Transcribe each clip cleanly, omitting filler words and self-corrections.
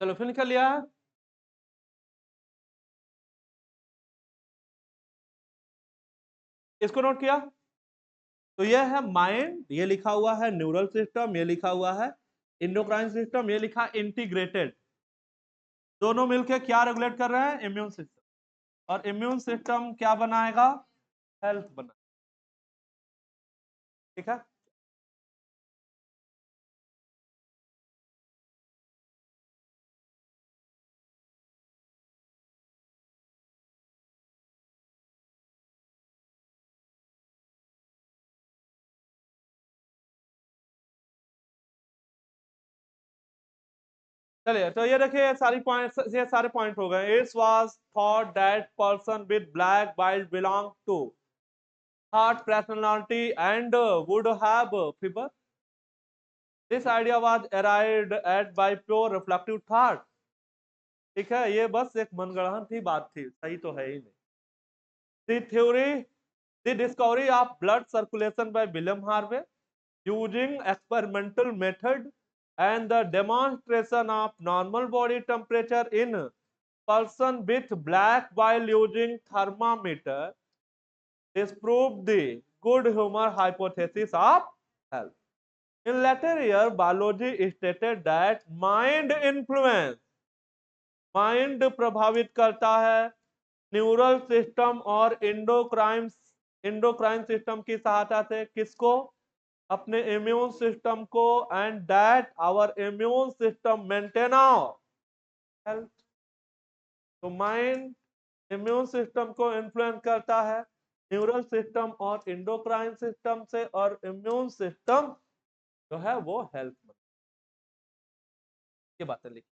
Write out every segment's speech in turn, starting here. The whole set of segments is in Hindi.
चलो फिर निकल लिया। इसको नोट किया। तो यह है माइंड, ये लिखा हुआ है न्यूरल सिस्टम, ये लिखा हुआ है इंडोक्राइन सिस्टम, ये लिखा इंटीग्रेटेड। दोनों मिलकर क्या रेगुलेट कर रहे हैं? Immune system. और इम्यून सिस्टम क्या बनाएगा? हेल्थ बनाएगा। ठीक है। चलिए, तो ये देखिए सारी पॉइंट, ये सारे पॉइंट हो गए। It was thought that person with black bile belong to heart personality and would have fever. This idea was arrived at by pure reflective thought. ठीक है, ये बस एक मनगढ़ंत ही बात थी, सही तो है ही नहीं। The theory, the discovery of blood circulation by William Harvey using experimental method and the demonstration of normal body temperature in person with black while using thermometer disproved the good humor hypothesis of health. In later year, biology stated that mind प्रभावित करता है न्यूरल सिस्टम और इंडोक्राइन सिस्टम की सहायता से। किसको? अपने इम्यून सिस्टम को। And that our immune system maintain health. तो माइंड इम्यून सिस्टम को इन्फ्लुएंस करता है न्यूरल सिस्टम और इंडोक्राइन सिस्टम से, और इम्यून सिस्टम जो है वो हेल्थ में। ये बातें लिखी।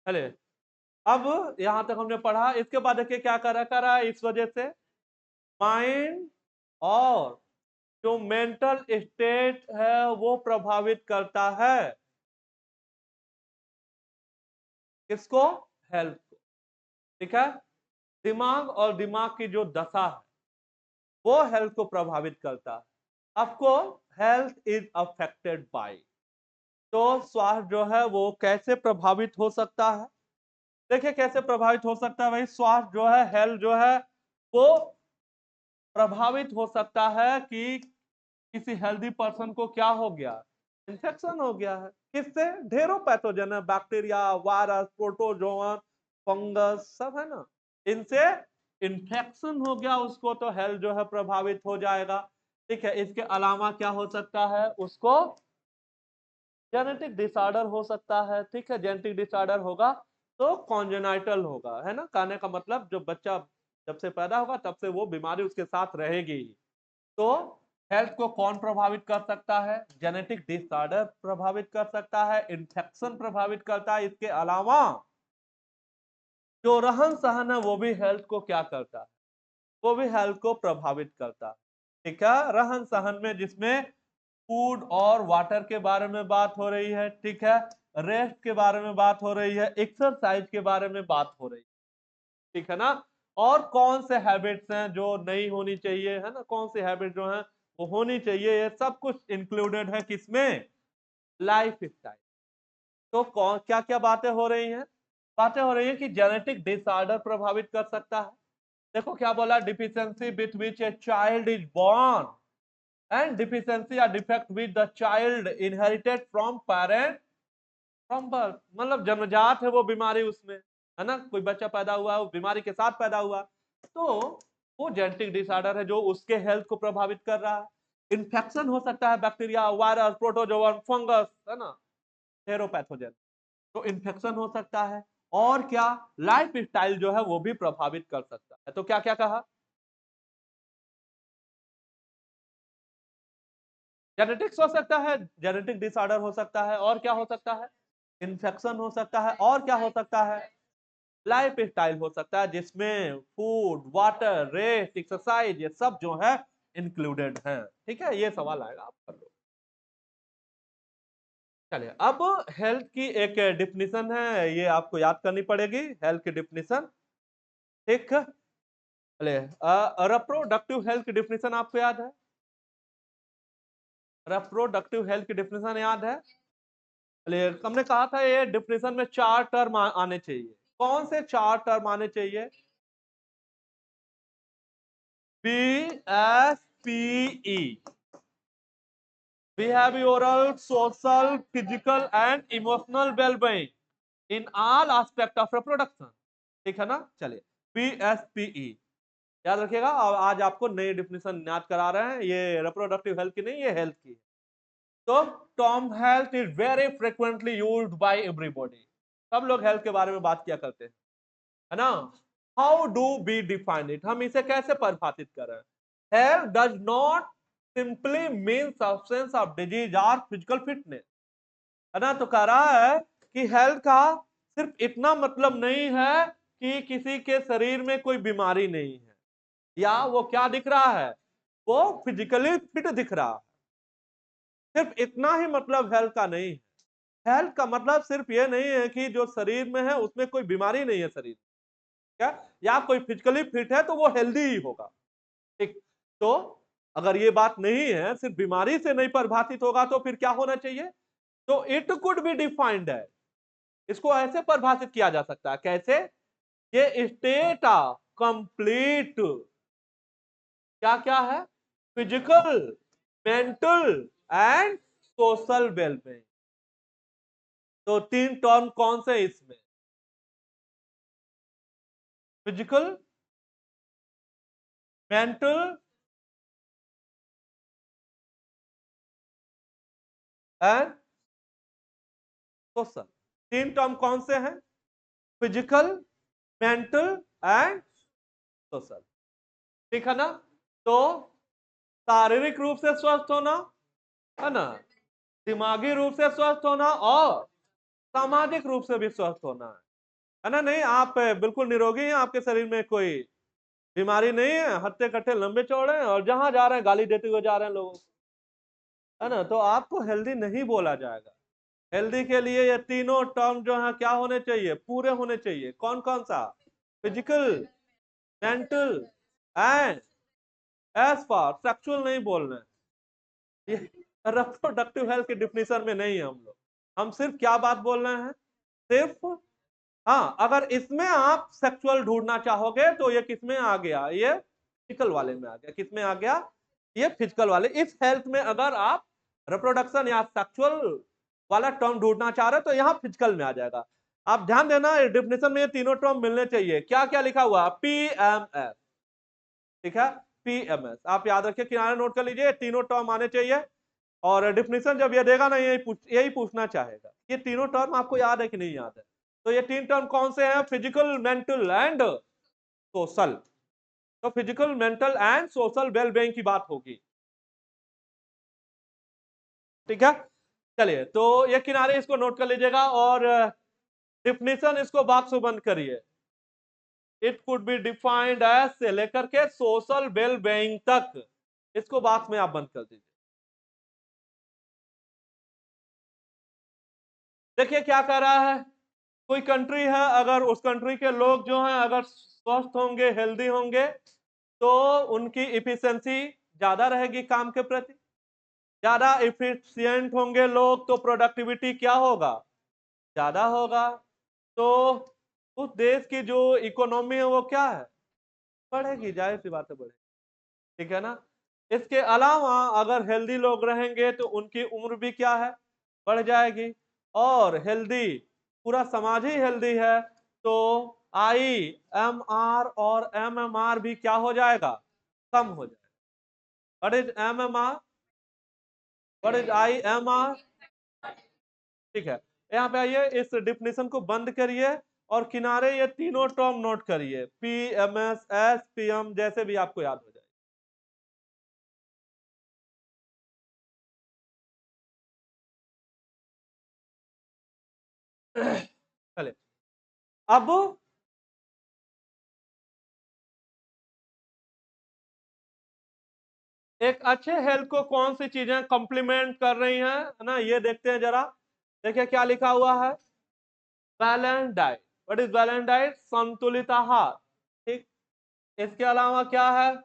चले, अब यहां तक हमने पढ़ा। इसके बाद देखिए क्या करा इस वजह से माइंड और जो मेंटल स्टेट है वो प्रभावित करता है किसको? हेल्थ को। ठीक है। दिमाग और दिमाग की जो दशा है वो हेल्थ को प्रभावित करता है। आपको हेल्थ इज अफेक्टेड बाय, तो स्वास्थ्य जो है वो कैसे प्रभावित हो सकता है? देखिए कैसे प्रभावित हो सकता है भाई। स्वास्थ्य जो है, हेल्थ जो है, वो प्रभावित हो सकता है कि किसी हेल्दी पर्सन को क्या हो गया? इन्फेक्शन हो गया है। किससे? ढेरों पैथोजन है, बैक्टीरिया, वायरस, प्रोटोजोआ, फंगस, सब है ना। इनसे इन्फेक्शन हो गया उसको, तो हेल्थ जो है प्रभावित हो जाएगा। ठीक है। इसके अलावा क्या हो सकता है? उसको जेनेटिक डिसऑर्डर हो सकता है। ठीक है, जेनेटिक डिसऑर्डर होगा तो कॉन्जेनाइटल होगा, है ना। कहने का मतलब जो बच्चा जब से पैदा होगा तब से वो बीमारी उसके साथ रहेगी ही। तो हेल्थ को कौन प्रभावित कर सकता है? जेनेटिक डिसऑर्डर प्रभावित कर सकता है, इन्फेक्शन प्रभावित करता है। इसके अलावा जो रहन सहन है वो भी हेल्थ को क्या करता है? वो भी हेल्थ को प्रभावित करता है। ठीक है। रहन सहन में जिसमें फूड और वाटर के बारे में बात हो रही है। ठीक है। रेस्ट के बारे में बात हो रही है, एक्सरसाइज के बारे में बात हो रही है। ठीक है ना। और कौन से हैबिट्स हैं जो नहीं होनी चाहिए, है ना, कौन से हैबिट जो हैं वो होनी चाहिए, ये सब कुछ इंक्लूडेड है किसमें? Life style. तो कौन क्या क्या बातें हो रही हैं? बातें हो रही है कि जेनेटिक डिसऑर्डर प्रभावित कर सकता है। देखो क्या बोला, deficiency with which a child is born and deficiency या defect with the child inherited from parent from birth. मतलब जन्मजात है वो बीमारी उसमें, है ना। कोई बच्चा पैदा हुआ वो बीमारी के साथ पैदा हुआ, तो वो जेनेटिक डिसऑर्डर है जो उसके हेल्थ को प्रभावित कर रहा है। इन्फेक्शन हो सकता है, बैक्टीरिया, वायरस, प्रोटोजोआ, फंगस, है ना, थेरोपैथोजन। तो इन्फेक्शन हो सकता है। और क्या? लाइफ स्टाइल जो है वो भी प्रभावित कर सकता है। तो क्या क्या कहा? जेनेटिक्स हो सकता है, जेनेटिक डिसऑर्डर हो सकता है, और क्या हो सकता है? इन्फेक्शन हो सकता है, और क्या हो सकता है? लाइफ स्टाइल हो सकता है जिसमें फूड, वाटर, रेस्ट, एक्सरसाइज, ये सब जो है इंक्लूडेड है। ठीक है, ये सवाल आएगा, आप कर लो। चलिए अब हेल्थ की एक डिफिनीशन है, ये आपको याद करनी पड़ेगी, हेल्थ की डिफिनीशन। ठीक, चलिए रिप्रोडक्टिव हेल्थ की डिफिनीशन आपको याद है? रिप्रोडक्टिव हेल्थ की डिफिनीशन याद है? चलिए हमने कहा था ये डिफिनीशन में 4 टर्म आने चाहिए। कौन से 4 टर्म आने चाहिए? BSPE, behavioral, social, physical and emotional well-being in all aspect of reproduction। ठीक है ना? चलिए BSPE याद रखिएगा। और आज आपको नई डिफिनीशन याद करा रहे हैं, ये रिप्रोडक्टिव हेल्थ की नहीं, ये हेल्थ की। तो term health is very frequently used by everybody. सब लोग हेल्थ के बारे में बात किया करते हैं, है ना? How do we define it, हम इसे कैसे परिभाषित कर रहे हैं? Health does not simply mean substance of disease और फिजिकल फिटनेस, है ना? तो कह रहा है कि हेल्थ का सिर्फ इतना मतलब नहीं है कि किसी के शरीर में कोई बीमारी नहीं है या वो क्या दिख रहा है, वो फिजिकली फिट दिख रहा है। सिर्फ इतना ही मतलब हेल्थ का नहीं है। हेल्थ का मतलब सिर्फ ये नहीं है कि जो शरीर में है उसमें कोई बीमारी नहीं है शरीर, क्या या कोई फिजिकली फिट है तो वो हेल्दी ही होगा। ठीक, तो अगर ये बात नहीं है, सिर्फ बीमारी से नहीं परिभाषित होगा तो फिर क्या होना चाहिए? तो इट कुड बी डिफाइंड है, इसको ऐसे परिभाषित किया जा सकता है। कैसे? ये स्टेट ऑफ कंप्लीट क्या क्या है? Physical, mental and social wellbeing. तो 3 टर्म कौन से इसमें? Physical, mental and social. 3 term कौन से हैं? Physical, mental and social. ठीक है ना? तो शारीरिक रूप से स्वस्थ होना, है ना, दिमागी रूप से स्वस्थ होना और सामाजिक रूप से भी स्वस्थ होना है ना? नहीं आप बिल्कुल निरोगी हैं, आपके शरीर में कोई बीमारी नहीं है, हट्टे कट्टे लंबे चौड़े हैं और जहां जा रहे हैं गाली देते हुए जा रहे हैं लोगों को, है ना? तो आपको हेल्दी नहीं बोला जाएगा। हेल्दी के लिए ये तीनों टर्म जो है क्या होने चाहिए? पूरे होने चाहिए। कौन कौन सा? Physical, mental and as for sexual नहीं बोलना है। ये रिप्रोडक्टिव हेल्थ की डिफिनीशन में नहीं है हम लोग। हम सिर्फ क्या बात बोल रहे हैं? सिर्फ हाँ, अगर इसमें आप सेक्सुअल ढूंढना चाहोगे तो ये किसमें आ गया? ये फिजिकल वाले में आ गया। किसमें आ गया? ये फिजिकल वाले। इस हेल्थ में अगर आप रिप्रोडक्शन या सेक्सुअल वाला टर्म ढूंढना चाह रहे हो तो यहाँ फिजिकल में आ जाएगा। आप ध्यान देना, डिफिनेशन में ये तीनों टर्म मिलने चाहिए। क्या क्या लिखा हुआ? PMS। ठीक है, PMS आप याद रखिए, किनारे नोट कर लीजिए, तीनों टर्म आने चाहिए। और डिफिनेशन जब ये देगा ना, यही पूछना चाहेगा ये तीनों टर्म आपको याद है कि नहीं याद है। तो ये 3 टर्म कौन से हैं? Physical, mental and social. तो physical, mental and social wellbeing की बात होगी। ठीक है, चलिए तो ये किनारे इसको नोट कर लीजिएगा और डिफिनेशन इसको बात से बंद करिए। It could be defined as से लेकर के सोशल वेलबींग तक, इसको बात में आप बंद कर दीजिए। देखिए क्या कह रहा है, कोई कंट्री है, अगर उस कंट्री के लोग जो हैं अगर स्वस्थ होंगे, हेल्दी होंगे, तो उनकी इफिशिएंसी ज्यादा रहेगी काम के प्रति। ज्यादा इफिशिएंट होंगे लोग तो प्रोडक्टिविटी क्या होगा? ज्यादा होगा। तो उस देश की जो इकोनॉमी है वो क्या है? बढ़ेगी, जाहिर सी बात है बढ़ेगी। ठीक है ना? इसके अलावा अगर हेल्दी लोग रहेंगे तो उनकी उम्र भी क्या है? बढ़ जाएगी। और हेल्दी, पूरा समाज ही हेल्दी है तो IMR और MMR भी क्या हो जाएगा? कम हो जाएगा। What is MMR? What is IMR? ठीक है, यहाँ पे आइए, इस डिफिनेशन को बंद करिए और किनारे ये तीनों टर्म नोट करिए, PMS, SPM, जैसे भी आपको याद हो जाए। चले अब एक अच्छे हेल्थ को कौन सी चीजें कंप्लीमेंट कर रही हैं, है ना, ये देखते हैं जरा। देखिए क्या लिखा हुआ है, balance diet. What is balance diet? संतुलित आहार। ठीक, इसके अलावा क्या है,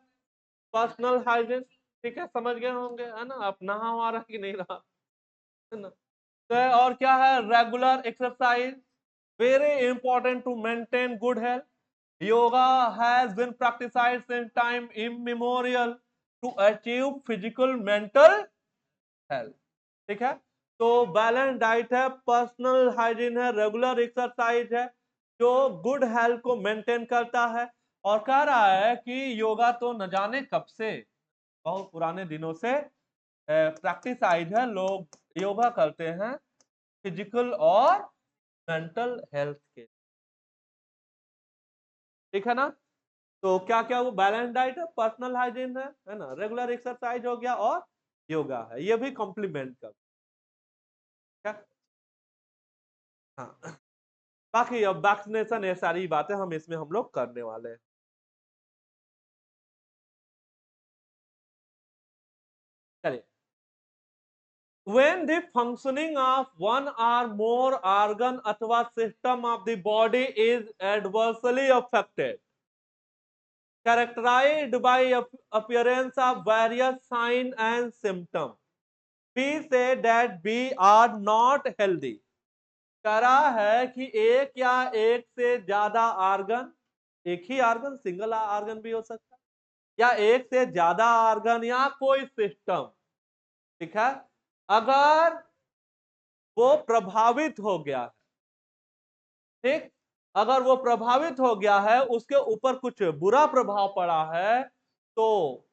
पर्सनल हाइजीन। ठीक है, समझ गए होंगे, है ना, आप नहा वहा रहा कि नहीं रहा, है ना। तो और क्या है, regular exercise, very important to maintain good health. Yoga has been practised since time immemorial to achieve physical mental health. ठीक है, तो बैलेंस डाइट है, पर्सनल हाइजीन है, रेगुलर एक्सरसाइज है, जो गुड हेल्थ को मेंटेन करता है। और कह रहा है कि योगा तो न जाने कब से, बहुत पुराने दिनों से प्रैक्टिसाइज है, लोग योगा करते हैं फिजिकल और मेंटल हेल्थ के। ठीक है ना। तो क्या क्या, वो बैलेंस डाइट है, पर्सनल हाइजीन है ना, रेगुलर एक्सरसाइज हो गया, और योगा है, ये भी कॉम्प्लीमेंट कर। क्या, हाँ। बाकी अब वैक्सीनेशन, ये सारी बातें हम इसमें हम लोग करने वाले हैं। चलिए, when the functioning of one or more organ अथवा system of the body is adversely affected, characterized by appearance of various signs and symptoms, we say that we are not healthy। कह रहा है कि एक या एक से ज्यादा आर्गन, एक ही आर्गन, सिंगल आर्गन भी हो सकता है, या एक से ज्यादा आर्गन या कोई सिस्टम, ठीक है, अगर वो प्रभावित हो गया है, ठीक, अगर वो प्रभावित हो गया है, उसके ऊपर कुछ बुरा प्रभाव पड़ा है, तो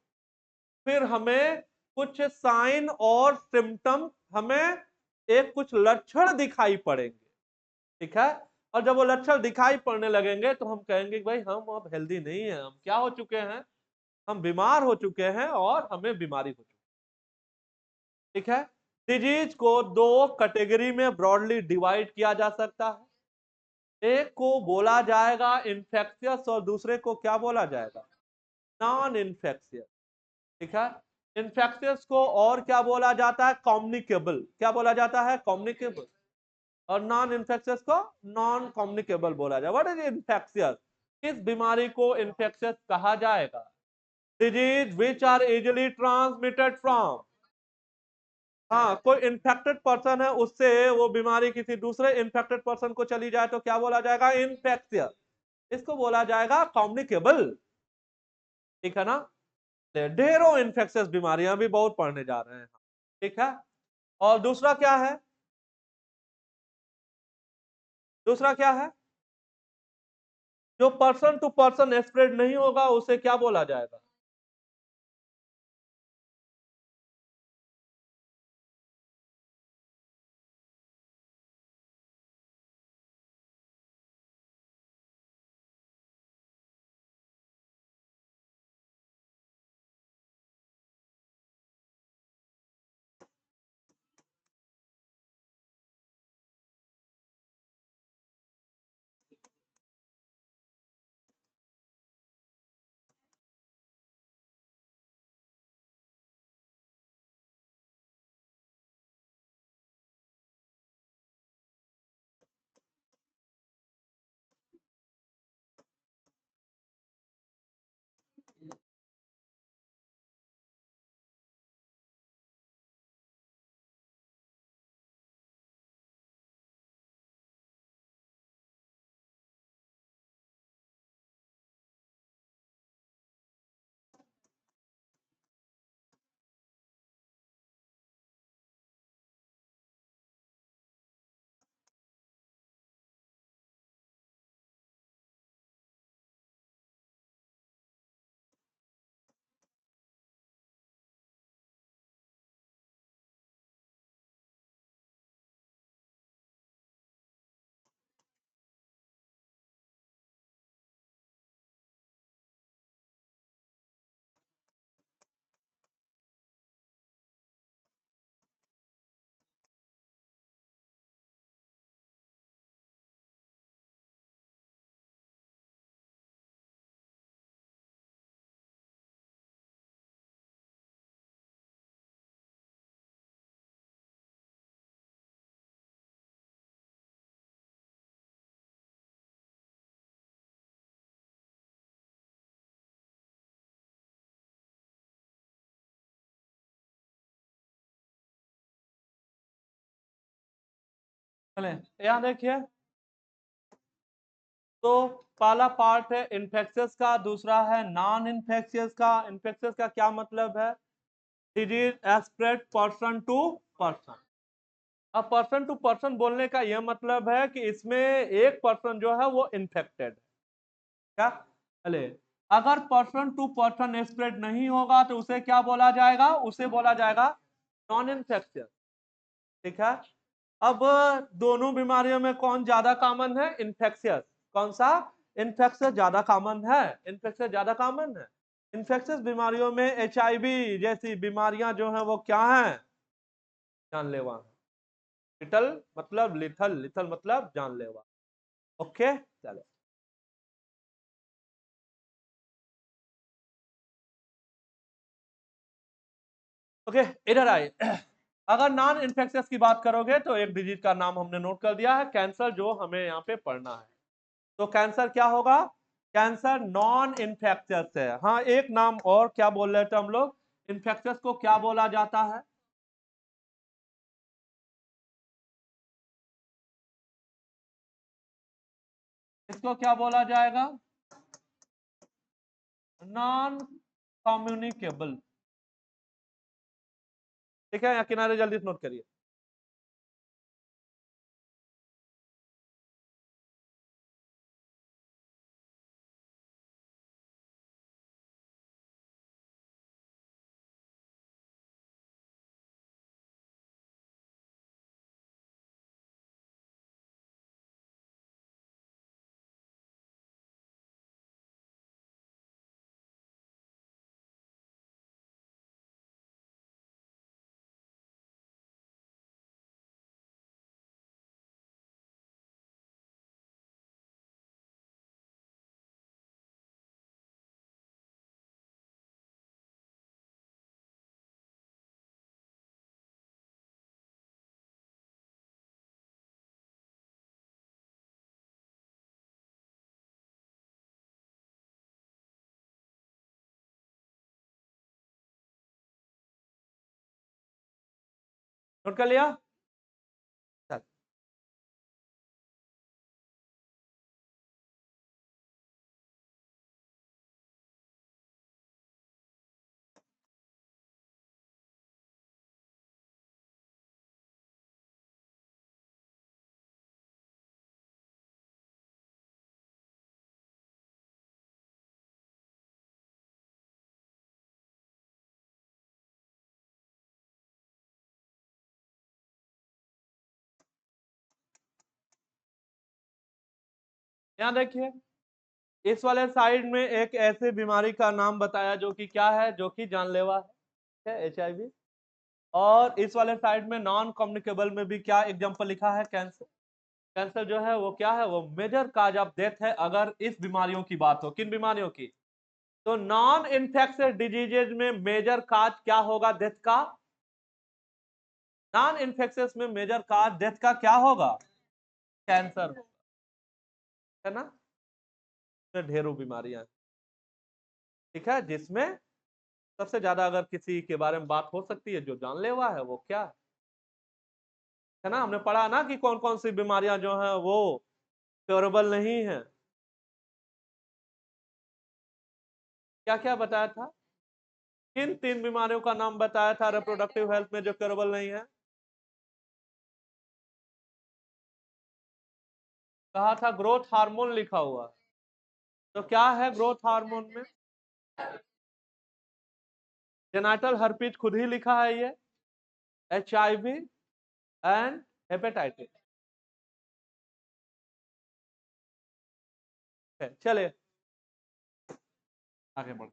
फिर हमें कुछ साइन और सिम्टम, हमें एक कुछ लक्षण दिखाई पड़ेंगे। ठीक है, और जब वो लक्षण दिखाई पड़ने लगेंगे तो हम कहेंगे कि भाई हम अब हेल्दी नहीं है, हम क्या हो चुके हैं, हम बीमार हो चुके हैं और हमें बीमारी हो चुकी है। ठीक है, डिजीज को दो कैटेगरी में ब्रॉडली डिवाइड किया जा सकता है। एक को बोला जाएगा इन्फेक्शियस और दूसरे को क्या बोला जाएगा, नॉन इन्फेक्शियस। ठीक है, इन्फेक्शियस को और क्या बोला जाता है, कम्युनिकेबल। क्या बोला जाता है, कम्युनिकेबल। और नॉन इन्फेक्शियस को नॉन कम्युनिकेबल बोला जाए। What is infectious? किस बीमारी को इन्फेक्शियस कहा जाएगा? Disease which are easily transmitted from, हाँ, कोई इन्फेक्टेड पर्सन है, उससे वो बीमारी किसी दूसरे इन्फेक्टेड पर्सन को चली जाए तो क्या बोला जाएगा, इन्फेक्शियस। इसको बोला जाएगा कम्युनिकेबल। ठीक है ना। ढेरों इन्फेक्शियस बीमारियां भी बहुत पढ़ने जा रहे हैं। ठीक है, और दूसरा क्या है, दूसरा क्या है, जो पर्सन टू पर्सन स्प्रेड नहीं होगा उसे क्या बोला जाएगा, चले यहाँ देखिए, तो पहला पार्ट है इन्फेक्शियस का, दूसरा है नॉन इन्फेक्शियस का। इन्फेक्शियस का क्या मतलब है? Disease spread person to person. अब पर्सन टू पर्सन बोलने का यह मतलब है कि इसमें एक पर्सन जो है वो इन्फेक्टेड है। क्या? चले, अगर पर्सन टू पर्सन स्प्रेड नहीं होगा तो उसे क्या बोला जाएगा? उसे बोला जाएगा नॉन इन्फेक्शियस। ठीक है। अब दोनों बीमारियों में कौन ज्यादा कॉमन है? इन्फेक्शियस। कौन सा? इन्फेक्शियस ज्यादा कॉमन है। इन्फेक्शियस ज्यादा कॉमन है। इन्फेक्शियस बीमारियों में HIV जैसी बीमारियां जो हैं वो क्या हैं? जानलेवा। लिटल मतलब लिथल, लिथल मतलब जानलेवा। ओके चलो। ओके इधर आइए। अगर नॉन इन्फेक्शियस की बात करोगे तो एक डिजीज का नाम हमने नोट कर दिया है, कैंसर, जो हमें यहाँ पे पढ़ना है। तो कैंसर क्या होगा? कैंसर नॉन इन्फेक्शियस है। हाँ, एक नाम और क्या बोल रहे थे हम लोग? इन्फेक्शियस को क्या बोला जाता है? इसको क्या बोला जाएगा? Non communicable. ठीक है, यहाँ किनारे जल्दी से नोट करिए। नोट कर लिया? चल। यहाँ देखिए, इस वाले साइड में एक ऐसे बीमारी का नाम बताया जो कि क्या है? जो कि जानलेवा है, HIV। और इस वाले साइड में नॉन कम्युनिकेबल में भी क्या एग्जांपल लिखा है? कैंसर। कैंसर जो है वो क्या है? वो मेजर काज ऑफ डेथ है अगर इस बीमारियों की बात हो। किन बीमारियों की? तो नॉन इन्फेक्शियस डिजीजेज में मेजर काज क्या होगा डेथ का? नॉन इन्फेक्शियस में मेजर काज डेथ का क्या होगा? कैंसर होगा। है ना? इसमें ढेरों बीमारियां हैं। ठीक है, जिसमें सबसे ज्यादा अगर किसी के बारे में बात हो सकती है जो जानलेवा है, वो क्या है ना? हमने पढ़ा ना कि कौन कौन सी बीमारियां जो है वो क्योरेबल नहीं है। क्या क्या बताया था? किन 3 बीमारियों का नाम बताया था रिप्रोडक्टिव हेल्थ में जो क्योरेबल नहीं है? कहा था ग्रोथ हार्मोन लिखा हुआ। तो क्या है ग्रोथ हार्मोन में? जेनाइटल हर्पीज खुद ही लिखा है ये, HIV एंड हेपेटाइटिस। चलिए आगे बढ़।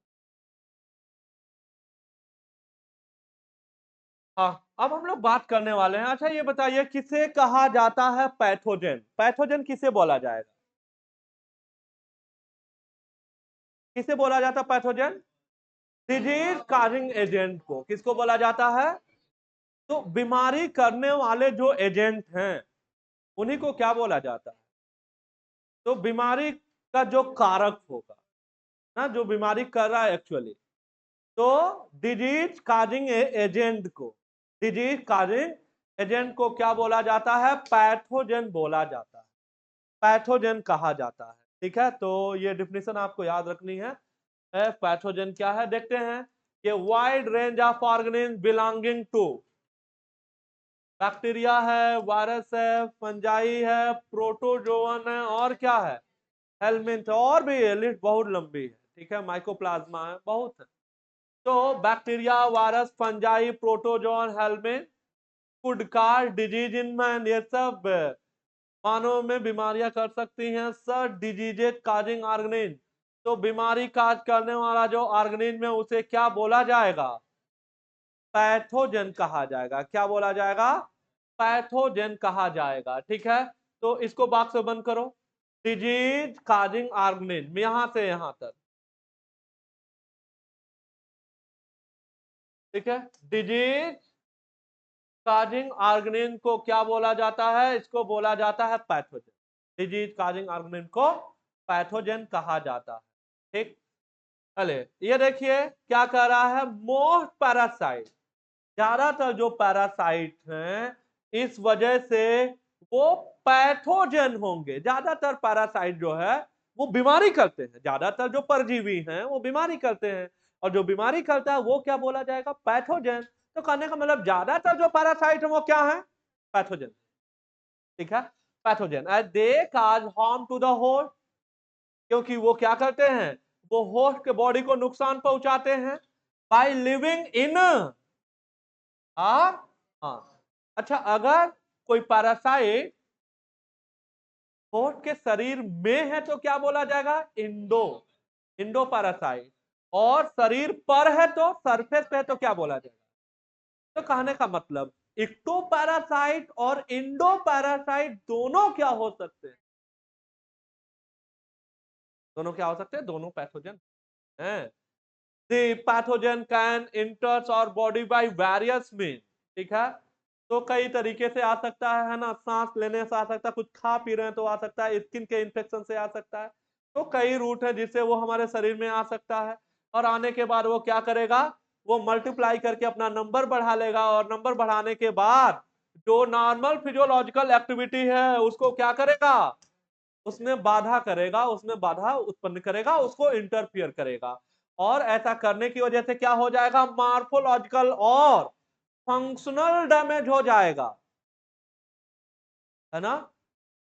हाँ, अब हम लोग बात करने वाले हैं। अच्छा ये बताइए, किसे कहा जाता है पैथोजन? पैथोजन किसे बोला जाएगा? किसे बोला जाता है पैथोजन? डिजीज कॉजिंग एजेंट को। किसको बोला जाता है? तो बीमारी करने वाले जो एजेंट हैं उन्हीं को क्या बोला जाता है? तो बीमारी का जो कारक होगा ना, जो बीमारी कर रहा है एक्चुअली, तो डिजीज कॉजिंग एजेंट को, डिजीज कॉजिंग एजेंट को क्या बोला जाता है? पैथोजन बोला जाता है, पैथोजन कहा जाता है। ठीक है, तो ये डिफिनेशन आपको याद रखनी है। पैथोजन क्या है देखते हैं कि wide range of organism belonging to, bacteria है, वायरस है, फंजाई है, प्रोटोजोअन है, और क्या है? हेलमिंथ, और भी लिस्ट बहुत लंबी है। ठीक है, माइकोप्लाज्मा है, बहुत है। तो bacteria, virus, fungi, protozoan, helminth, food car, disease in man, ये सब मानव में बीमारियां कर सकती हैं। सर डिजीजेज काजिंग ऑर्गेनिज्म, तो बीमारी काज करने वाला जो ऑर्गेनिज्म है उसे क्या बोला जाएगा? पैथोजन कहा जाएगा। क्या बोला जाएगा? पैथोजन कहा जाएगा। ठीक है, तो इसको बॉक्स में बंद करो। डिजीज काजिंग ऑर्गेनिज्म यहां से यहां तक। ठीक है, डिजीज काजिंग ऑर्गेनिज्म को क्या बोला जाता है? इसको बोला जाता है पैथोजन। डिजीज काजिंग ऑर्गेनिज्म को पैथोजन कहा जाता है। ठीक, चले ये देखिए क्या कह रहा है, मोस्ट पैरासाइट, ज्यादातर जो पैरासाइट हैं इस वजह से वो पैथोजन होंगे। ज्यादातर पैरासाइट जो है वो बीमारी करते हैं, ज्यादातर जो परजीवी हैं वो बीमारी करते हैं, और जो बीमारी करता है वो क्या बोला जाएगा? पैथोजन। तो कहने का मतलब ज्यादातर जो पैरासाइट है वो क्या है? पैथोजन। ठीक है, pathogen as they cause harm to the host, क्योंकि वो क्या करते हैं? वो होस्ट के बॉडी को नुकसान पहुंचाते हैं बाय लिविंग इन हाँ। अच्छा, अगर कोई पैरासाइट होस्ट के शरीर में है तो क्या बोला जाएगा? Indo, Indo parasite. और शरीर पर है तो, सरफेस पे है तो क्या बोला जाएगा? तो कहने का मतलब इक्टो पैरासाइट और इंडो पैरासाइट दोनों क्या हो सकते हैं? दोनों क्या हो सकते हैं? दोनों पैथोजन हैं। The pathogen can enters our body by various means। ठीक है, तो कई तरीके से आ सकता है ना? सांस लेने से आ सकता है, कुछ खा पी रहे हैं तो आ सकता है, स्किन के इन्फेक्शन से आ सकता है। तो कई रूट है जिससे वो हमारे शरीर में आ सकता है, और आने के बाद वो क्या करेगा? वो मल्टीप्लाई करके अपना नंबर बढ़ा लेगा, और नंबर बढ़ाने के बाद जो नॉर्मल फिजियोलॉजिकल एक्टिविटी है उसको क्या करेगा? उसमें बाधा करेगा, उसमें बाधा उत्पन्न करेगा, उसको इंटरफियर करेगा। और ऐसा करने की वजह से क्या हो जाएगा? मार्फोलॉजिकल और फंक्शनल डैमेज हो जाएगा, है ना?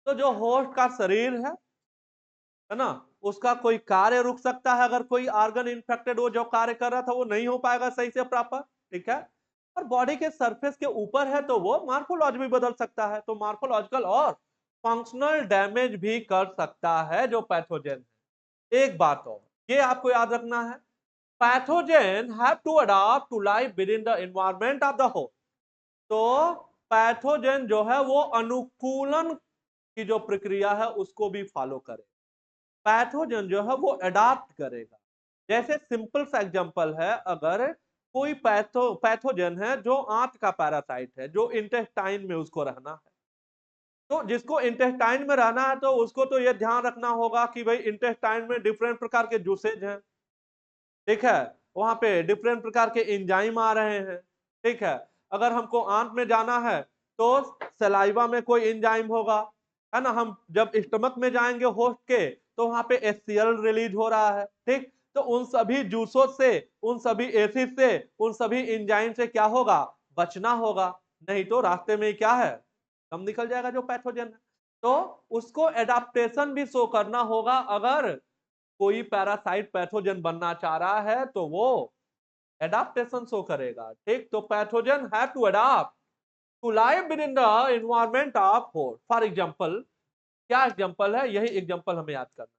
तो जो होस्ट का शरीर है ना, उसका कोई कार्य रुक सकता है। अगर कोई ऑर्गन इन्फेक्टेड, वो जो कार्य कर रहा था वो नहीं हो पाएगा सही से प्रॉपर। ठीक है, और बॉडी के सरफेस के ऊपर है तो वो मार्फोलॉजी भी बदल सकता है, तो मार्फोलॉजिकल और फंक्शनल डैमेज भी कर सकता है जो पैथोजन है। एक बात और ये आपको याद रखना है, pathogen have to adopt to live within the environment of the host. तो पैथोजन जो है वो अनुकूलन की जो प्रक्रिया है उसको भी फॉलो करे। पैथोजन जो है वो अडॉप्ट करेगा। जैसे सिंपल सा एग्जांपल है, अगर कोई पैथोजन है जो आंत का पैरासाइट है, जो इंटेस्टाइन में उसको रहना है, तो जिसको इंटेस्टाइन में रहना है तो उसको तो ये ध्यान रखना होगा कि भाई इंटेस्टाइन में डिफरेंट प्रकार के जूसेज हैं। ठीक है, वहां पे डिफरेंट प्रकार के एंजाइम आ रहे हैं। ठीक है, अगर हमको आंत में जाना है तो सलाइवा में कोई एंजाइम होगा, है ना? हम जब स्टमक में जाएंगे होस्ट के तो वहां पे HCl रिलीज हो रहा है। ठीक, तो उन सभी जूसों से, उन सभी एसिड से, उन सभी एंजाइम से क्या होगा? बचना होगा, नहीं तो रास्ते में क्या है? कम निकल जाएगा जो पैथोजन है। तो उसको एडाप्टेशन भी शो करना होगा। अगर कोई पैरासाइट पैथोजन बनना चाह रहा है तो वो एडाप्टेशन शो करेगा। ठीक, तो pathogen have to adopt to live within the environment of host. For example, क्या एग्जांपल है? यही एग्जांपल हमें याद करना।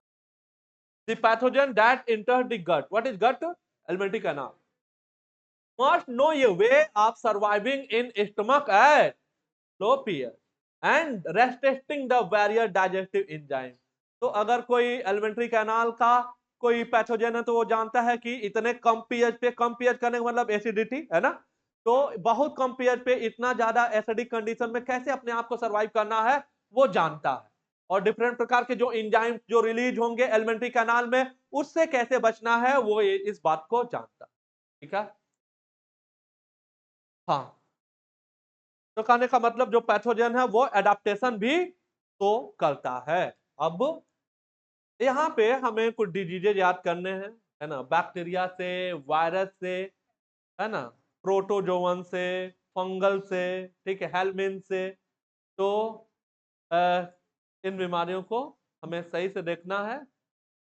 The pathogen that enter the gut, what is gut? Alimentary canal, must know a way of surviving in stomach at low pH and resisting the various digestive enzymes। तो अगर कोई एलिमेंट्री कैनाल का कोई पैथोजन है तो वो जानता है कि इतने कम पीएच पे, कम पीएच करने का मतलब एसिडिटी है ना, तो बहुत कम पीएच पे इतना ज्यादा एसिडिक कंडीशन में कैसे अपने आप को सर्वाइव करना है वो जानता है। और डिफरेंट प्रकार के जो एंजाइम जो रिलीज होंगे एलिमेंट्री कैनाल में, उससे कैसे बचना है वो इस बात को जानता है। ठीक है, हाँ। तो कहने का मतलब जो पैथोजन है वो एडाप्टेशन भी तो करता है। अब यहाँ पे हमें कुछ डिजीजेज याद करने हैं, है ना, बैक्टीरिया से, वायरस से, है ना, प्रोटोजोवन से, फंगल से, ठीक है, हेलमिन से। तो इन बीमारियों को हमें सही से देखना है।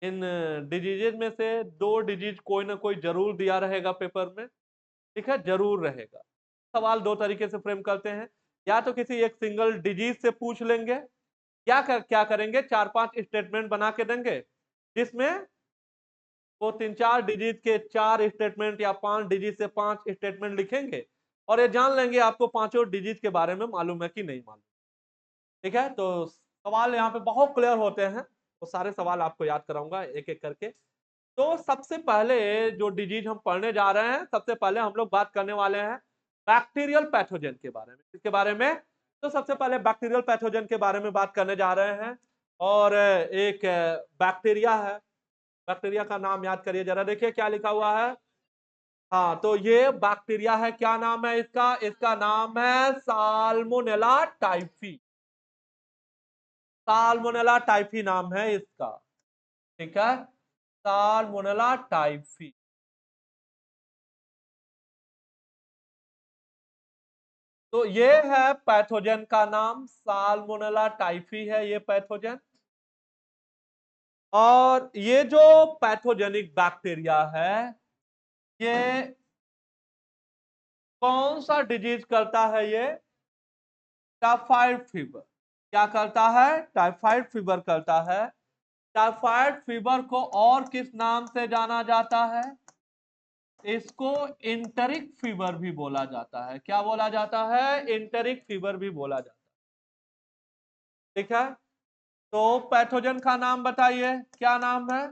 इन डिजीजेज में से 2 डिजीज कोई ना कोई जरूर दिया रहेगा पेपर में, ठीक है, जरूर रहेगा। सवाल 2 तरीके से फ्रेम करते हैं, या तो किसी एक सिंगल डिजीज से पूछ लेंगे, क्या करेंगे, 4-5 स्टेटमेंट बना के देंगे जिसमें वो 3-4 डिजिट के 4 स्टेटमेंट या 5 डिजिट से 5 स्टेटमेंट लिखेंगे, और ये जान लेंगे आपको पांचों डिजिट के बारे में मालूम है कि नहीं मालूम। ठीक है, तो सवाल यहाँ पे बहुत क्लियर होते हैं, तो सारे सवाल आपको याद कराऊंगा एक एक करके। तो सबसे पहले जो डिजीज हम पढ़ने जा रहे हैं, सबसे पहले हम लोग बात करने वाले हैं बैक्टीरियल पैथोजन के बारे में। इसके बारे में, तो सबसे पहले बैक्टीरियल पैथोजन के बारे में बात करने जा रहे हैं। और एक बैक्टीरिया है, बैक्टीरिया का नाम याद करिए जरा, देखिए क्या लिखा हुआ है। हाँ, तो ये बैक्टीरिया है, क्या नाम है इसका, इसका नाम है साल्मोनेला टाइफी। साल्मोनेला टाइफी नाम है इसका, ठीक है, साल्मोनेला टाइफी। तो ये है पैथोजन का नाम, साल्मोनेला टाइफी है ये पैथोजन। और ये जो पैथोजेनिक बैक्टीरिया है, ये कौन सा डिजीज करता है, ये टाइफाइड फीवर। क्या करता है, टाइफाइड फीवर करता है। टाइफाइड फीवर को और किस नाम से जाना जाता है, इसको इंटरिक फीवर भी बोला जाता है। क्या बोला जाता है, इंटरिक फीवर भी बोला जाता है, ठीक है। तो पैथोजन का नाम बताइए, क्या नाम है,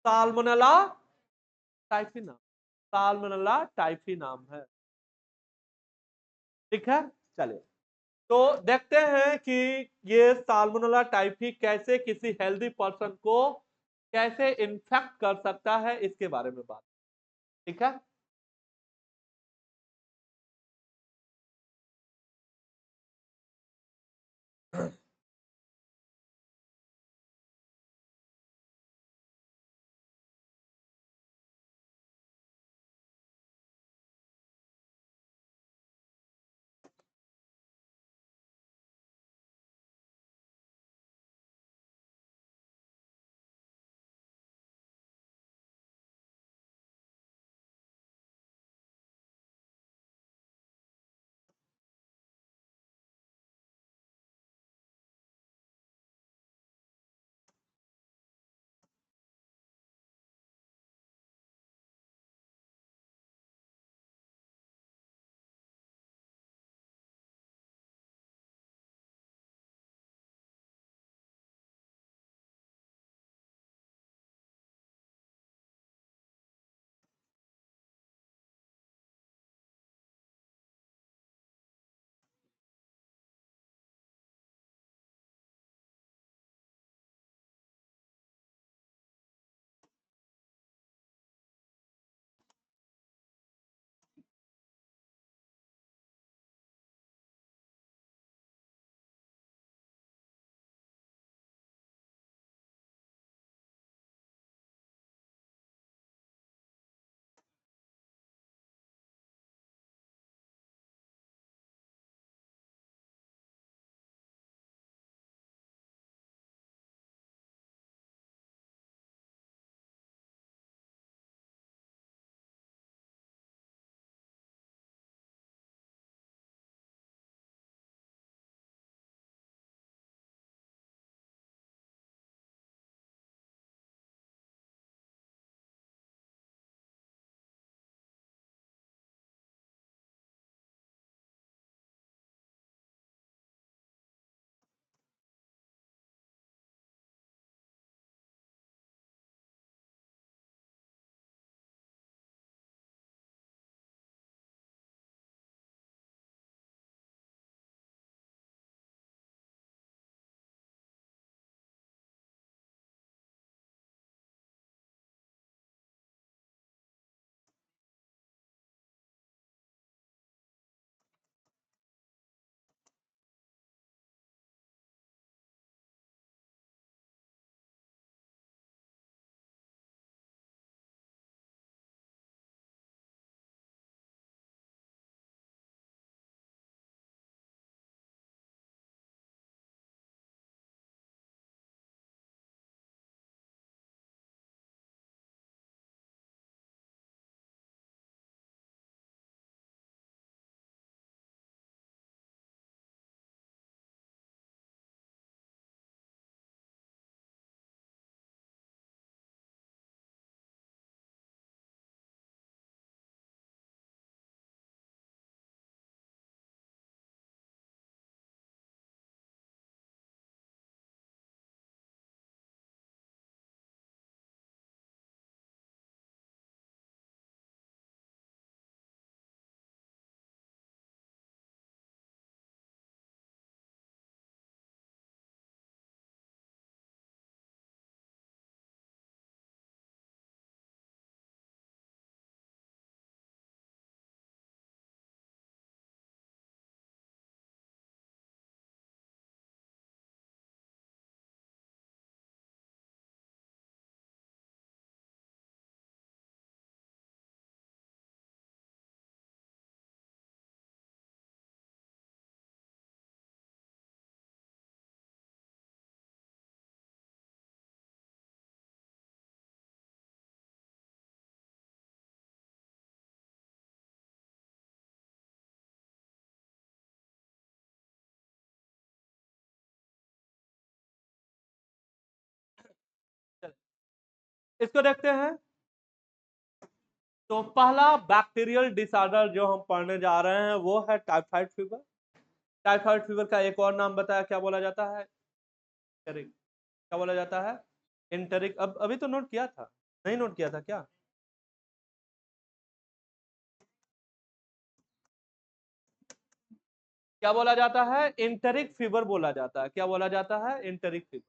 साल्मोनेला टाइफी नाम, साल्मोनेला टाइफी नाम है, ठीक है। चलिए, तो देखते हैं कि ये साल्मोनेला टाइफी कैसे किसी हेल्दी पर्सन को कैसे इन्फेक्ट कर सकता है, इसके बारे में बात, ठीक है। इसको देखते हैं। तो पहला बैक्टीरियल डिसऑर्डर जो हम पढ़ने जा रहे हैं वो है टाइफाइड फीवर। टाइफाइड फीवर का एक और नाम बताया, क्या बोला जाता है? एंटेरिक। क्या बोला जाता है? एंटेरिक। अब अभी तो नोट किया था, नहीं नोट किया था क्या? क्या बोला जाता है? एंटेरिक फीवर बोला जाता है। क्या बोला जाता है? Enteric fever.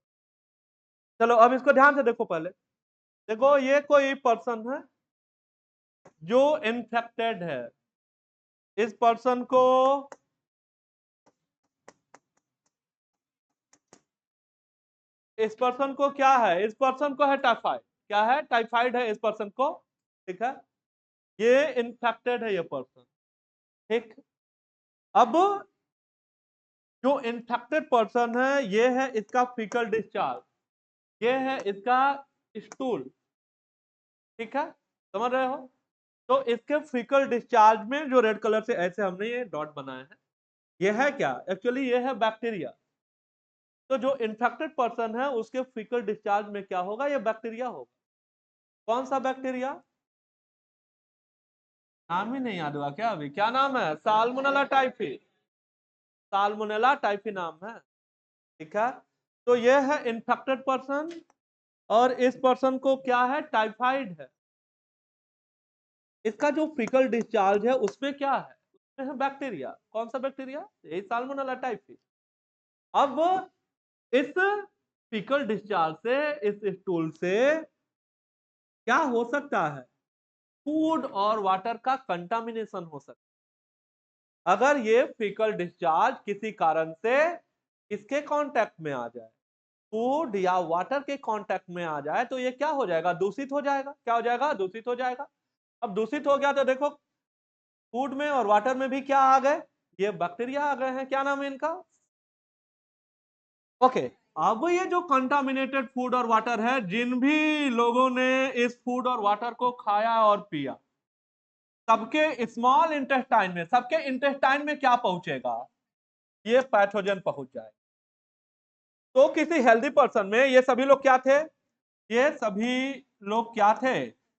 चलो अब इसको ध्यान से देखो पहले। देखो ये कोई पर्सन है जो इन्फेक्टेड है। इस पर्सन को क्या है? इस पर्सन को है टाइफाइड। क्या है? टाइफाइड है इस पर्सन को। ठीक है, ये इन्फेक्टेड है ये पर्सन। ठीक। अब जो इन्फेक्टेड पर्सन है ये है इसका फीकल डिस्चार्ज, ये है इसका स्टूल। ठीक है, समझ रहे हो? तो इसके फीकल डिस्चार्ज में जो रेड कलर से ऐसे हमने ये डॉट बनाए हैं, ये है क्या? एक्चुअली ये है बैक्टीरिया। तो जो इन्फेक्टेड पर्सन है उसके फीकल डिस्चार्ज में क्या होगा? ये बैक्टीरिया होगा। कौन सा बैक्टीरिया? नाम ही नहीं याद हुआ क्या अभी? क्या नाम है? Salmonella typhi. साल्मोनेला टाइफी नाम है। ठीक है, तो ये है इन्फेक्टेड पर्सन और इस पर्सन को क्या है? टाइफाइड है। इसका जो फीकल डिस्चार्ज है उसमें क्या है? उसमें है बैक्टीरिया। कौन सा बैक्टीरिया? यही साल्मोनेला टाइफी। अब इस फीकल डिस्चार्ज से, इस स्टूल से क्या हो सकता है? फूड और वाटर का कंटामिनेशन हो सकता है। अगर ये फीकल डिस्चार्ज किसी कारण से किसके कांटेक्ट में आ जाए? फूड या वाटर के कांटेक्ट में आ जाए तो ये क्या हो जाएगा? दूषित हो जाएगा। क्या हो जाएगा? दूषित हो जाएगा। अब दूषित हो गया तो देखो, फूड में और वाटर में भी क्या आ गए? ये बैक्टीरिया आ गए हैं। क्या नाम है इनका? ओके। अब ये जो कंटामिनेटेड फूड और वाटर है, जिन भी लोगों ने इस फूड और वाटर को खाया और पिया, सबके स्मॉल इंटेस्टाइन में, सबके इंटेस्टाइन में क्या पहुंचेगा? ये पैथोजन पहुंच जाए। तो किसी हेल्दी पर्सन में ये सभी लोग क्या थे? ये सभी लोग क्या थे?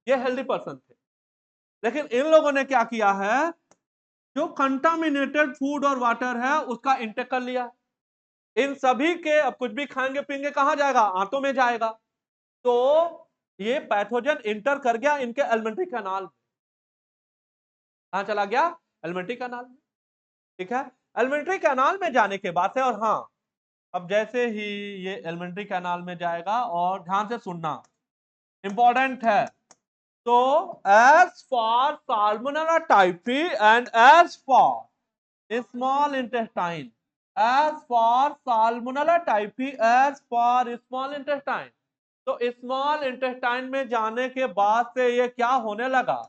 ये हेल्दी पर्सन थे। लेकिन इन लोगों ने क्या किया है? जो कंटामिनेटेड फूड और वाटर है उसका इंटेक कर लिया। इन सभी के अब कुछ भी खाएंगे पीएंगे कहां जाएगा? आंतों में जाएगा। तो ये पैथोजन इंटर कर गया इनके एलिमेंट्री कैनाल। कहां चला गया? एलिमेंट्री कैनाल में। ठीक है, एलिमेंट्री कैनाल में जाने के बाद से, और हाँ, अब जैसे ही ये एलिमेंट्री कैनाल में जाएगा, और ध्यान से सुनना, इंपॉर्टेंट है। तो as for Salmonella typhi and as for small intestine, as for Salmonella typhi as for small intestine, तो स्मॉल इंटेस्टाइन में जाने के बाद से ये क्या होने लगा?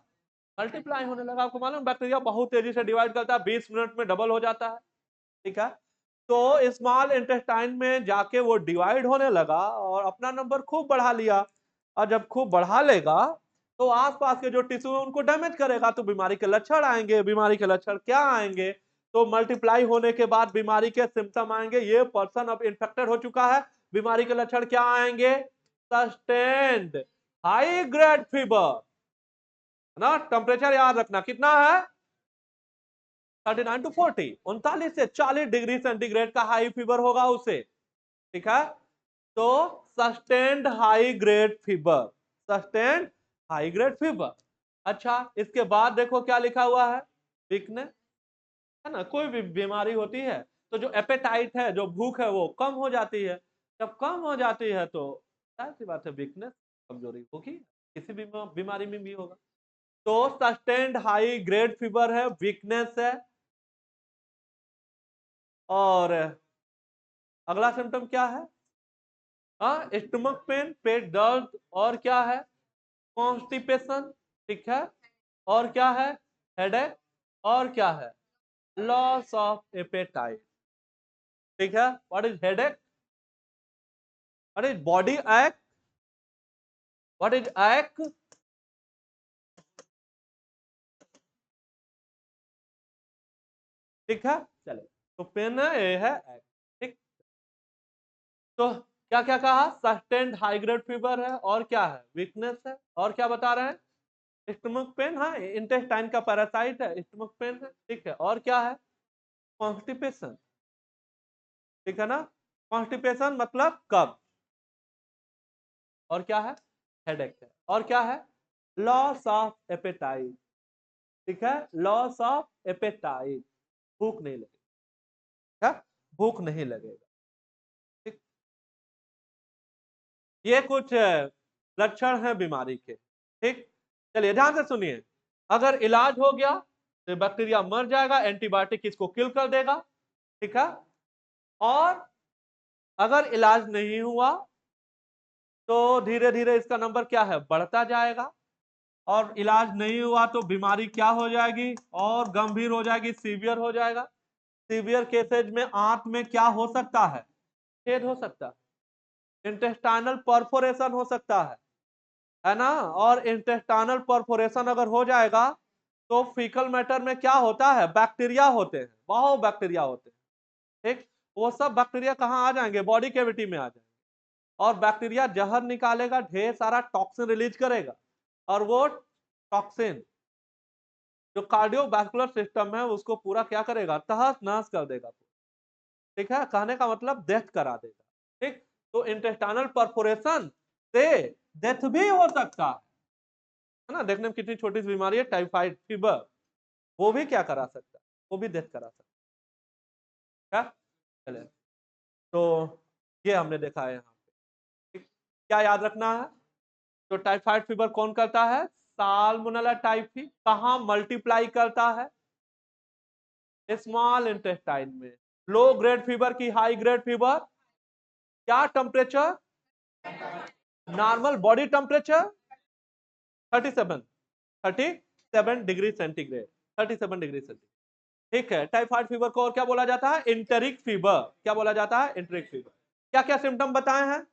मल्टीप्लाई होने लगा। आपको मालूम बैक्टीरिया बहुत तेजी से डिवाइड करता है, 20 मिनट में डबल हो जाता है। ठीक है, तो स्मॉल इंटेस्टाइन में जाके वो डिवाइड होने लगा और अपना नंबर खूब बढ़ा लिया। और जब खूब बढ़ा लेगा तो आसपास के जो टिश्यू है उनको डैमेज करेगा, तो बीमारी के लक्षण आएंगे। बीमारी के लक्षण क्या आएंगे? तो मल्टीप्लाई होने के बाद बीमारी के सिम्टम आएंगे। ये पर्सन अब इन्फेक्टेड हो चुका है। बीमारी के लक्षण क्या आएंगे? सस्टेन्ड हाई ग्रेड फीवर, ना? टेम्परेचर याद रखना कितना है? 39 टू 40, 39 से 40 डिग्री सेंटीग्रेड का हाई फीवर होगा उसे। ठीक है, तो sustained high grade fever, sustained high grade fever. अच्छा, इसके बाद देखो क्या लिखा हुआ है? वीकनेस, है ना? कोई भी बीमारी होती है तो जो एपेटाइट है, जो भूख है, वो कम हो जाती है। जब कम हो जाती है तो जाहिर सी बात है वीकनेस, कमजोरी होगी। किसी भी बीमारी में भी होगा। तो सस्टेन्ड हाई ग्रेड फीवर है, वीकनेस है। और अगला सिम्टम क्या है? हाँ, स्टमक पेन, पेट दर्द, और क्या है? कॉन्स्टिपेशन। ठीक है, और क्या है? हेडेक, और क्या है? Loss of appetite. ठीक है, what is headache? What is body act? What is act? ठीक है, चले। तो पेन है, ये है एक्ट। ठीक, तो क्या क्या कहा? सस्टेन्ड हाई ग्रेड फीवर है, और क्या है? वीकनेस है, और क्या बता रहे हैं? स्टमक पेन, हाँ इंटेस्टाइन का पैरासाइट है, स्टमक पेन है, ठीक है। और क्या है? कॉन्स्टिपेशन, ठीक है ना। कॉन्स्टिपेशन मतलब कब्ज। और क्या है? हेडेक है। और क्या है? लॉस ऑफ एपेटाइट, ठीक है, लॉस ऑफ एपेटाइट, भूख नहीं लगेगी, क्या? भूख नहीं लगेगा, ठीक। ये कुछ लक्षण है बीमारी के, ठीक। चलिए ध्यान से सुनिए। अगर इलाज हो गया तो बैक्टीरिया मर जाएगा, एंटीबायोटिक इसको किल कर देगा, ठीक है। और अगर इलाज नहीं हुआ तो धीरे धीरे इसका नंबर क्या है? बढ़ता जाएगा। और इलाज नहीं हुआ तो बीमारी क्या हो जाएगी? और गंभीर हो जाएगी, सीवियर हो जाएगा। सीवियर केसेज में आंत में क्या हो सकता है? छेद हो सकता है, इंटेस्टाइनल परफोरेशन हो सकता है ना। और इंटेस्टाइनल परफोरेशन अगर हो जाएगा तो फीकल मैटर में क्या होता है? बैक्टीरिया होते हैं, बहुत बैक्टीरिया होते हैं, ठीक। वो सब बैक्टीरिया कहाँ आ जाएंगे? बॉडी कैविटी में आ जाएंगे। और बैक्टीरिया जहर निकालेगा, ढेर सारा टॉक्सिन रिलीज करेगा, और वो टॉक्सिन जो कार्डियोवैस्कुलर सिस्टम है उसको पूरा क्या करेगा? तहस नहस कर देगा, ठीक है। कहने का मतलब डेथ करा देगा, ठीक। तो इंटेस्टाइनल परफोरेशन से डेथ भी हो सकता है ना। देखने में कितनी छोटी सी बीमारी है, टाइफाइड फीवर, वो भी क्या करा सकता है? वो भी डेथ करा सकता है, क्या? चले, तो ये हमने देखा है यहाँ पे, ठीक? क्या याद रखना है? तो टाइफाइड फीवर कौन करता है? Salmonella typhi. कहाँ मल्टीप्लाई करता है? स्मॉल इंटेस्टाइन में। लो ग्रेड फीवर की हाई ग्रेड फीवर, क्या temperature? Normal body temperature 37, 37 degree centigrade, 37 degree centigrade, ठीक है। टाइफाइड फीवर को और क्या बोला जाता है? Enteric fever. क्या बोला जाता है? Enteric fever. क्या क्या सिम्टम बताए हैं?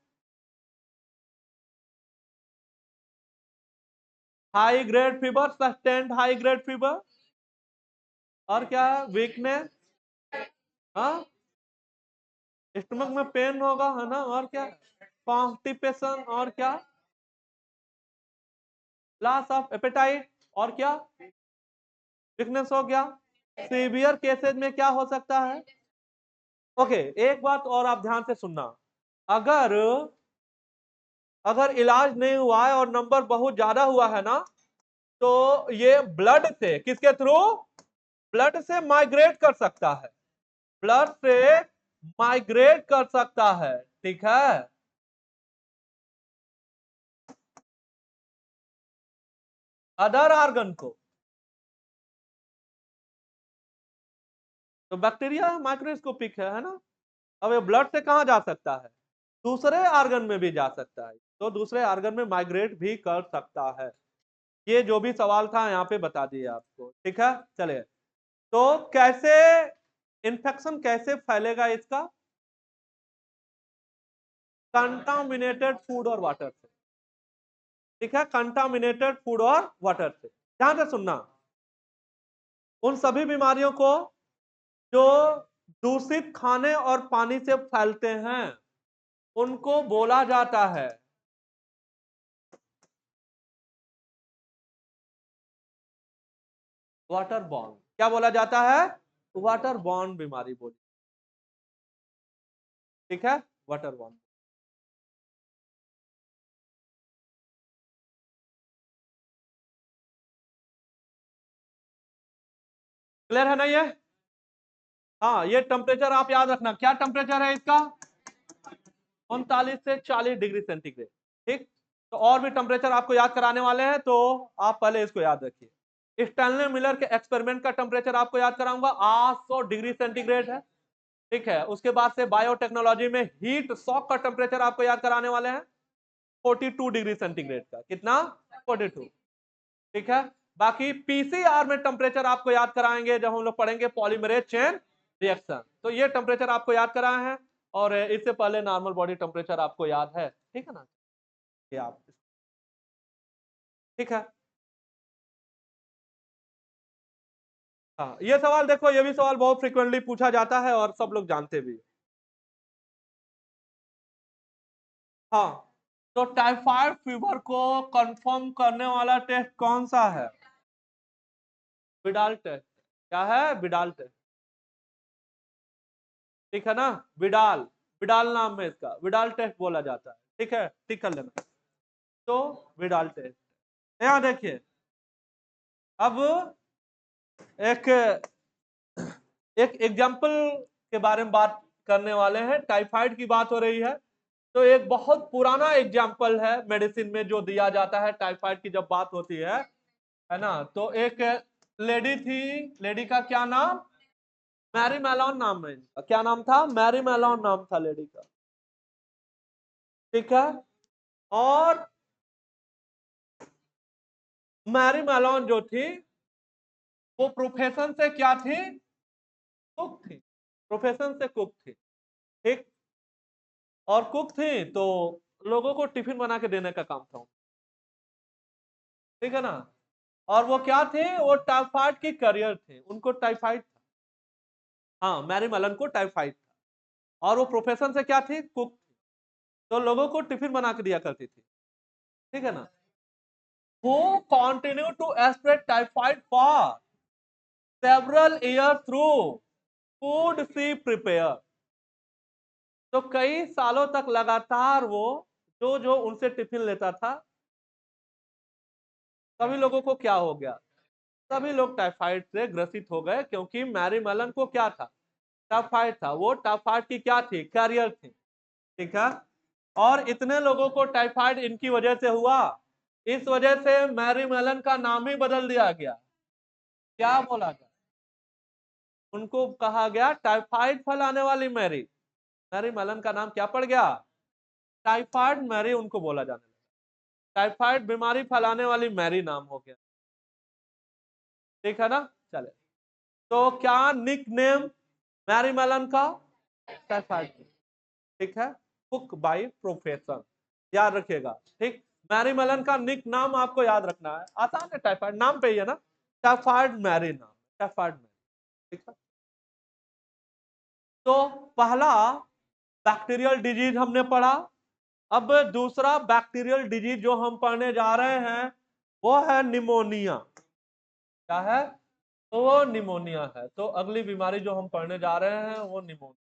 High grade fever, sustained high grade fever, और क्या है? वीकनेस, हाँ, स्टमक में पेन होगा, है ना। और क्या? कॉन्स्टिपेशन, और क्या? लॉस ऑफ एपेटाइट, और क्या? वीकनेस हो गया। सीवियर केसेज में क्या हो सकता है? ओके, एक बात और आप ध्यान से सुनना। अगर अगर इलाज नहीं हुआ है और नंबर बहुत ज्यादा हुआ है ना, तो ये ब्लड से, किसके थ्रू? ब्लड से माइग्रेट कर सकता है, ब्लड से माइग्रेट कर सकता है, ठीक है। अदर ऑर्गन को। तो बैक्टीरिया माइक्रोस्कोपिक है ना। अब ये ब्लड से कहां जा सकता है? दूसरे ऑर्गन में भी जा सकता है, तो दूसरे ऑर्गन में माइग्रेट भी कर सकता है। ये जो भी सवाल था यहाँ पे बता दिए आपको, ठीक है। चलिए, तो कैसे इन्फेक्शन कैसे फैलेगा इसका? कंटामिनेटेड फूड और वाटर से, ठीक है। कंटामिनेटेड फूड और वाटर से। ध्यान से सुनना, उन सभी बीमारियों को जो दूषित खाने और पानी से फैलते हैं उनको बोला जाता है वाटर बॉर्न। क्या बोला जाता है? वाटर बॉर्न बीमारी बोली, ठीक है, वाटर बॉर्न। क्लियर है ना ये? हाँ, ये टेम्परेचर आप याद रखना, क्या टेम्परेचर है इसका? 39 से 40 डिग्री सेंटीग्रेड, ठीक। तो और भी टेम्परेचर आपको याद कराने वाले हैं, तो आप पहले इसको याद रखिए। स्टैनले मिलर के एक्सपेरिमेंट का टेम्परेचर आपको याद कराऊंगा, 800 डिग्री सेंटीग्रेड है, ठीक है। उसके बाद से बायोटेक्नोलॉजी में हीट शॉक का टेम्परेचर आपको याद कराने वाले हैं, 42 डिग्री सेंटीग्रेड का। कितना? 42, ठीक है। बाकी पीसीआर में टेम्परेचर आपको याद कराएंगे जब हम लोग पढ़ेंगे पॉलीमरेज चेन रिएक्शन, तो ये टेम्परेचर आपको याद कराए हैं। और इससे पहले नॉर्मल बॉडी टेम्परेचर आपको याद है, ठीक है ना। ये आप, ठीक है। हाँ, ये सवाल देखो, ये भी सवाल बहुत फ्रिक्वेंटली पूछा जाता है और सब लोग जानते भी। हाँ, तो टाइफाइड फीवर को कंफर्म करने वाला टेस्ट कौन सा है? Widal test. क्या है? Widal test. ठीक है ना? विडाल, विडाल नाम है इसका, विडाल टेस्ट बोला जाता है। ठीक है, ठीक कर लेना। तो विडाल टेस्ट, यहाँ देखिए, अब एक एक एग्जाम्पल के बारे में बात करने वाले हैं। टाइफाइड की बात हो रही है, तो एक बहुत पुराना एग्जाम्पल है मेडिसिन में जो दिया जाता है टाइफाइड की जब बात होती है ना। तो एक लेडी थी, लेडी का क्या नाम? मैरी मैलोन नाम है इनका। क्या नाम था? मैरी मैलोन नाम था लेडी का। ठीक है, और मैरी मैलोन जो थी, वो प्रोफेशन से क्या थी? कुक थी। प्रोफेशन से कुक थी। ठीक, और कुक थी तो लोगों को टिफिन बना के देने का काम था। ठीक है ना? और वो क्या थे? वो टाइफाइड की करियर थे, उनको टाइफाइड था। हाँ, मैरी मलन को टाइफाइड था, और वो प्रोफेशन से क्या थी? कुक थी। तो लोगों को टिफिन बना के दिया करती थी। ठीक है ना? वो continue to spread typhoid for several year through food she prepare. तो कई सालों तक लगातार वो जो जो उनसे टिफिन लेता था, सभी लोगों को क्या हो गया? सभी लोग टाइफाइड से ग्रसित हो गए, क्योंकि मैरी मलन को क्या था? टाइफाइड था। वो टाइफाइड की क्या थी? कैरियर थी। ठीक है, और इतने लोगों को टाइफाइड इनकी वजह से हुआ, इस वजह से मैरी मेलन का नाम ही बदल दिया गया। क्या बोला गया? उनको कहा गया टाइफाइड फैलाने वाली मैरी। मैरी मेलन का नाम क्या पड़ गया? टाइफाइड मैरी उनको बोला जाने लगा। टाइफाइड बीमारी फैलाने वाली मैरी नाम हो गया। ठीक है ना? चले, तो क्या निक नेम मैरी मेलन का? टाइफाइड। ठीक है, कुक बाय प्रोफेशन, याद रखिएगा। ठीक, मैरी मेलन का निक नाम आपको याद रखना है, आसान है, टाइफाइड नाम पे ही है ना। टाइफाइड मैरी नाम, टाइफाइड मैरी। ठीक है, तो पहला बैक्टीरियल डिजीज हमने पढ़ा। अब दूसरा बैक्टीरियल डिजीज जो हम पढ़ने जा रहे हैं वो है निमोनिया। क्या है? तो वो निमोनिया है। तो अगली बीमारी जो हम पढ़ने जा रहे हैं वो निमोनिया।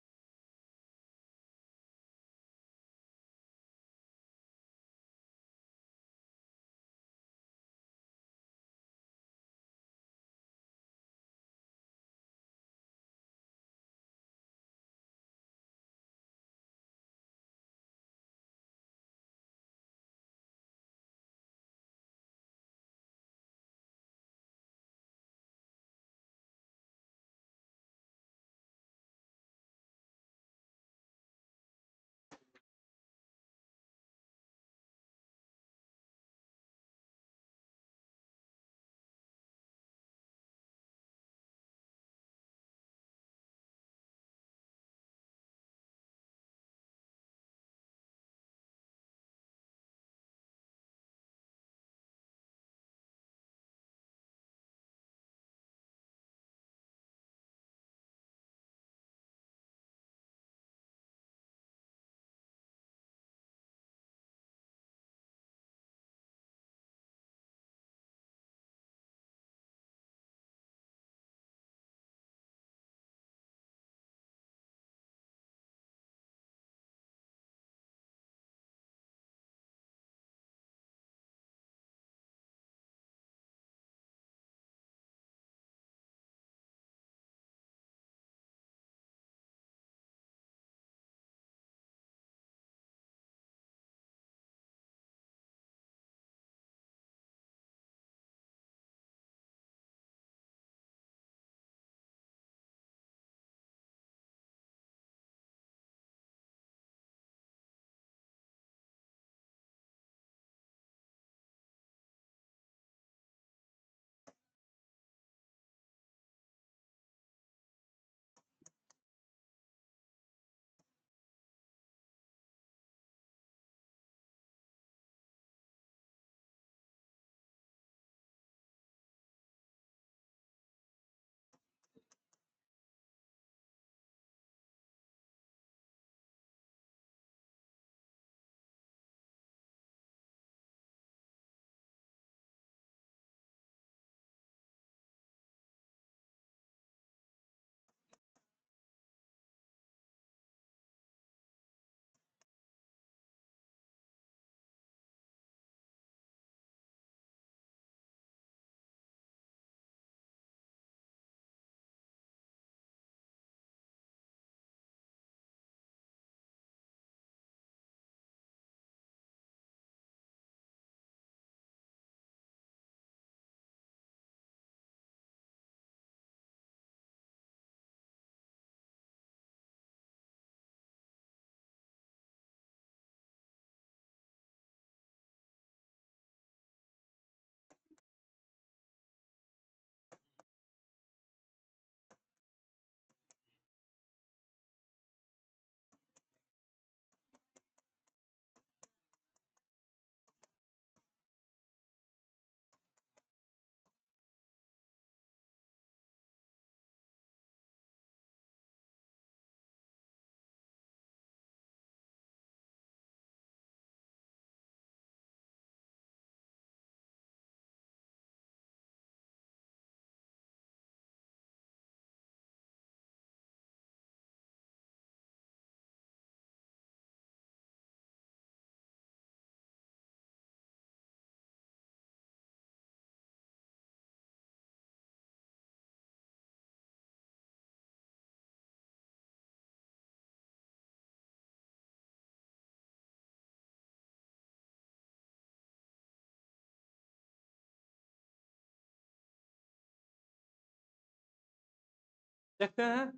देखते हैं।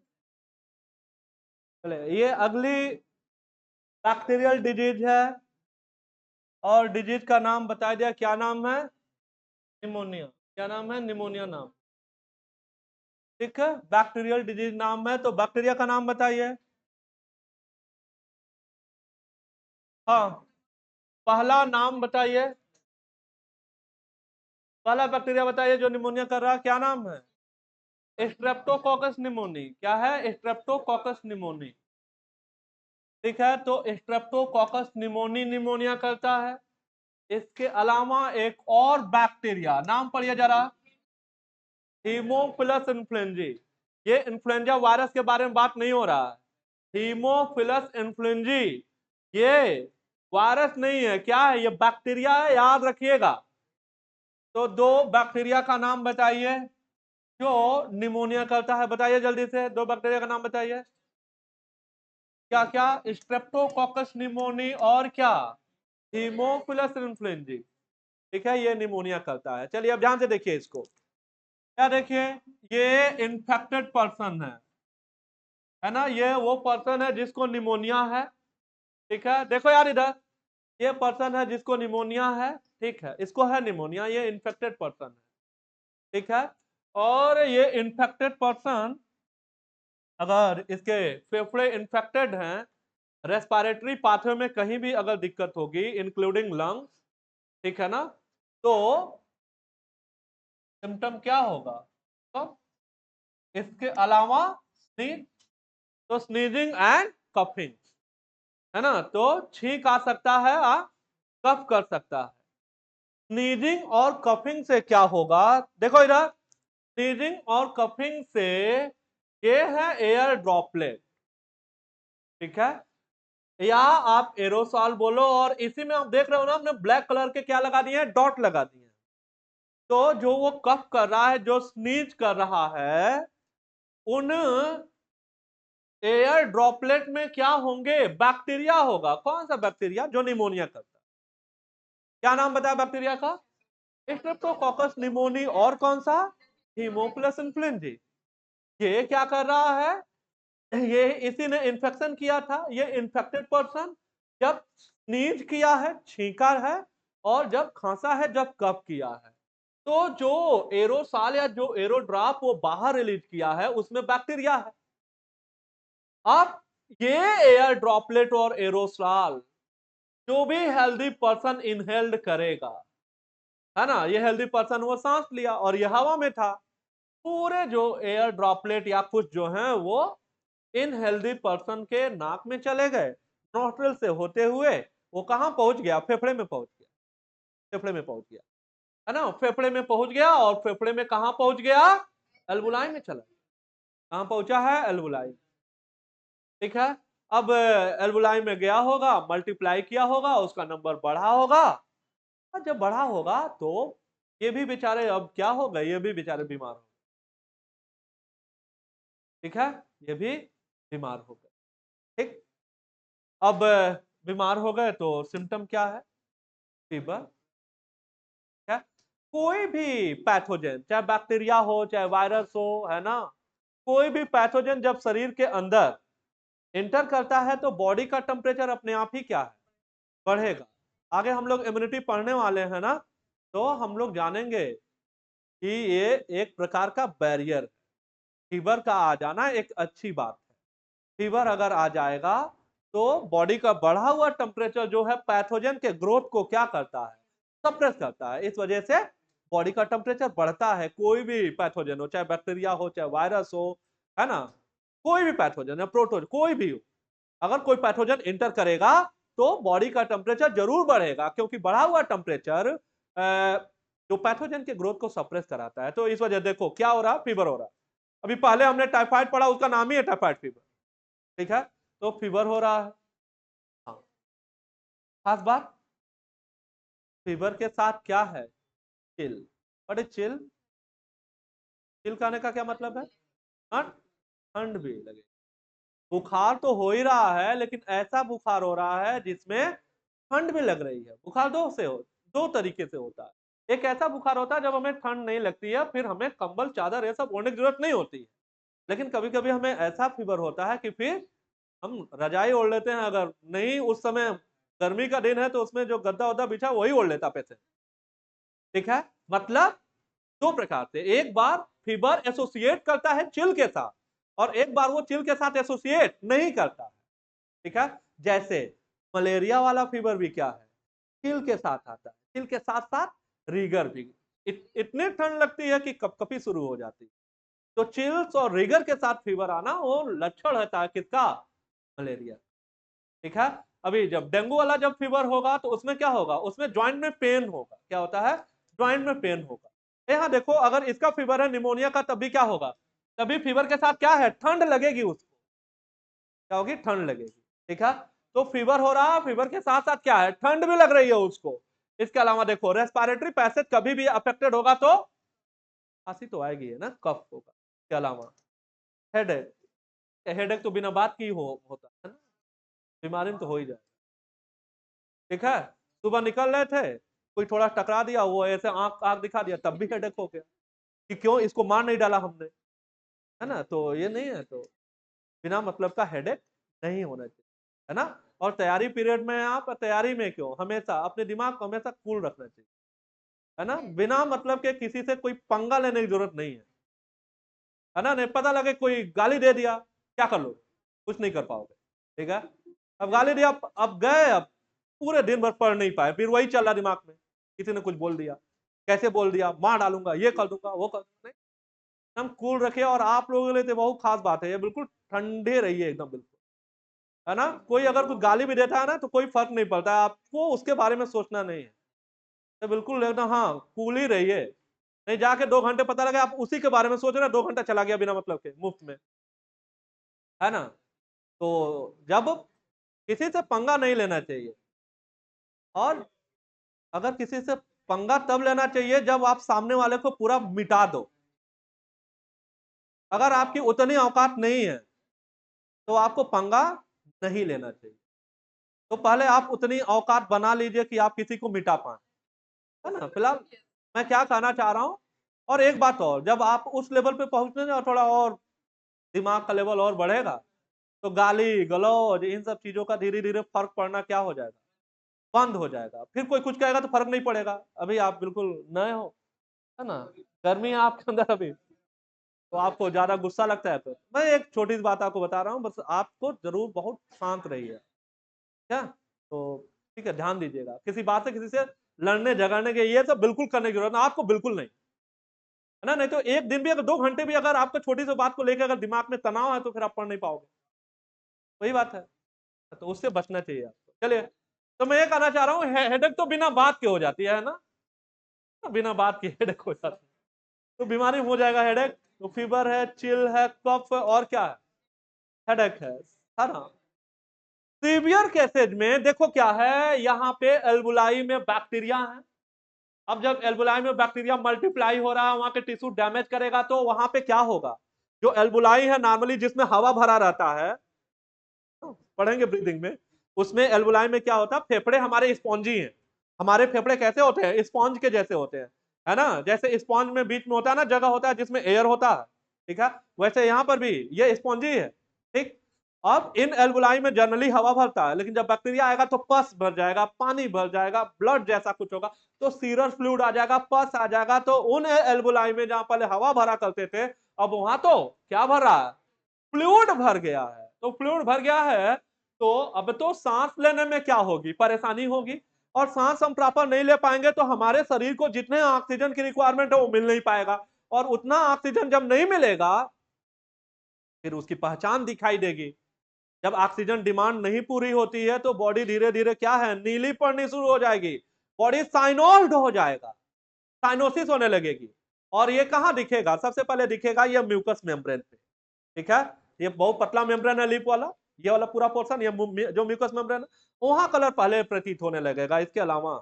चले, ये अगली बैक्टीरियल डिजीज है और डिजीज का नाम बता दिया, क्या नाम है? निमोनिया। क्या नाम है? निमोनिया नाम। ठीक है, बैक्टीरियल डिजीज नाम है, तो बैक्टीरिया का नाम बताइए। हाँ, पहला नाम बताइए, पहला बैक्टीरिया बताइए जो निमोनिया कर रहा है, क्या नाम है? Streptococcus pneumoniae. क्या है? Streptococcus pneumoniae. ठीक है, तो स्ट्रेप्टोकोकस निमोनी निमोनिया करता है। इसके अलावा एक और बैक्टीरिया, नाम पढ़िए जरा, हीमोफिलस इन्फ्लुएंजी। ये इन्फ्लुएंजा वायरस के बारे में बात नहीं हो रहा है। हीमोफिलस इन्फ्लुएंजी ये वायरस नहीं है, क्या है? ये बैक्टीरिया है, याद रखिएगा। तो दो बैक्टीरिया का नाम बताइए जो निमोनिया करता है, बताइए जल्दी से, दो बैक्टीरिया का नाम बताइए। क्या क्या? स्ट्रेप्टोकोकस निमोनी और क्या? Haemophilus influenzae. ठीक है, ये निमोनिया करता है। चलिए अब ध्यान से देखिए इसको। क्या देखिए, ये इन्फेक्टेड पर्सन है ना, ये वो पर्सन है जिसको निमोनिया है। ठीक है, देखो यार इधर, ये पर्सन है जिसको निमोनिया है। ठीक है, इसको है निमोनिया, ये इन्फेक्टेड पर्सन है। ठीक है, और ये इन्फेक्टेड पर्सन अगर इसके फेफड़े इन्फेक्टेड हैं, रेस्पिरेटरी पाथवे में कहीं भी अगर दिक्कत होगी इंक्लूडिंग लंग्स, ठीक है ना, तो सिम्टम क्या होगा? तो इसके अलावा स्नीज, तो स्नीजिंग एंड कफिंग, है ना, तो छींक आ सकता है, कफ कर सकता है। स्नीजिंग और कफिंग से क्या होगा? देखो इधर, स्नीजिंग और कफिंग से ये है एयर ड्रॉपलेट। ठीक है, या आप एरोसॉल बोलो, और इसी में आप देख रहे हो ना, हमने ब्लैक कलर के क्या लगा दिए हैं? डॉट लगा दिए हैं। तो जो वो कफ कर रहा है, जो स्नीज कर रहा है, उन एयर ड्रॉपलेट में क्या होंगे? बैक्टीरिया होगा। कौन सा बैक्टीरिया? जो निमोनिया करता है। क्या नाम बताया बैक्टीरिया का? Streptococcus pneumoniae. और कौन सा? Haemophilus influenzae. ये क्या कर रहा है? ये इसी ने इन्फेक्शन किया था। ये इन्फेक्टेड पर्सन जब स्नीज किया है, छींका है, और जब खांसा है, जब कफ किया है, तो जो एरोसॉल या जो एरोड्रॉप वो बाहर रिलीज किया है, उसमें बैक्टीरिया है। अब ये एयर ड्रॉपलेट और एरोसॉल जो भी हेल्दी पर्सन इनहेल्ड करेगा, है ना, ये हेल्दी पर्सन वो सांस लिया और ये हवा में था, पूरे जो एयर ड्रॉपलेट या कुछ जो है वो इन हेल्दी पर्सन के नाक में चले गए, नोस्ट्रल से होते हुए वो कहां पहुंच गया? फेफड़े में पहुंच गया। फेफड़े में पहुंच गया, है ना, फेफड़े में पहुंच गया, और फेफड़े में कहां पहुंच गया? एल्वुलाई में चला। कहां पहुंचा है? एल्वुलाई। ठीक है, अब एल्वुलाई में गया होगा, मल्टीप्लाई किया होगा, उसका नंबर बढ़ा होगा, और जब बढ़ा होगा तो ये भी बेचारे अब क्या हो गए? ये भी बेचारे बीमार हो। ठीक है, ये भी बीमार हो गए। ठीक, अब बीमार हो गए तो सिम्टम क्या है? फीवर। है, कोई भी पैथोजन, चाहे बैक्टीरिया हो चाहे वायरस हो, है ना, कोई भी पैथोजन जब शरीर के अंदर एंटर करता है तो बॉडी का टेम्परेचर अपने आप ही क्या है? बढ़ेगा। आगे हम लोग इम्यूनिटी पढ़ने वाले हैं ना, तो हम लोग जानेंगे कि ये एक प्रकार का बैरियर। फीवर का आ जाना एक अच्छी बात है। फीवर अगर आ जाएगा तो बॉडी का बढ़ा हुआ टेम्परेचर जो है पैथोजन के ग्रोथ को क्या करता है? सप्रेस करता है। इस वजह से बॉडी का टेम्परेचर बढ़ता है। कोई भी पैथोजन हो, चाहे बैक्टीरिया हो चाहे वायरस हो, है ना, कोई भी पैथोजन या प्रोटोजन कोई भी हो, अगर कोई पैथोजन इंटर करेगा तो बॉडी का टेम्परेचर जरूर बढ़ेगा, क्योंकि बढ़ा हुआ टेम्परेचर जो पैथोजन के ग्रोथ को सप्रेस कराता है। तो इस वजह देखो क्या हो रहा है? फीवर हो रहा है। अभी पहले हमने टाइफाइड पढ़ा, उसका नाम ही है टाइफाइड फीवर। ठीक है, तो फीवर हो रहा है। हाँ, खास बात, फीवर के साथ क्या है? Chill. What is chill? Chill कहने का क्या मतलब है? ठंड। ठंड भी लगे। बुखार तो हो ही रहा है, लेकिन ऐसा बुखार हो रहा है जिसमें ठंड भी लग रही है। बुखार दो तरीके से होता है। एक ऐसा बुखार होता है जब हमें ठंड नहीं लगती है, फिर हमें कंबल चादर ये सब ओढ़ने की जरूरत नहीं होती है। लेकिन कभी कभी हमें ऐसा फीवर होता है कि फिर हम रजाई ओढ़ लेते हैं, अगर नहीं उस समय गर्मी का दिन है तो उसमें जो गद्दा वद्दा बिछा वही ओढ़ लेता पेशेंट। ठीक है, मतलब दो प्रकार से, एक बार फीवर एसोसिएट करता है चिल के साथ और एक बार वो चिल के साथ एसोसिएट नहीं करता है। ठीक है, जैसे मलेरिया वाला फीवर भी क्या है, चिल के साथ आता है, चिल के साथ साथ रीगर भी। इतनी ठंड लगती है कि कपकपी शुरू हो जाती है। तो चिल्स और रिगर के साथ फीवर आना वो लक्षण रहता है किसका, मलेरिया। ठीक है, अभी जब डेंगू वाला जब फीवर होगा तो उसमें क्या होगा, उसमें ज्वाइंट में पेन होगा। क्या होता है, ज्वाइंट में पेन होगा। यहाँ देखो, अगर इसका फीवर है निमोनिया का, तब भी क्या होगा, तभी फीवर के साथ क्या है, ठंड लगेगी उसको। क्या होगी, ठंड लगेगी। ठीक है, तो फीवर हो रहा है, फीवर के साथ साथ क्या है, ठंड भी लग रही है उसको। इसके अलावा देखो, रेस्पिरेटरी पैसेज कभी भी अफेक्टेड होगा तो खांसी तो आएगी है ना, कफ होगा। इसके अलावा हेडेक, हेडेक तो बिना बात की होता है ना, बीमारी में तो हो ही जाए। ठीक है, सुबह निकल रहे थे, कोई थोड़ा टकरा दिया, वो ऐसे आंख आंख दिखा दिया, तब भी हेडेक हो गया कि क्यों इसको मार नहीं डाला हमने, है ना। तो ये नहीं है, तो बिना मतलब का हेडेक नहीं होना चाहिए, है ना। और तैयारी पीरियड में, आप तैयारी में क्यों हमेशा अपने दिमाग को हमेशा कूल रखना चाहिए, है ना। बिना मतलब के किसी से कोई पंगा लेने की जरूरत नहीं है ना। नहीं पता लगे कोई गाली दे दिया, क्या कर लो, कुछ नहीं कर पाओगे। ठीक है, अब गाली दिया, अब गए, अब पूरे दिन भर पढ़ नहीं पाए, फिर वही चल रहा दिमाग में, किसी ने कुछ बोल दिया, कैसे बोल दिया, मार डालूंगा, ये कर दूंगा, वो कर दूंगा। नहीं, एकदम कूल रखिए। और आप लोगों के लिए तो बहुत खास बात है ये, बिल्कुल ठंडे रहिए एकदम, बिल्कुल, है ना। कोई अगर कुछ गाली भी देता है ना तो कोई फर्क नहीं पड़ता है, आपको उसके बारे में सोचना नहीं है, तो बिल्कुल एकदम हाँ कूल ही रहिए। नहीं जाके 2 घंटे पता लगे आप उसी के बारे में सोच रहे हैं, 2 घंटा चला गया बिना मतलब के, मुफ्त में, है ना। तो जब किसी से पंगा नहीं लेना चाहिए, और अगर किसी से पंगा तब लेना चाहिए जब आप सामने वाले को पूरा मिटा दो। अगर आपकी उतनी औकात नहीं है तो आपको पंगा नहीं लेना चाहिए। तो पहले आप उतनी औकात बना लीजिए कि आप किसी को मिटा पाए, है ना। फिलहाल मैं क्या कहना चाह रहा हूं, और एक बात और, जब आप उस लेवल पे पहुंचने और थोड़ा और दिमाग का लेवल और बढ़ेगा तो गाली गलौज इन सब चीजों का धीरे धीरे फर्क पड़ना क्या हो जाएगा, बंद हो जाएगा। फिर कोई कुछ कहेगा तो फर्क नहीं पड़ेगा, अभी आप बिल्कुल नए हो, है ना, गर्मी है आपके अंदर अभी, तो आपको ज्यादा गुस्सा लगता है। तो मैं एक छोटी सी बात आपको बता रहा हूँ, बस आपको जरूर बहुत शांत रहिए, क्या। तो ठीक है, ध्यान दीजिएगा, किसी बात से किसी से लड़ने झगड़ने के ये सब बिल्कुल करने की जरूरत है आपको, बिल्कुल नहीं, है ना। नहीं तो एक दिन भी अगर 2 घंटे भी अगर आपको छोटी सी बात को लेकर अगर दिमाग में तनाव है तो फिर आप पढ़ नहीं पाओगे, वही बात है। तो उससे बचना चाहिए आपको। चलिए, तो मैं ये कहना चाह रहा हूँ, हेडेक तो बिना बात के हो जाती है ना, बिना बात के हेडेक हो जाती है, तो बीमारी हो जाएगा हेडेक। तो फीवर है, चिल है, कफ है, और क्या है, हेडेक है ना। सीवियर केसेज में देखो क्या है, यहाँ पे एल्बुलाई में बैक्टीरिया है। अब जब एल्बुलाई में बैक्टीरिया मल्टीप्लाई हो रहा है, वहां के टिश्यू डैमेज करेगा, तो वहां पे क्या होगा, जो एल्बुलाई है नॉर्मली जिसमें हवा भरा रहता है, पढ़ेंगे ब्रीदिंग में, उसमें एल्बुलाई में क्या होता है, फेफड़े हमारे स्पॉन्जी हैं। हमारे फेफड़े कैसे होते हैं, स्पॉन्ज के जैसे होते हैं, है ना। जैसे स्पॉन्ज में बीच में होता है ना, जगह होता है जिसमें एयर होता है, ठीक है, वैसे यहां पर भी ये स्पॉन्जी है। ठीक, अब इन एल्बुलाई में जनरली हवा भरता है, लेकिन जब बैक्टीरिया आएगा तो पस भर जाएगा, पानी भर जाएगा, ब्लड जैसा कुछ होगा, तो सीरस फ्लूइड आ जाएगा, पस आ जाएगा। तो उन एल्बुलाई में जहां पहले हवा भरा करते थे, अब वहां तो क्या भर रहा है, फ्लूइड भर गया है। तो फ्लूइड भर गया है, तो अब तो सांस लेने में क्या होगी, परेशानी होगी, और सांस हम प्रॉपर नहीं ले पाएंगे तो हमारे शरीर को जितने ऑक्सीजन की रिक्वायरमेंट है वो मिल नहीं पाएगा, और उतना ऑक्सीजन जब नहीं मिलेगा फिर उसकी पहचान दिखाई देगी। जब ऑक्सीजन डिमांड नहीं पूरी होती है तो बॉडी धीरे धीरे क्या है, नीली पड़नी शुरू हो जाएगी, बॉडी साइनोल्ड हो जाएगा, साइनोसिस होने लगेगी। और ये कहां दिखेगा, सबसे पहले दिखेगा ये म्यूकस मेम्ब्रेन पे। ठीक है, ये बहुत पतला मेम्ब्रेन है लिप वाला, ये वाला पूरा पोर्शन, ये जो म्यूकस मेम्ब्रेन है, वहां कलर पहले प्रतीत होने लगेगा। इसके अलावा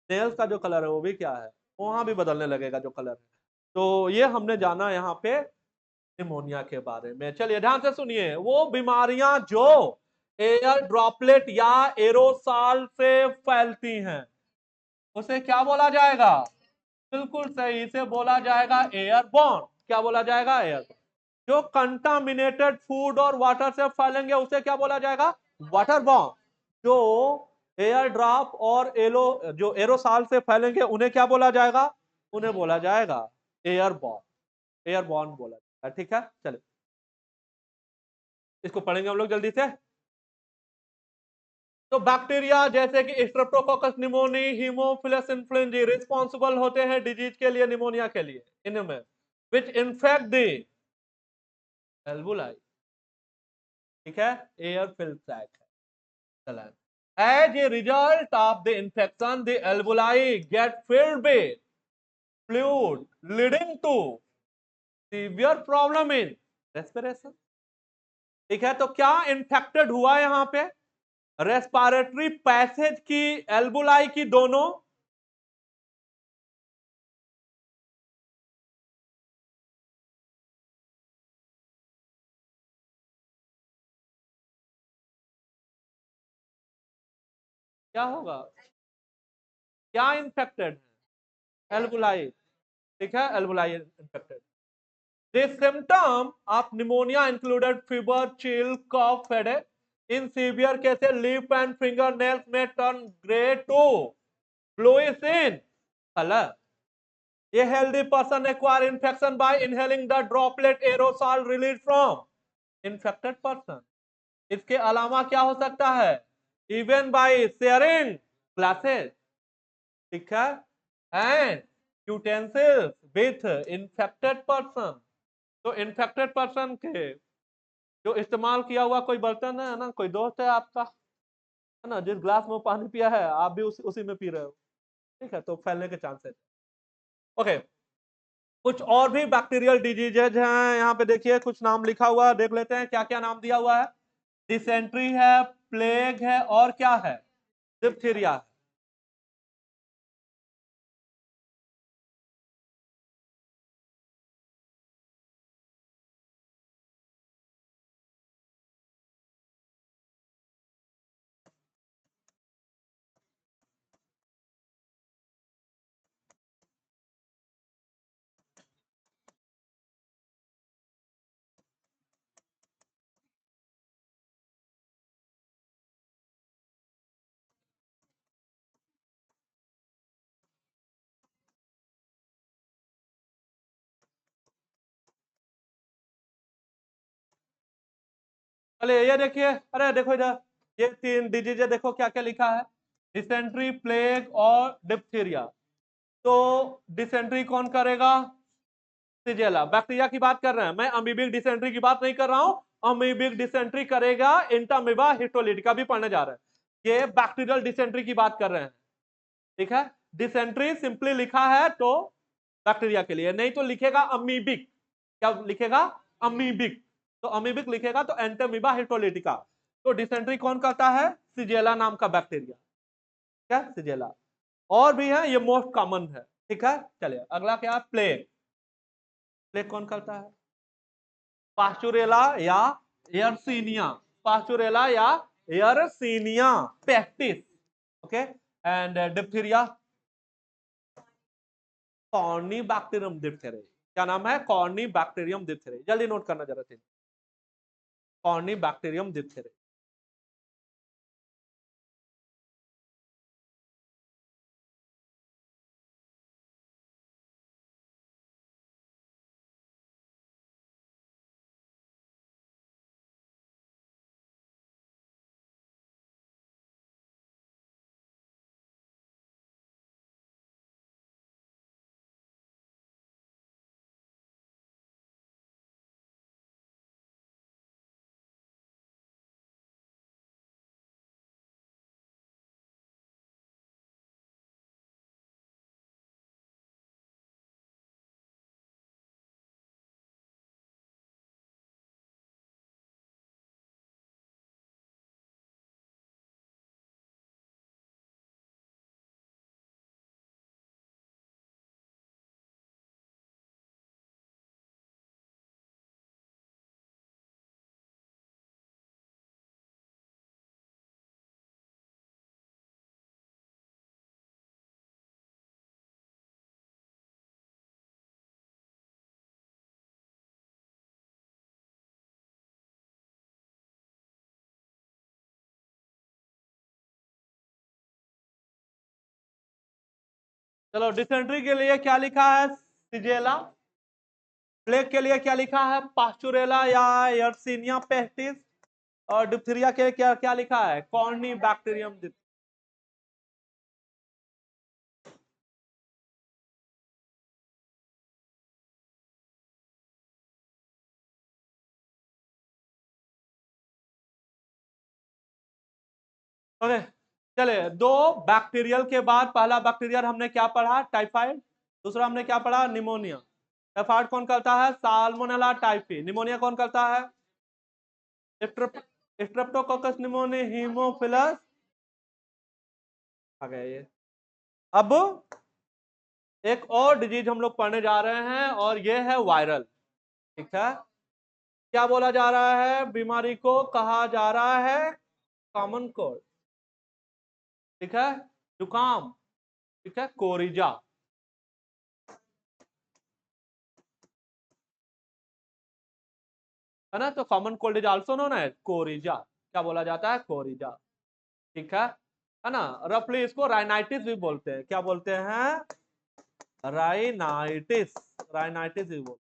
नेल्स का जो कलर है वो भी क्या है, वहां भी बदलने लगेगा जो कलर है। तो ये हमने जाना यहाँ पे निमोनिया के बारे में। चलिए ध्यान से सुनिए, वो बीमारियां जो एयर ड्रॉपलेट या एरोसॉल से फैलती हैं उसे क्या बोला जाएगा, बिल्कुल सही से बोला जाएगा एयरबॉर्न। क्या बोला जाएगा, एयरबॉर्न। जो कंटामिनेटेड फूड और वाटर से फैलेंगे उसे क्या बोला जाएगा? Water borne. जो एयर ड्रॉप और जो एरोसॉल से फैलेंगे उन्हें क्या बोला जाएगा? उन्हें बोला जाएगा एयरबॉर्न। एयरबॉर्न बोला जाएगा। ठीक है, चलिए इसको पढ़ेंगे हम लोग जल्दी से। तो बैक्टीरिया जैसे कि स्ट्रेप्टोकोकस निमोनी, हीमोफिलस इन्फ्लुएंजाe रिस्पॉन्सिबल होते हैं डिजीज के लिए, निमोनिया के लिए, इनमें विच इन्फेक्ट द एल्वुलाई। ठीक है, एयर फिल ट्रैक है। As a result of the infection, the alveoli get filled with fluid, leading to severe problem in respiration। ठीक है, तो क्या इन्फेक्टेड हुआ यहां पे? रेस्पिरेटरी पैसेज की, एल्बुलाई की दोनों। क्या होगा? क्या इन्फेक्टेड है? एल्बुलाई। ठीक है, एल्बुलाई infected. The symptom of pneumonia included fever, chill, cough, headache. In severe cases, lip and fingernails may turn gray to bluish in color. A healthy person acquire infection by inhaling the droplet aerosol released from infected person. इसके अलावा क्या हो सकता है? Even by sharing glasses, ठीक है, and utensils with infected person। तो इन्फेक्टेड पर्सन के जो इस्तेमाल किया हुआ कोई बर्तन है ना, कोई दोस्त है आपका, है ना, जिस ग्लास में वो पानी पिया है आप भी उसी में पी रहे हो, ठीक है, तो फैलने के चांसेस। ओके, कुछ और भी बैक्टीरियल डिजीजेज हैं यहाँ पे, देखिए कुछ नाम लिखा हुआ है, देख लेते हैं क्या क्या नाम दिया हुआ है। डिसेंट्री है, प्लेग है, और क्या है? डिप्थीरिया है। चलिए ये देखिए, अरे देखो इधर, ये तीन डिजीज है, देखो क्या क्या लिखा है, डिसेंट्री, प्लेग और डिप्थीरिया। तो डिसेंट्री कौन करेगा? सिजेला। बैक्टीरिया की बात कर रहे हैं, मैं अमीबिक डिसेंट्री की बात नहीं कर रहा हूं। अमीबिक डिसेंट्री करेगा इंटामीबा हिस्टोलिटिका, भी पढ़ने जा रहे हैं। ये बैक्टीरियल डिसेंट्री की बात कर रहे हैं। ठीक है, डिसेंट्री सिंपली लिखा है तो बैक्टीरिया के लिए, नहीं तो लिखेगा अमीबिक। क्या लिखेगा? अमीबिक। तो अमीबिक लिखेगा तो एंटामीबा हिस्टोलिटिका। तो डिसेंट्री कौन करता है? सिजेला नाम का बैक्टीरिया। क्या? सिजेला। और भी है, ये मोस्ट कॉमन है। ठीक है, चलिए अगला क्या? प्लेग। प्लेग कौन करता है? पास्चुरेला या एयरसीनिया। पास्चुरेला या Yersinia pestis. Okay, and diphtheria, Corynebacterium diphtheriae. क्या नाम है? Corynebacterium diphtheriae. जल्दी नोट करना जरा थे, कॉर्नी बैक्टीरियम डिप्थेरे। चलो डिसेंट्री के लिए क्या लिखा है? सिजेला। प्लेग के लिए क्या लिखा है? पास्चुरेला या यर्सिनिया पेस्टिस। और डिप्थीरिया के लिए क्या क्या लिखा है? Corny bacterium. ओके, चले दो बैक्टीरियल के बाद पहला बैक्टीरियल हमने क्या पढ़ा? टाइफाइड। दूसरा हमने क्या पढ़ा? निमोनिया। टाइफाइड कौन करता है? Salmonella typhi. निमोनिया कौन करता है? Streptococcus pneumonia Haemophilus. आ गया ये। अब एक और डिजीज हम लोग पढ़ने जा रहे हैं और ये है वायरल। ठीक है, क्या बोला जा रहा है? बीमारी को कहा जा रहा है कॉमन कोल्ड। ठीक है, जुकाम। ठीक है, कोरिजा। है ना, तो common cold is also known as coryza. क्या बोला जाता है? कोरिजा। ठीक है ना। रफली इसको राइनाइटिस भी बोलते हैं। क्या बोलते हैं? राइनाइटिस। राइनाइटिस भी बोलते हैं।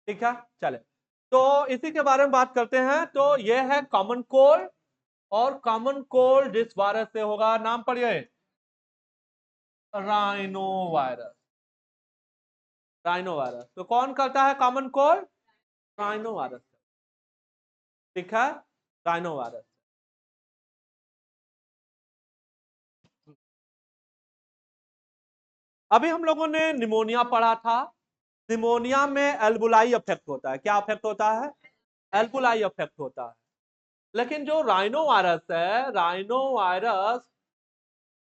ठीक है, चले तो इसी के बारे में बात करते हैं। तो ये है कॉमन कोल्ड, और कॉमन कोल्ड जिस वायरस से होगा, नाम पढ़िए, राइनो वायरस। Rhino virus. तो कौन करता है कॉमन कोल्ड? Rhino virus. ठीक है, राइनो वायरस। अभी हम लोगों ने निमोनिया पढ़ा था। निमोनिया में एल्बुलाई इफेक्ट होता है। क्या इफेक्ट होता है? एल्बुलाई इफेक्ट होता है। लेकिन जो राइनो वायरस है, राइनो वायरस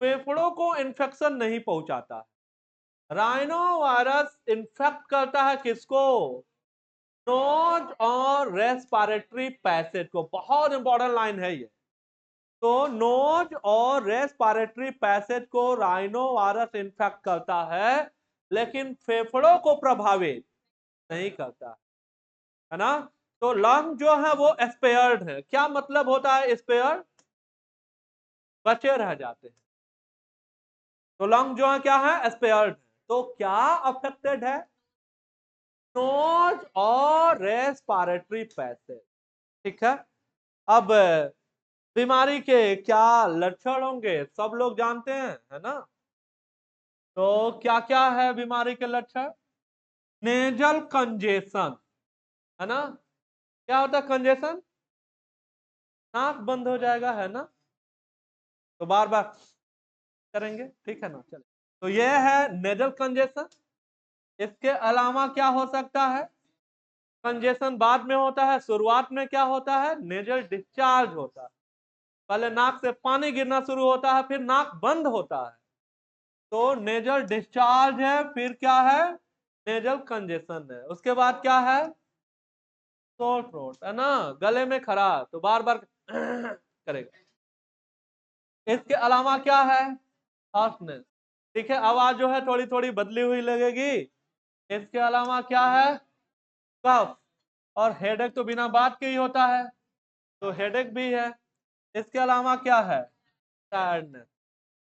फेफड़ों को इन्फेक्शन नहीं पहुंचाता। राइनो वायरस इन्फेक्ट करता है किसको? नोज और रेस्पिरेटरी पैसेज को। बहुत इंपॉर्टेंट लाइन है ये। तो नोज और रेस्पिरेटरी पैसेज को राइनो वायरस इन्फेक्ट करता है, लेकिन फेफड़ों को प्रभावित नहीं करता है ना। तो लंग जो है वो स्पेयर्ड है। क्या मतलब होता है स्पेयर्ड? बचे रह जाते हैं। तो लंग जो है क्या है? स्पेयर्ड। तो क्या अफेक्टेड है? नोज और रेस्पिरेटरी पैसेज। ठीक है। अब बीमारी के क्या लक्षण होंगे सब लोग जानते हैं, है ना। तो क्या क्या है बीमारी के लक्षण? नेजल कंजेशन, है ना। क्या होता है कंजेशन? नाक बंद हो जाएगा, है ना। तो बार बार करेंगे, ठीक है ना। चले, तो ये है नेजल कंजेशन। इसके अलावा क्या हो सकता है? कंजेशन बाद में होता है, शुरुआत में क्या होता है? नेजल डिस्चार्ज होता है। पहले नाक से पानी गिरना शुरू होता है, फिर नाक बंद होता है। तो नेजल डिस्चार्ज है, फिर क्या है? नेजल कंजेशन है। उसके बाद क्या है? सोर थ्रोट, है ना, गले में खराश, तो बार बार करेगा। इसके अलावा क्या है? हॉर्सनेस। ठीक है, आवाज जो है थोड़ी थोड़ी बदली हुई लगेगी। इसके अलावा क्या है? कफ। और हेडेक तो बिना बात के ही होता है, तो हेडेक भी है। इसके अलावा क्या है? टायर्डनेस।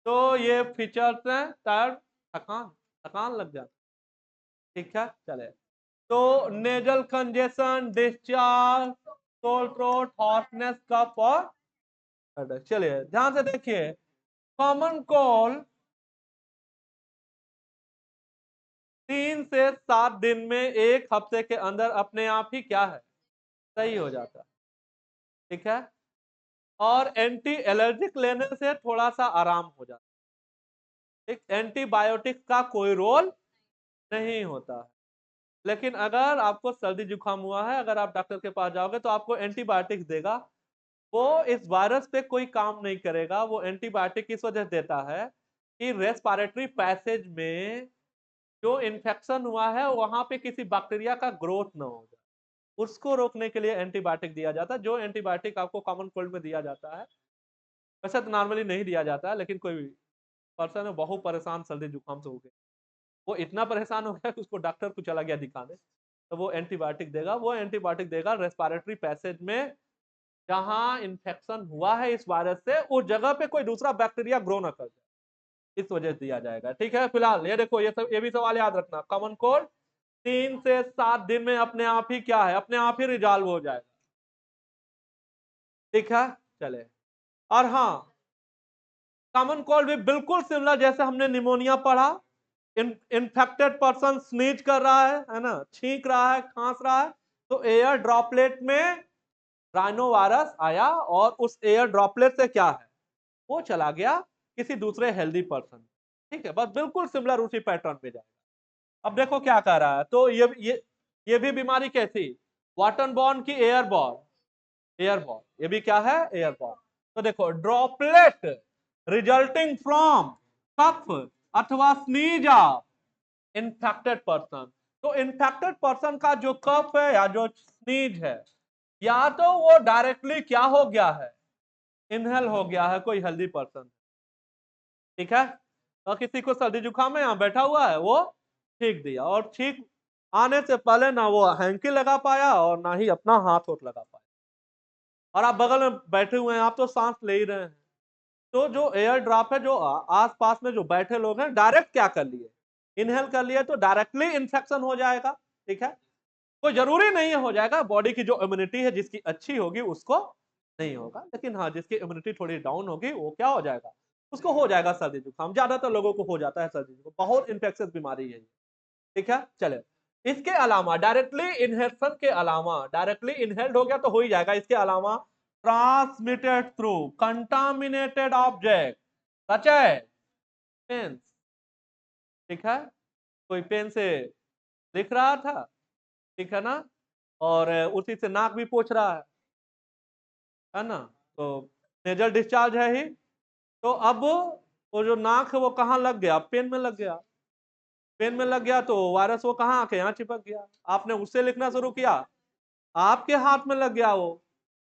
तो ये फीचर्स हैं। टायर्ड, थकान, थकान लग जाता। ठीक है, चले तो nasal congestion, discharge, sore throat, hoarseness, cough और हेडेक। चलिए ध्यान से देखिए। कॉमन कोल्ड 3 से 7 दिन में, एक हफ्ते के अंदर अपने आप ही क्या है? सही हो जाता है। ठीक है, और एंटी एलर्जिक लेने से थोड़ा सा आराम हो जाता है। एक एंटीबायोटिक का कोई रोल नहीं होता है। लेकिन अगर आपको सर्दी जुकाम हुआ है, अगर आप डॉक्टर के पास जाओगे तो आपको एंटीबायोटिक देगा। वो इस वायरस पे कोई काम नहीं करेगा। वो एंटीबायोटिक इस वजह से देता है कि रेस्पिरेटरी पैसेज में जो इन्फेक्शन हुआ है वहां पे किसी बैक्टीरिया का ग्रोथ ना हो जाए, उसको रोकने के लिए एंटीबायोटिक दिया जाता है। जो एंटीबायोटिक आपको कॉमन कोल्ड में दिया जाता है, वैसे तो नॉर्मली नहीं दिया जाता है, लेकिन कोई पर्सन है बहुत परेशान सर्दी जुकाम से हो गया, वो इतना परेशान हो गया कि उसको डॉक्टर को चला गया दिखाने, तो वो एंटीबायोटिक देगा। वो एंटीबायोटिक देगा रेस्पिरेटरी पैसेज में, जहां इन्फेक्शन हुआ है इस वायरस से, उस जगह पे कोई दूसरा बैक्टीरिया ग्रो ना कर जाए। इस वजह से दिया जाएगा। ठीक है, फिलहाल ये देखो, ये भी सवाल याद रखना, कॉमन कोल्ड 3 से 7 दिन में अपने आप ही क्या है, अपने आप ही रिजॉल्व हो जाएगा। ठीक है, चले। और हाँ, कॉमन कोल्ड भी बिल्कुल सिमिलर जैसे हमने निमोनिया पढ़ा। इन्फेक्टेड पर्सन स्नीज कर रहा है ना, छींक रहा है, खांस रहा है, तो एयर ड्रॉपलेट में राइनो वायरस आया और उस एयर ड्रॉपलेट से क्या है, वो चला गया किसी दूसरे हेल्दी पर्सन। ठीक है, बस बिल्कुल सिमिलर उसी पैटर्न पे जाएगा। अब देखो क्या कह रहा है, तो ये भी बीमारी कैसी, वाटर बॉर्न की एयर बॉर्न, एयरबॉर्न, ये भी क्या है, एयरबॉर्न। तो देखो, ड्रॉपलेट रिजल्टिंग फ्रॉम कफ अथवा स्नीज ऑफ इन्फेक्टेड पर्सन। तो इन्फेक्टेड पर्सन का जो कफ है या जो स्नीज है, या तो वो डायरेक्टली क्या हो गया है, इनहेल हो गया है कोई हेल्दी पर्सन। ठीक है, और किसी को सर्दी जुकाम है, यहाँ बैठा हुआ है, वो छींक दिया, और छींक आने से पहले ना वो हैंकी लगा पाया और ना ही अपना हाथ होठ लगा पाया, और आप बगल में बैठे हुए हैं, आप तो सांस ले ही रहे हैं। तो जो एयर ड्रॉप है, जो आस पास में जो बैठे लोग हैं, डायरेक्ट क्या कर लिए, इनहेल कर लिए, तो डायरेक्टली इन्फेक्शन हो जाएगा। ठीक है, कोई जरूरी नहीं है हो जाएगा, बॉडी की जो इम्यूनिटी है जिसकी अच्छी होगी उसको नहीं होगा, लेकिन हाँ, जिसकी इम्यूनिटी थोड़ी डाउन होगी वो क्या हो जाएगा, उसको हो जाएगा सर्दी जुकाम। ज्यादातर लोगों को हो जाता है सर्दी जुकाम, बहुत इन्फेक्शियस बीमारी है ये। ठीक है, चले। इसके अलावा डायरेक्टली इनहेलेशन के अलावा, डायरेक्टली इनहेल्ड हो गया तो हो ही जाएगा, इसके अलावा ट्रांसमिटेड थ्रू कंटामिनेटेड ऑब्जेक्ट सच है पेन। ठीक है, कोई पेन से लिख रहा था, ठीक है ना, और उसी से नाक भी पोंछ रहा है ना, तो नेजल डिस्चार्ज है ही। तो अब वो जो नाक है वो कहाँ लग गया, पेन में लग गया, पेन में लग गया तो वायरस वो कहाँ आके यहाँ चिपक गया, आपने उससे लिखना शुरू किया, आपके हाथ में लग गया वो,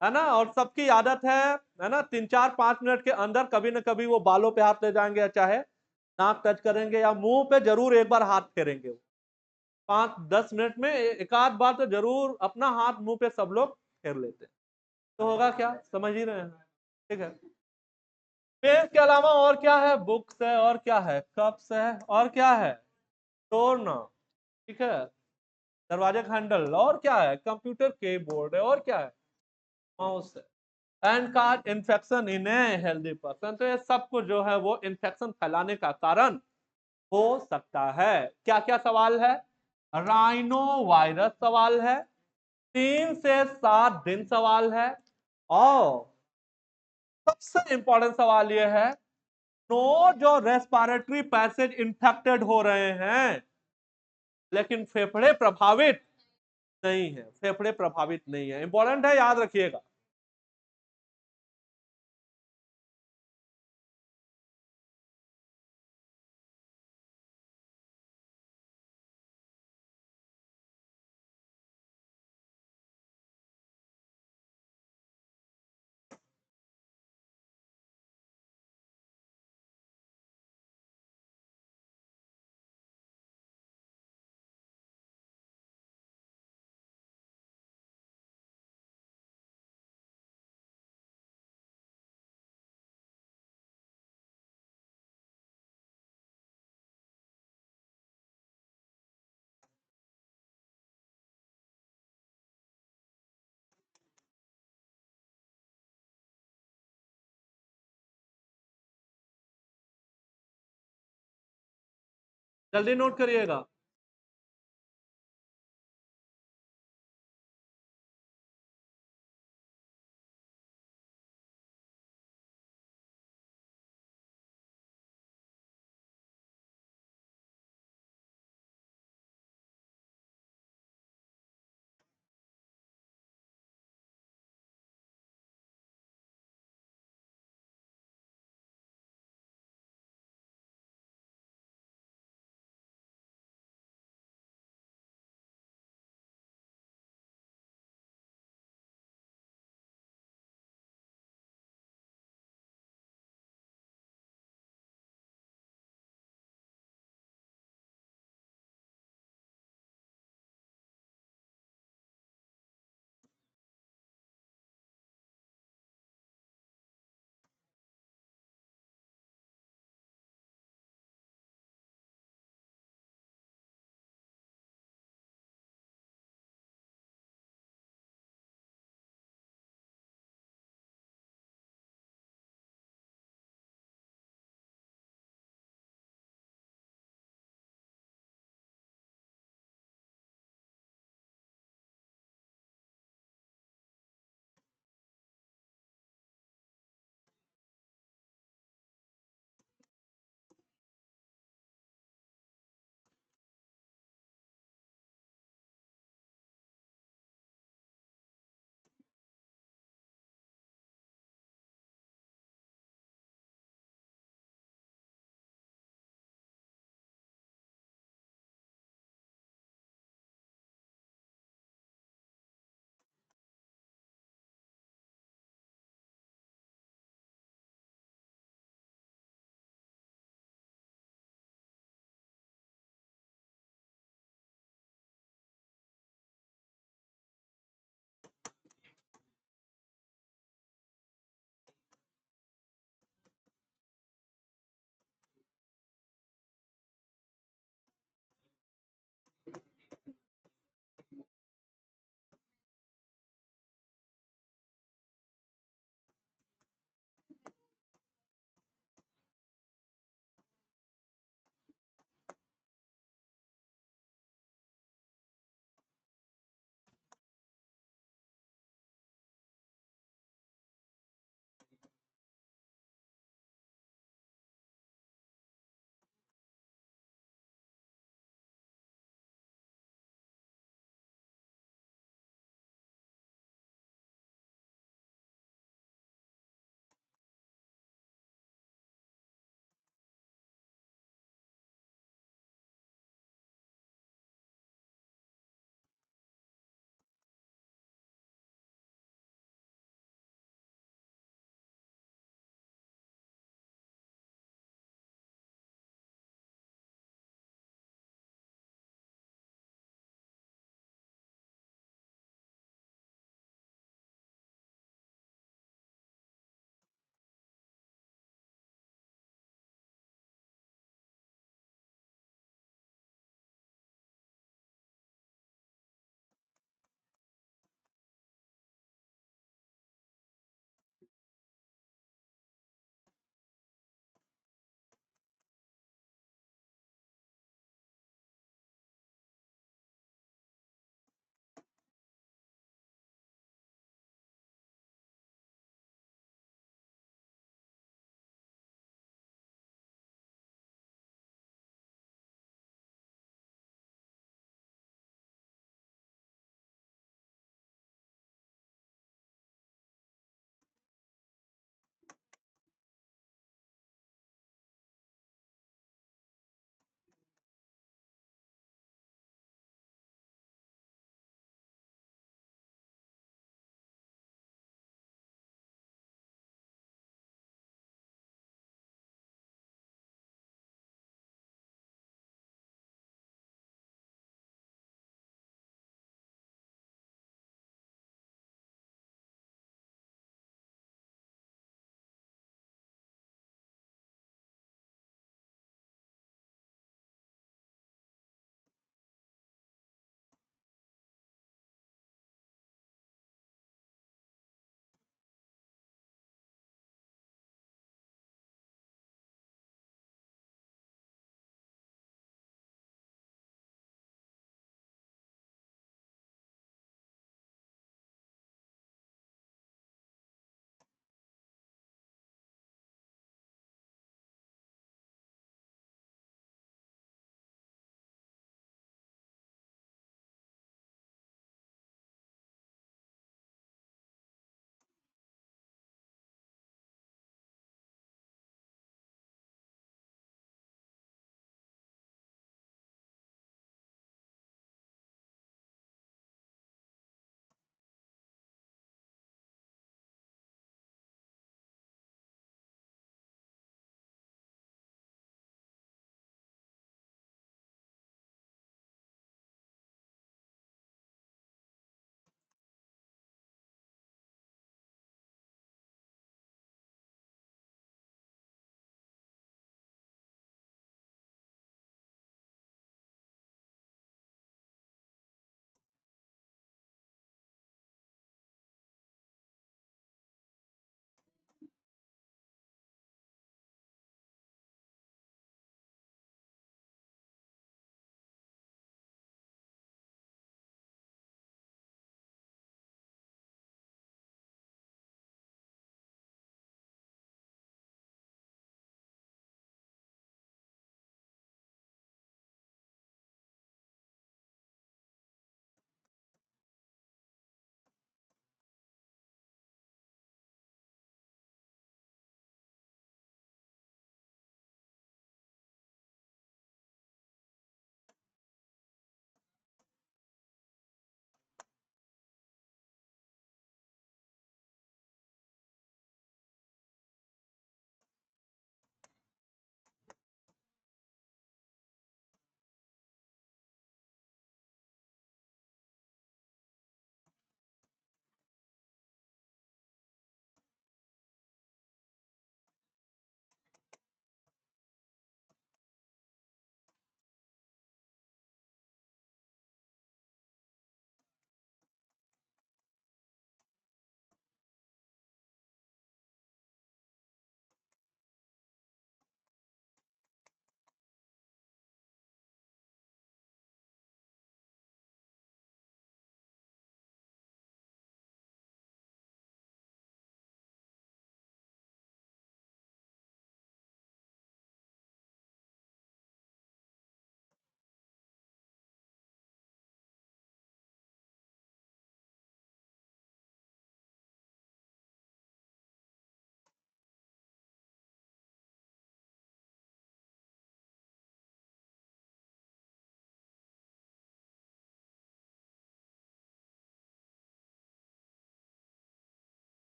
है ना। और सबकी आदत है ना, 3-4-5 मिनट के अंदर कभी ना कभी वो बालों पे हाथ ले जाएंगे, या चाहे नाक टच करेंगे, या मुंह पे जरूर एक बार हाथ फेरेंगे वो। 5-10 मिनट में एक आध बार तो जरूर अपना हाथ मुंह पे सब लोग फेर लेते हैं। तो होगा क्या, समझ ही रहे हैं। ठीक है, पेन के अलावा और क्या है, बुक्स है, और क्या है, कप्स है, और क्या है, टोरना, ठीक है, दरवाजे का हैंडल, और क्या है, कंप्यूटर कीबोर्ड है, और क्या है, माउस है, and card infection in a healthy person. तो ये सब कुछ जो है वो इन्फेक्शन फैलाने का कारण हो सकता है। क्या क्या सवाल है, राइनो वायरस सवाल है, 3 से 7 दिन सवाल है, और सबसे इंपॉर्टेंट सवाल यह है, नो जो रेस्पिरेटरी पैसेज इंफेक्टेड हो रहे हैं लेकिन फेफड़े प्रभावित नहीं है, फेफड़े प्रभावित नहीं है, इंपॉर्टेंट है, याद रखिएगा। जल्दी नोट करिएगा।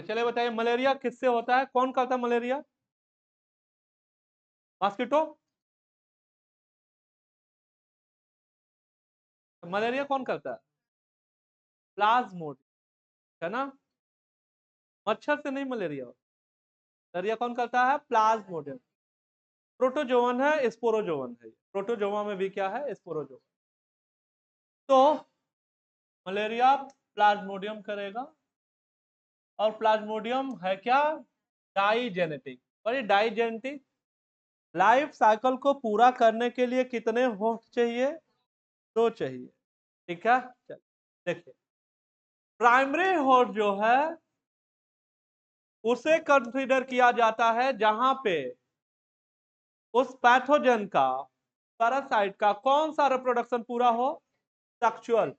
चलिए बताइए, मलेरिया किससे होता है? कौन करता है मलेरिया? मॉस्किटो? मलेरिया कौन करता है? प्लाज्मोडियम, है ना? मच्छर से नहीं मलेरिया होता। मलेरिया कौन करता है? प्लाज्मोडियम। प्रोटोजोवन है, स्पोरोजोवन है। प्रोटोजोवा में भी क्या है? स्पोरोजोवन। तो मलेरिया प्लाज्मोडियम करेगा, और प्लाज्मोडियम है क्या? डाइजेनेटिक। और ये डाइजेनेटिक लाइफ साइकिल को पूरा करने के लिए कितने होस्ट चाहिए? 2 चाहिए। ठीक है, चल देखिए, प्राइमरी होस्ट जो है उसे कंसीडर किया जाता है जहां पे उस पैथोजन का, पैरासाइट का कौन सा रिप्रोडक्शन पूरा हो? सेक्सुअल।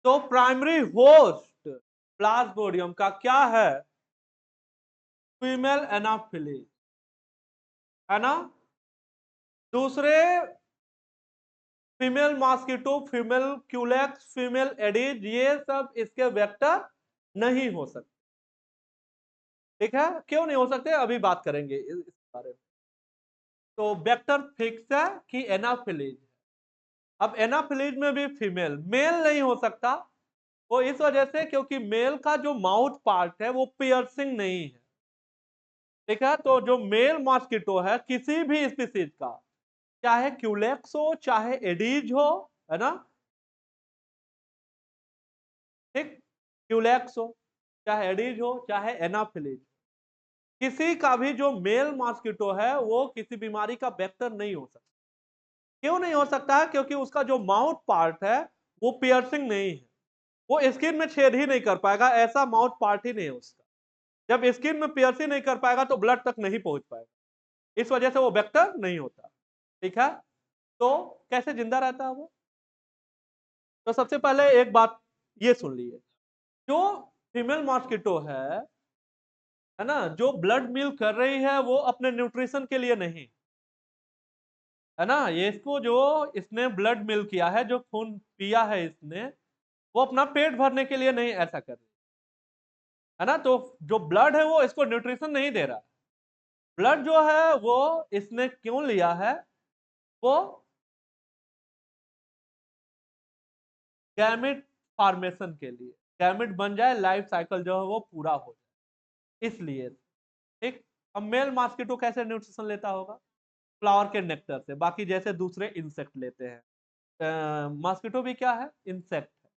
तो प्राइमरी होस्ट प्लाज्मोडियम का क्या है? फीमेल एनाफिली, है ना? दूसरे female mosquito, female Culex, female adage, ये सब इसके वेक्टर नहीं हो सकते। ठीक है, क्यों नहीं हो सकते अभी बात करेंगे इस बारे में। तो वेक्टर फिक्स है कि एनाफिलीज। अब एनाफिलीज में भी फीमेल, मेल नहीं हो सकता। वो इस वजह से क्योंकि मेल का जो माउथ पार्ट है वो पियर्सिंग नहीं है। ठीक है, तो जो मेल मॉस्किटो है किसी भी स्पीसीज का, चाहे क्यूलेक्स हो चाहे एडीज हो, है ना, ठीक, क्यूलेक्स हो चाहे एडीज हो चाहे एनाफिलीज, किसी का भी जो मेल मॉस्किटो है वो किसी बीमारी का वेक्टर नहीं हो सकता। क्यों नहीं हो सकता है? क्योंकि उसका जो माउथ पार्ट है वो पियर्सिंग नहीं है, वो स्किन में छेद ही नहीं कर पाएगा, ऐसा माउथ पार्ट ही नहीं है उसका। जब स्किन में पियर्सिंग नहीं कर पाएगा तो ब्लड तक नहीं पहुंच पाएगा, इस वजह से वो वेक्टर नहीं होता। ठीक है, तो कैसे जिंदा रहता है वो? तो सबसे पहले एक बात ये सुन लीजिए, जो फीमेल मॉस्किटो है ना, जो ब्लड मिल्क कर रही है वो अपने न्यूट्रिशन के लिए नहीं, है ना, ये इसको जो इसने ब्लड मिल्क किया है, जो खून पिया है इसने, वो अपना पेट भरने के लिए नहीं ऐसा कर रही है ना। तो जो ब्लड है वो इसको न्यूट्रिशन नहीं दे रहा। ब्लड जो है वो इसने क्यों लिया है? वो गैमेट फॉर्मेशन के लिए, गैमेट बन जाए, लाइफ साइकिल जो है वो पूरा हो जाए, इसलिए। ठीक, अब मेल मॉस्किटो कैसे न्यूट्रिशन लेता होगा? फ्लावर के नेक्टर से, बाकी जैसे दूसरे इंसेक्ट लेते हैं। मॉस्किटो भी क्या है? इंसेक्ट है,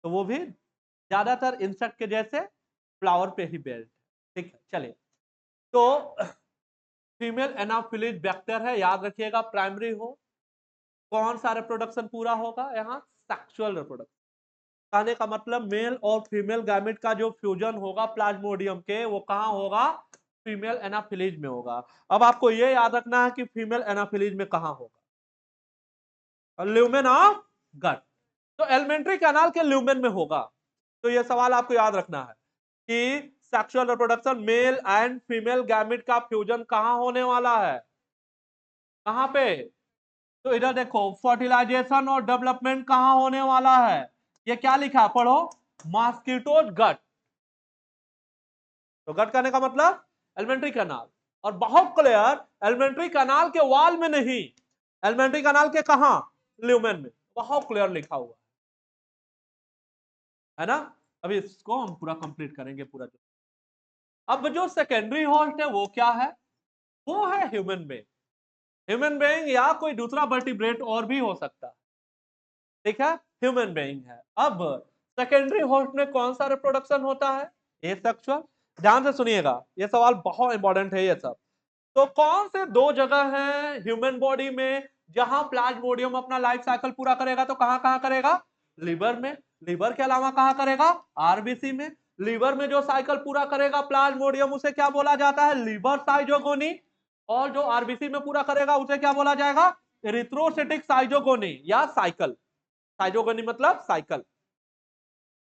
तो वो भी ज्यादातर इंसेक्ट के जैसे फ्लावर पे ही बेल्ट है। ठीक है, चलिए, तो फीमेल एनाफिलीज वेक्टर है, याद रखिएगा, प्राइमरी हो। कौन सा रिप्रोडक्शन पूरा होगा यहाँ? Sexual reproduction. कहने का मतलब मेल और फीमेल गैमेट का जो फ्यूजन होगा प्लाज्मोडियम के, वो कहां होगा? फीमेल एनाफिलीज में होगा। अब आपको ये याद रखना है कि फीमेल एनाफिलीज में कहां होगा? Lumen of gut. तो एलिमेंट्री कैनाल के ल्यूमेन में होगा। तो ये सवाल आपको याद रखना है कि sexual reproduction male and female gamete का फ्यूजन कहां होने वाला है? कहां पे? तो इधर देखो, फर्टिलाइजेशन और डेवलपमेंट कहां होने वाला है? ये क्या लिखा है, पढ़ो, मॉस्किटोज गट। तो गट करने का मतलब एलिमेंट्री कैनाल, और बहुत क्लियर, एलिमेंट्री कैनाल के वॉल में नहीं, एलिमेंट्री कैनाल के कहा? ल्यूमेन में, बहुत क्लियर लिखा हुआ है ना। अभी इसको हम पूरा कंप्लीट करेंगे पूरा। अब जो सेकेंडरी होस्ट है वो क्या है? वो है ह्यूमन बीइंग। ह्यूमन बीइंग या कोई दूसरा वर्टिब्रेट और भी हो सकता है। ठीक है, ह्यूमन बीइंग है। अब सेकेंडरी होस्ट में कौन सा रिप्रोडक्शन होता है? एसेक्सुअल। ध्यान से सुनिएगा, ये सवाल बहुत इंपॉर्टेंट है ये सब। तो कौन से 2 जगह हैं ह्यूमन बॉडी में जहां प्लाज्मोडियम अपना लाइफ साइकिल पूरा करेगा? तो कहां कहां करेगा? लिवर में। लिवर के अलावा कहां करेगा? आरबीसी में। लिवर में जो साइकिल पूरा करेगा प्लाज्मोडियम उसे क्या बोला जाता है? लिवर साइजोगोनी। और जो आरबीसी में पूरा करेगा उसे क्या बोला जाएगा? एरिथ्रोसाइटिक साइजोगोनी या साइकिल। साइजोगोनी मतलब साइकिल।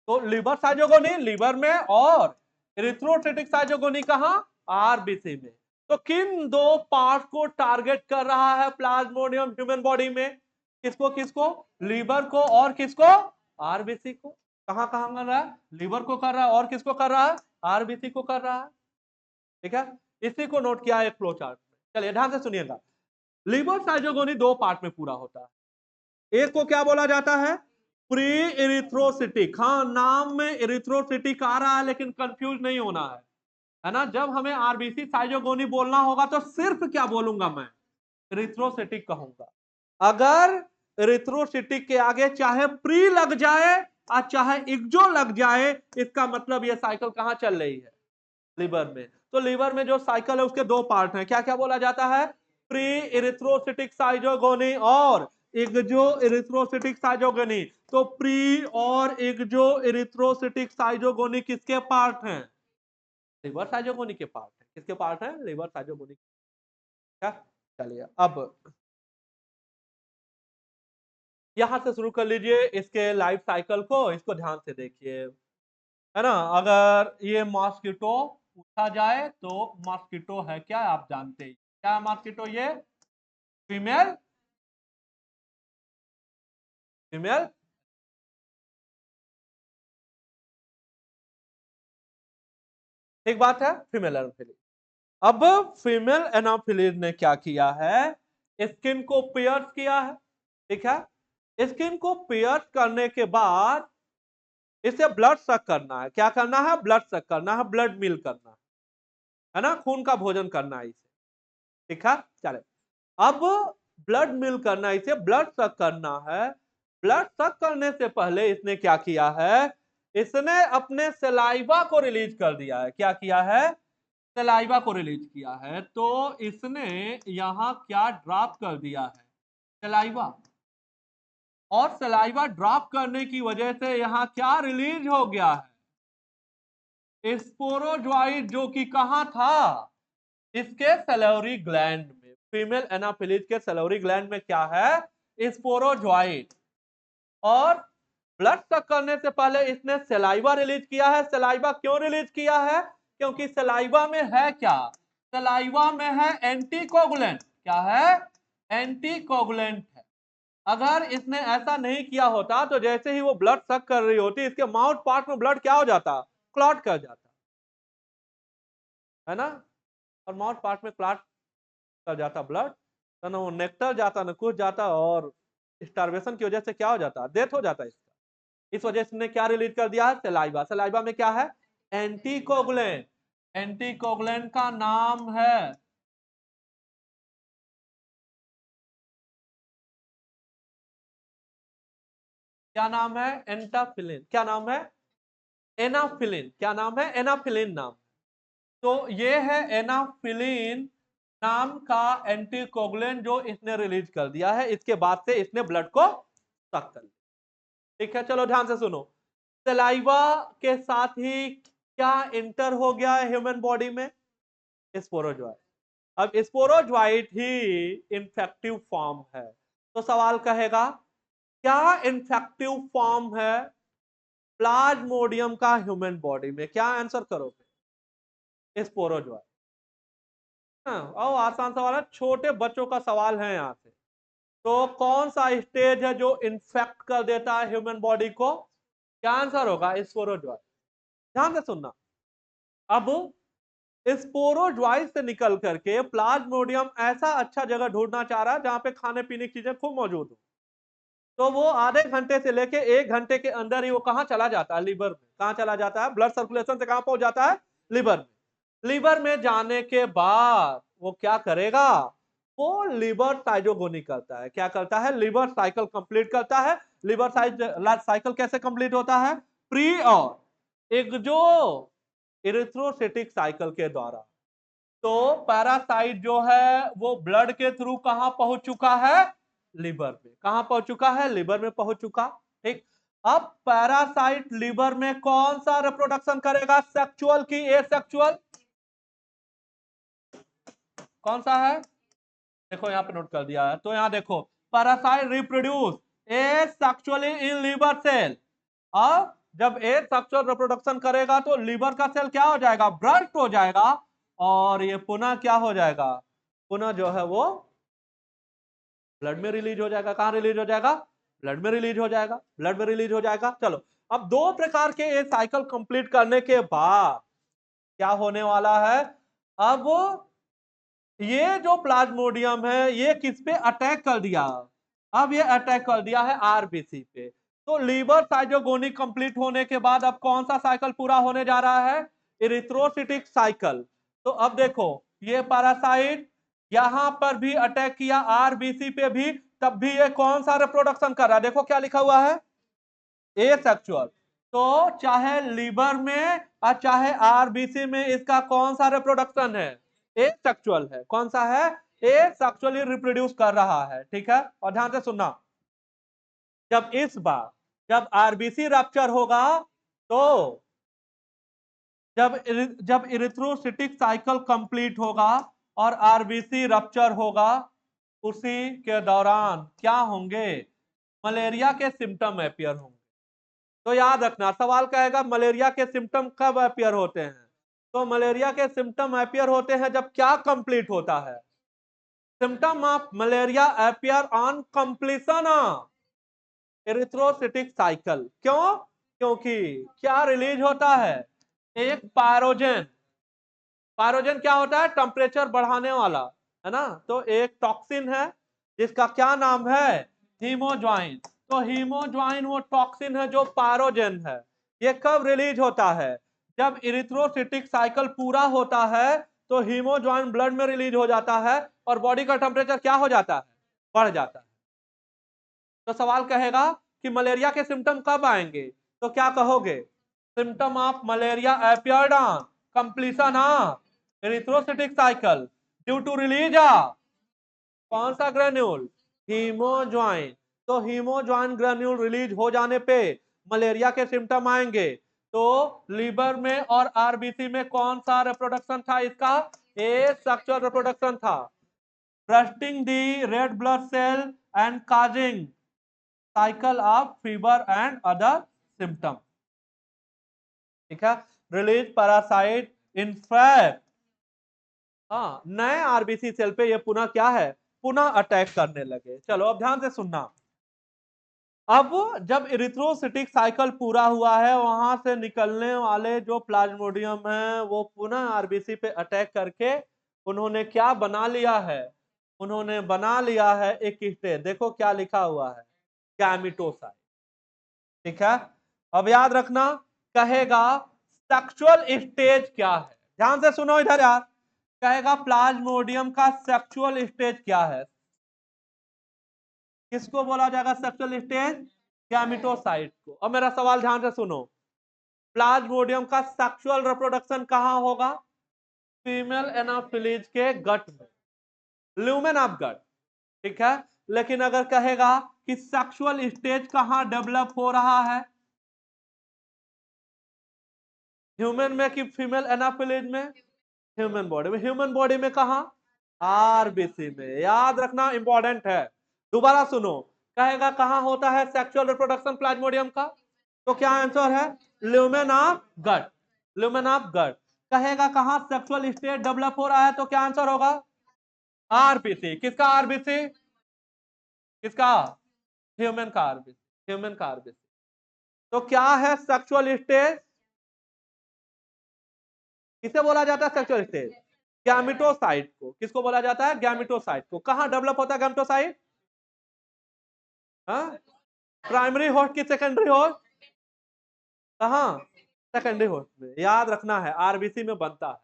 तो लिवर साइजोगोनी लिवर में, और एरिथ्रोसाइटिक साइजोगोनी कहां? आरबीसी में। तो किन 2 पार्ट को टारगेट कर रहा है प्लाज्मोडियम ह्यूमन बॉडी में? किसको किसको? लिवर को और किसको? आरबीसी को। कहाँ कहाँ कर रहा है? लीवर को कर रहा है और किसको कर रहा है? आरबीसी को कर रहा है। ठीक है, इसी को नोट किया है एक फ्लो चार्ट में। चलिए ध्यान से सुनिएगा। लीवर साइजोगोनी दो पार्ट में पूरा होता है। एक को क्या बोला जाता है? प्री इरिथ्रोसिटिक। हाँ, नाम में इरिथ्रोसिटिक आ रहा है लेकिन कंफ्यूज नहीं होना है ना। जब हमें आरबीसी साइजोगोनी बोलना होगा तो सिर्फ क्या बोलूंगा मैं? इरिथ्रोसिटिक कहूंगा। अगर इरिथ्रोसिटिक के आगे चाहे प्री लग जाए और चाहे इग्जो लग जाए, इसका मतलब यह साइकिल कहां चल रही है? लीवर में। तो लीवर में जो साइकिल है उसके दो पार्ट हैं। क्या क्या बोला जाता है? प्री इरिथ्रोसिटिक साइजोगोनी और इग्जो इरिथ्रोसिटिक साइजोगोनी। तो प्री और इग्जो इरिथ्रोसिटिक साइजोगोनी किसके पार्ट हैं? लीवर साइजोगोनी के पार्ट है। किसके पार्ट है? Liver schizogony. क्या? चलिए अब यहां से शुरू कर लीजिए इसके लाइफ साइकिल को। इसको ध्यान से देखिए, है ना। अगर ये मॉस्किटो पूछा जाए तो मॉस्किटो है क्या? आप जानते ही क्या मॉस्किटो? ये फीमेल, फीमेल। ठीक बात है, फीमेल एनाफिलीज। अब फीमेल एनाफिलीज ने क्या किया है? स्किन को पियर्स किया है। ठीक है, स्किन को पियर्स करने के बाद इसे ब्लड सक करना है। क्या करना है? ब्लड सक करना है, ब्लड मिल करना है ना, खून का भोजन करना है इसे। ठीक है, चले। अब ब्लड मिल करना, इसे ब्लड सक करना है। ब्लड सक करने से पहले इसने क्या किया है? इसने अपने सलाइवा को रिलीज कर दिया है। क्या किया है? सलाइवा को रिलीज किया है। तो इसने यहां क्या ड्रॉप कर दिया है? सलाइवा। और सलाइवा ड्रॉप करने की वजह से यहां क्या रिलीज हो गया है? स्पोरोजोइड, जो कि कहां था? इसके सैलिवरी ग्लैंड में। फीमेल एनाफिलीज के सैलिवरी ग्लैंड में क्या है? स्पोरोजोइड। और ब्लड सक करने से पहले इसने सलाइवा रिलीज किया है। सलाइवा क्यों रिलीज किया है? क्योंकि सलाइवा में है क्या? सलाइवा में है एंटीकोगुलेंट। क्या है? एंटीकोगुलेंट है। अगर इसने ऐसा नहीं किया होता तो जैसे ही वो ब्लड सक कर रही होती, इसके माउथ पार्ट में ब्लड क्या हो जाता? क्लॉट कर जाता, है ना। और माउथ पार्ट में क्लॉट कर जाता ब्लड, तो ना वो नेक्टर जाता ना कुछ जाता, और स्टार्वेशन की वजह से क्या हो जाता? डेथ हो जाता इसका। इस वजह से क्या रिलीज कर दिया है? सलाइवा। सलाइवा में क्या है? एंटीकोगुलेंट। एंटीकोगुलेंट का नाम है, क्या नाम है? एंटाफिलिन। क्या नाम है? एनाफिलिन। क्या नाम है? एनाफिलिन नाम। तो ये है एनाफिलिन नाम का एंटीकोगुलेंट जो इसने रिलीज कर दिया है। इसके बाद से इसने ब्लड को सक कर लिया। ठीक है, चलो ध्यान से सुनो। सलाइवा के साथ ही क्या इंटर हो गया है ह्यूमन बॉडी में? स्पोरोजोइट। अब स्पोरोजोइट ही इंफेक्टिव फॉर्म है। तो सवाल कहेगा, क्या इंफेक्टिव फॉर्म है प्लाज्मोडियम का ह्यूमन बॉडी में? क्या आंसर करोगे? स्पोरोजोइट। हाँ, और आसान सवाल है, छोटे बच्चों का सवाल है यहाँ से। तो कौन सा स्टेज है जो इन्फेक्ट कर देता है ह्यूमन बॉडी को? क्या आंसर होगा? स्पोरोजोइट। ध्यान से सुनना। अब स्पोरोजोइट से निकल करके प्लाज्मोडियम ऐसा अच्छा जगह ढूंढना चाह रहा है जहां पे खाने पीने की चीजें खूब मौजूद हो। तो वो आधे घंटे से लेके 1 घंटे के अंदर ही वो कहां चला जाता है? लीवर में। कहां चला जाता है? ब्लड सर्कुलेशन से कहां पहुंच जाता है? लीवर में। लीवर में जाने के बाद वो क्या करेगा? वो लीवर साइजोगोनी करता है। क्या करता है? लीवर साइकिल कंप्लीट करता है। लीवर साइकिल कैसे कंप्लीट होता है? प्री और एक्सो इरिथ्रोसिटिक साइकिल के द्वारा। तो पैरासाइट जो है वो ब्लड के थ्रू कहां पहुंच चुका है? लीवर में। कहां पहुंच चुका है? लीवर में पहुंच चुका। ठीक। अब पैरासाइट लीवर में कौन सा रिप्रोडक्शन करेगा? सेक्सुअल की एसेक्सुअल? कौन सा है? देखो यहाँ पे नोट कर दिया है। तो यहाँ देखो, parasite reproduce asexually in liver cell. और जब एसेक्सुअल रिप्रोडक्शन करेगा तो लीवर का सेल क्या हो जाएगा? ब्रस्ट हो जाएगा। और ये पुनः क्या हो जाएगा? पुनः जो है वो ब्लड में रिलीज हो जाएगा। कहां रिलीज हो जाएगा? ब्लड में रिलीज हो जाएगा। ब्लड में रिलीज हो जाएगा। चलो, अब 2 प्रकार के ये साइकिल कंप्लीट करने के बाद क्या होने वाला है, अब ये जो प्लाज्मोडियम है ये किस पे अटैक कर दिया, अब ये अटैक कर दिया है आरबीसी पे। तो लीवर साइटोगोनी कंप्लीट होने के बाद अब कौन सा साइकिल पूरा होने जा रहा है, इरिथ्रोसिटिक साइकिल। तो अब देखो ये पैरासाइट यहां पर भी अटैक किया आरबीसी पे भी, तब भी ये कौन सा रिप्रोडक्शन कर रहा है, देखो क्या लिखा हुआ है, एसेक्सुअल। तो चाहे लीवर में और चाहे आरबीसी में इसका कौन सा रिप्रोडक्शन है, एसेक्सुअल है। कौन सा है, एसेक्सुअली रिप्रोड्यूस कर रहा है। ठीक है, और ध्यान से सुनना, जब इस बार जब आरबीसी रप्चर होगा, तो जब इरिथ्रोसिटिक साइकिल कंप्लीट होगा और आरबीसी रप्चर होगा, उसी के दौरान क्या होंगे, मलेरिया के सिम्टम अपीयर होंगे। तो याद रखना सवाल कहेगा मलेरिया के सिम्टम कब अपीयर होते हैं, तो मलेरिया के सिम्टम अपीयर होते हैं जब क्या कंप्लीट होता है, symptom of malaria appear on completion of erythrocytic cycle. क्यों, क्योंकि क्या रिलीज होता है, एक पायरोजन। पायरोजन क्या होता है, टेम्परेचर बढ़ाने वाला, है ना। तो एक टॉक्सिन है जिसका क्या नाम है, हीमोज्वाइन। तो हीमोज्वाइन वो टॉक्सिन है जो पायरोजन है। ये कब रिलीज होता है, जब इरिथ्रोसिटिक साइकिल पूरा होता है तो हीमोज्वाइन ब्लड में रिलीज हो जाता है और बॉडी का टेम्परेचर क्या हो जाता है, बढ़ जाता है। तो सवाल कहेगा कि मलेरिया के सिम्टम कब आएंगे, तो क्या कहोगे, symptom of malaria appeared on completion of erythrocytic cycle due to release of कौन सा ग्रेन्यूल, हीमोज्वाइन। तो हीमोज्वाइन ग्रेन्यूल रिलीज हो जाने पे मलेरिया के सिम्टम आएंगे। तो लीवर में और आरबीसी में कौन सा रिप्रोडक्शन था इसका, एसेक्सुअल रिप्रोडक्शन था, bursting the red blood cell and causing cycle of fever and other symptom. ठीक है, रिलीज पैरासाइट इनफैक्ट, हाँ, नए आरबीसी सेल पे ये पुनः क्या है, पुनः अटैक करने लगे। चलो अब ध्यान से सुनना, अब जब इरिथ्रोसिटिक साइकिल पूरा हुआ है, वहां से निकलने वाले जो प्लाज्मोडियम है वो पुनः आरबीसी पे अटैक करके उन्होंने क्या बना लिया है, उन्होंने बना लिया है एक स्टेज, देखो क्या लिखा हुआ है, गैमेटोसाइट। ठीक है, अब याद रखना, कहेगा सेक्सुअल स्टेज क्या है, ध्यान से सुनो इधर यार, कहेगा प्लाज्मोडियम का सेक्सुअल स्टेज क्या है, किसको बोला जाएगा सेक्सुअल स्टेज, गैमेटोसाइट को। अब मेरा सवाल ध्यान से सुनो, प्लाज्मोडियम का सेक्सुअल रिप्रोडक्शन कहां होगा, फीमेल एनाफिलीज के गट में, ल्यूमेन ऑफ गट। ठीक है, लेकिन अगर कहेगा कि सेक्सुअल स्टेज कहां डेवलप हो रहा है, ह्यूमन में कि फीमेल एनाफिलीज में, ह्यूमन बॉडी में। ह्यूमन बॉडी में कहा, आरबीसी में। याद रखना इंपॉर्टेंट है, दोबारा सुनो, कहेगा कहां होता है सेक्सुअल रिप्रोडक्शन प्लाज्मोडियम का, तो क्या आंसर है, lumen of gut, lumen of gut. कहेगा कहां सेक्सुअल स्टेट डेवलप हो रहा है, तो क्या आंसर होगा, आरबीसी। किसका आरबीसी, किसका, ह्यूमन का आरबीसी, ह्यूमन का आरबीसी। तो क्या है सेक्सुअल स्टेज, किसे बोला जाता है सेक्सुअल स्टेज, गैमेटोसाइट को। किसको बोला जाता है, गैमेटोसाइट को। कहां डेवलप होता है गैमेटोसाइट, प्राइमरी होस्ट की सेकेंडरी होस्ट, कहां, सेकेंडरी होस्ट में। याद रखना है आरबीसी में बनता है,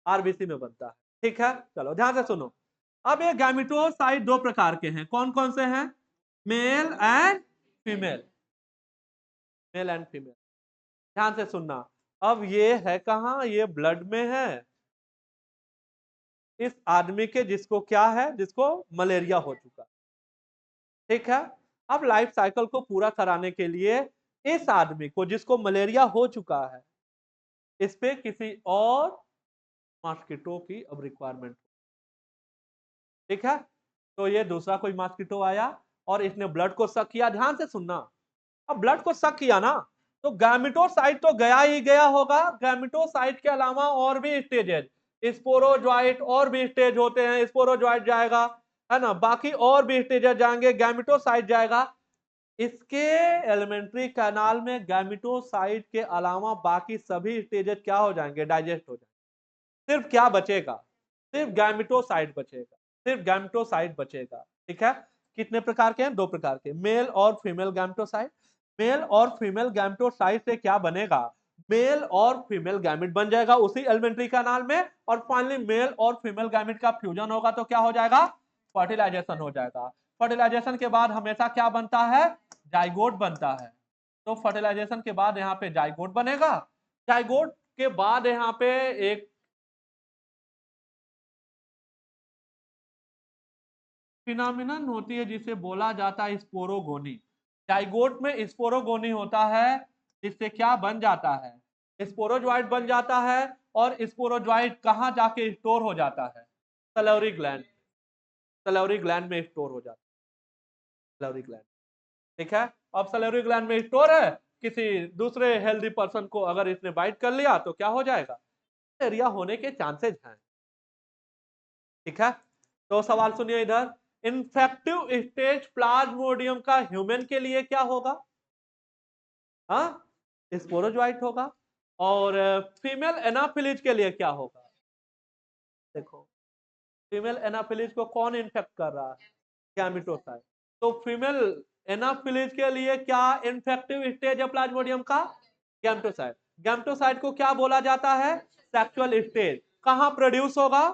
आरबीसी में बनता है। ठीक है, चलो ध्यान से सुनो, अब ये गैमेटोसाइट 2 प्रकार के हैं, कौन कौन से हैं, male and female, male and female. ध्यान से सुनना, अब ये है कहां, ये ब्लड में है, इस आदमी के जिसको क्या है, जिसको मलेरिया हो चुका। ठीक है, अब लाइफ साइकिल को पूरा कराने के लिए इस आदमी को जिसको मलेरिया हो चुका है, इस पे किसी और मॉस्किटो की अब रिक्वायरमेंट। ठीक है, तो ये दूसरा कोई मॉस्किटो आया और इसने ब्लड को सक किया। ध्यान से सुनना, अब ब्लड को सक किया ना, तो गैमेटोसाइट तो गया ही गया होगा, गैमेटोसाइट के अलावा और भी स्टेजेस, स्पोरोजोइट और भी स्टेज होते हैं, स्पोरोजोइट जाएगा, है ना, बाकी और भी स्टेजेस जाएंगे, गैमेटोसाइट जाएगा। इसके एलिमेंट्री कैनाल में गैमेटोसाइट के अलावा बाकी सभी स्टेजेस क्या हो जाएंगे, डाइजेस्ट हो जाएंगे। सिर्फ क्या बचेगा, सिर्फ गैमेटोसाइट बचेगा, सिर्फ गैमेटोसाइट बचेगा। ठीक है, कितने प्रकार के हैं, दो प्रकार के, मेल और फीमेल गैमेटोसाइट। मेल और फीमेल गैमेटोसाइट से क्या बनेगा, मेल और फीमेल गैमेट बन जाएगा उसी एलिमेंट्री कैनाल में, और फाइनली मेल और फीमेल गैमेट का फ्यूजन होगा तो क्या हो जाएगा, फर्टिलाइजेशन हो जाएगा। फर्टिलाइजेशन के बाद हमेशा क्या बनता है, जाइगोट बनता है। तो फर्टिलाइजेशन के बाद यहाँ पे जाइगोट बनेगा, जाइगोट के बाद यहाँ पे एक फिनोमिनन होती है जिसे बोला जाता है स्पोरोगोनी। जाइगोट में स्पोरोगोनी होता है, जिससे क्या बन जाता है, स्पोरोजोइट बन जाता है, और स्पोरोजोइट कहाँ जाके स्टोर हो जाता है, सैलिवरी ग्लैंड, सैलिवरी ग्लैंड में स्टोर हो जाता है, सैलिवरी ग्लैंड। ठीक है, अब सैलिवरी ग्लैंड में स्टोर है, किसी दूसरे हेल्दी पर्सन को अगर इसने बाइट कर लिया तो क्या हो जाएगा, एरिया होने के चांसेस हैं। ठीक है, तो सवाल सुनिए इधर, इन्फेक्टिव स्टेज प्लाज्मोडियम का ह्यूमन के लिए क्या होगा, हाँ, स्पोरोजोइट होगा। और फीमेल एनाफिलीज के लिए क्या होगा, देखो फीमेल एनाफिलीज को कौन इन्फेक्ट कर रहा है, गैमेटोसाइट। तो फीमेल एनाफिलीज के लिए क्या इन्फेक्टिव स्टेज है प्लाज्मोडियम का, गैमेटोसाइट। गैमेटोसाइट को क्या बोला जाता है, सेक्सुअल स्टेज। कहां प्रोड्यूस होगा,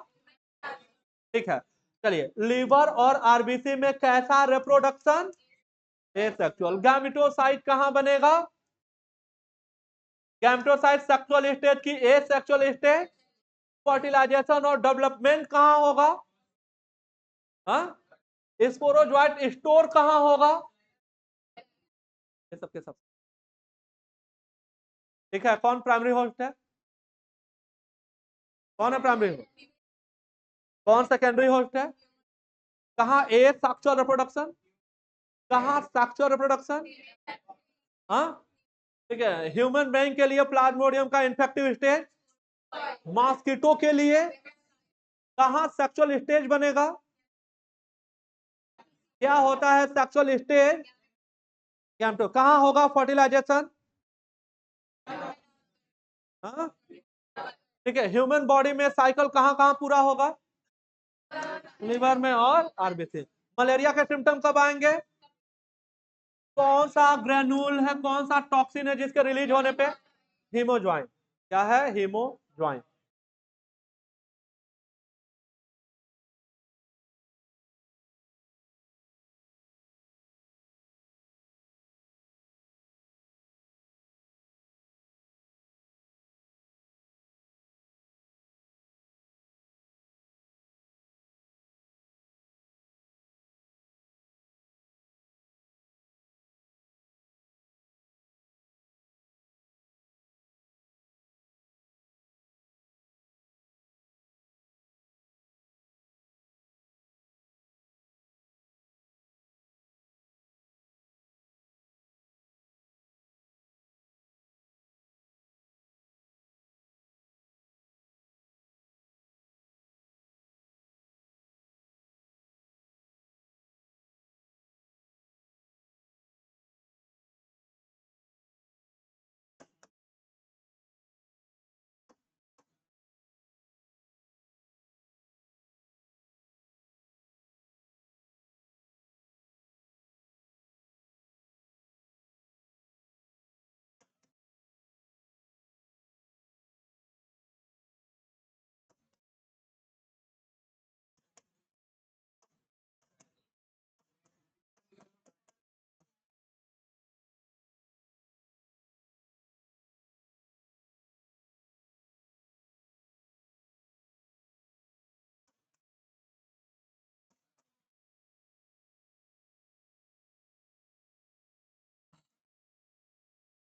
ठीक है, चलिए, लीवर और आरबीसी में कैसा रिप्रोडक्शन, एसेक्सुअल। गैमेटोसाइट कहां बनेगा, गैमेटोसाइट सेक्सुअल स्टेज की एसेक्सुअल स्टेज। फर्टिलाइजेशन और डेवलपमेंट कहां होगा, हाँ, स्पोरोजोइट स्टोर कहां होगा, ये सबके सब। ठीक है, कौन प्राइमरी होस्ट है, कौन है प्राइमरी होस्ट, कौन सेकेंडरी होस्ट है, कहां ए सेक्सुअल रिप्रोडक्शन, कहां सेक्सुअल रिप्रोडक्शन, हाँ, ठीक है। ह्यूमन बीइंग के लिए प्लाज्मोडियम का इन्फेक्टिव स्टेज, मॉस्किटो के लिए कहां सेक्सुअल स्टेज बनेगा, क्या होता है सेक्सुअल स्टेज, गैमेटो कहां होगा फर्टिलाइजेशन, हाँ, ठीक है। ह्यूमन बॉडी में साइकिल कहां कहां पूरा होगा, लिवर में और आरबीसी। मलेरिया के सिम्टम कब आएंगे, कौन सा ग्रेन्यूल है, कौन सा टॉक्सिन है जिसके रिलीज होने पे, हीमोज्वाइन, क्या है, हीमोज्वाइन।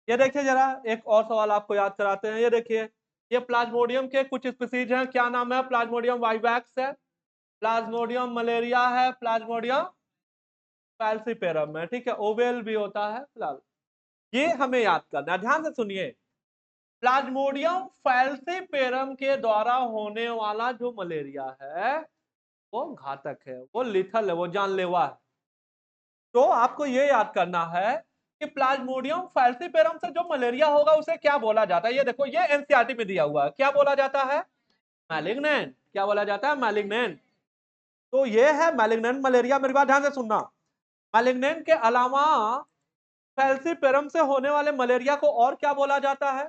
ये देखिए जरा, एक और सवाल आपको याद कराते हैं, ये देखिए, ये प्लाज्मोडियम के कुछ स्पीसीज हैं, क्या नाम है, प्लाज्मोडियम वाइवैक्स है, प्लाज्मोडियम मलेरिया है, प्लाज्मोडियम फैल्सीपेरम है, ठीक है, ओवेल भी होता है फिलहाल। ये हमें याद करना है, ध्यान से सुनिए। प्लाज्मोडियम फैल्सीपेरम के द्वारा होने वाला जो मलेरिया है वो घातक है, वो लिथल है, वो जानलेवा है। तो आपको ये याद करना है कि प्लाज्मोडियम फैल्सीपेरम से जो मलेरिया होगा उसे क्या बोला जाता है। ये देखो, ये एनसीईआरटी में दिया हुआ है, क्या बोला जाता है? मैलिग्नेंट। क्या बोला जाता है? मैलिग्नेंट। तो ये है मैलिग्नेंट मलेरिया। मेरी बात ध्यान से सुनना। मैलिग्नेंट के अलावा फैल्सीपेरम से होने वाले मलेरिया को और क्या बोला जाता है?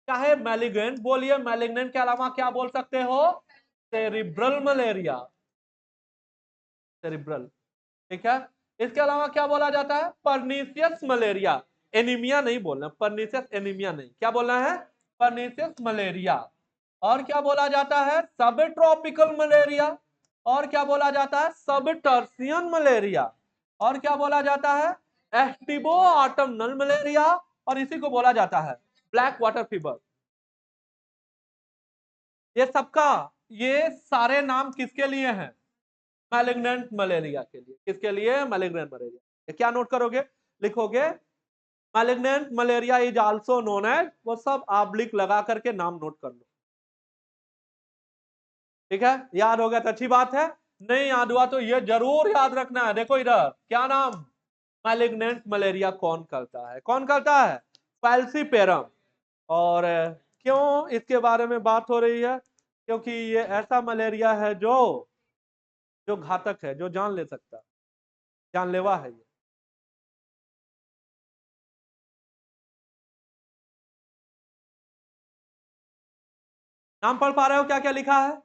चाहे मैलिग्नेंट बोलिए, मैलिग्नेंट के अलावा क्या बोल सकते हो? Cerebral malaria. सेरिब्रल, ठीक है। इसके अलावा क्या बोला जाता है? Pernicious malaria. एनीमिया नहीं बोलना, परनीसियस एनीमिया नहीं, क्या बोलना है? Pernicious malaria. और क्या बोला जाता है? सब ट्रॉपिकल मलेरिया। और क्या बोला जाता है? सब टर्सियन मलेरिया। और क्या बोला जाता है? एस्टिबो ऑटमनल मलेरिया। और इसी को बोला जाता है ब्लैक वाटर फीवर। ये सबका, ये सारे नाम किसके लिए हैं? मैलिग्नेंट मलेरिया के लिए। किसके लिए? Malignant malaria. क्या नोट करोगे? लिखोगे malignant malaria is also known as, वो सब आब्लिक लगा करके नाम नोट कर लो। ठीक है, याद हो गया तो अच्छी बात है। नहीं याद हुआ तो ये जरूर याद रखना है। देखो इधर क्या नाम, मैलिग्नेंट मलेरिया कौन करता है? कौन करता है? फैल्सीपेरम। और क्यों इसके बारे में बात हो रही है? क्योंकि ये ऐसा मलेरिया है जो जो घातक है, जो जान ले सकता है, जानलेवा है ये। नाम पढ़ पा रहे हो क्या क्या लिखा है?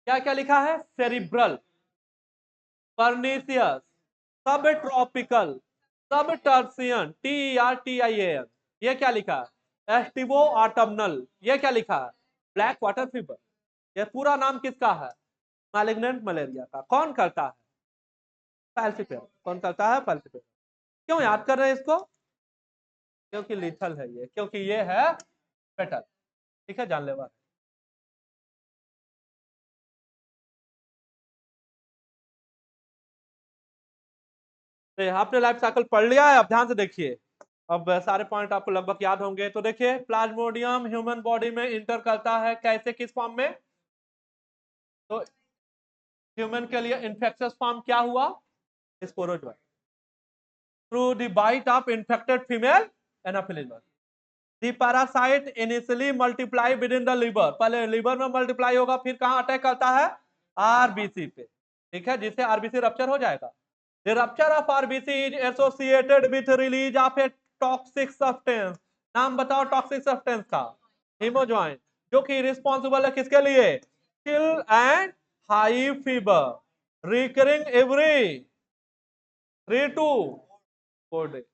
क्या क्या लिखा है? सेरिब्रल, परनीसियस, सब ट्रॉपिकल, सब टर्सियन, TERTIAN। ये क्या लिखा है? एस्टिवो ऑटमनल। ये क्या लिखा है? Black water fever. ये पूरा नाम किसका है? मैलिग्नेंट मलेरिया का। कौन करता है? फैल्सीपेरम। कौन करता है? फैल्सीपेरम। क्यों याद कर रहे हैं इसको? क्योंकि लिथल है ये, क्योंकि ये है फेटल। ठीक है, जानलेवा है। तो आपने लाइफ साइकिल पढ़ लिया है, अब ध्यान से देखिए। अब सारे पॉइंट आपको लगभग याद होंगे। तो देखिए, प्लाज्मोडियम ह्यूमन बॉडी में इंटर करता है कैसे, किस फॉर्म में? तो ह्यूमन के लिए इंफेक्शियस फॉर्म क्या हुआ? Sporozoa. Through the bite of infected female anopheles. The parasite initially multiply within the liver. पहले लिवर में मल्टीप्लाई होगा, फिर कहां अटैक करता है? आरबीसी पे। ठीक है, जिससे आरबीसी रप्चर हो जाएगा। The rupture of RBC is associated with release of a toxic substance. नाम बताओ टॉक्सिक सब्सटेंस का। हीमोजॉइन, जो कि रिस्पॉन्सिबल है किसके लिए? Chill and high fever recurring every 3 to 4 days।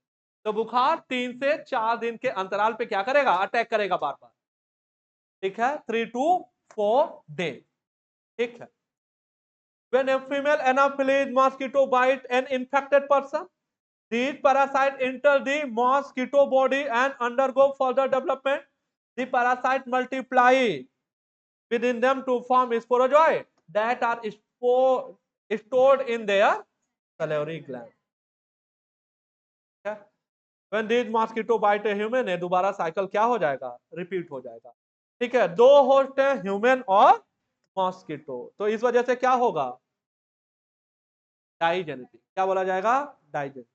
तो बुखार 3 से 4 दिन के अंतराल पे क्या करेगा? अटैक करेगा बार बार। ठीक है, 3 to 4 day। ठीक है। When a female anopheles mosquito bite an infected person, these parasites enter the mosquito body and undergo further development. The parasite multiply within them to form sporozoids that are stored in their salivary gland। When these mosquito bite a human, है दोबारा साइकिल क्या हो जाएगा? रिपीट हो जाएगा। ठीक है, दो होस्ट है, ह्यूमन और मॉस्किटो। तो इस वजह से क्या होगा? डाइजेनेटिक। क्या बोला जाएगा? डाइजेनेटिक।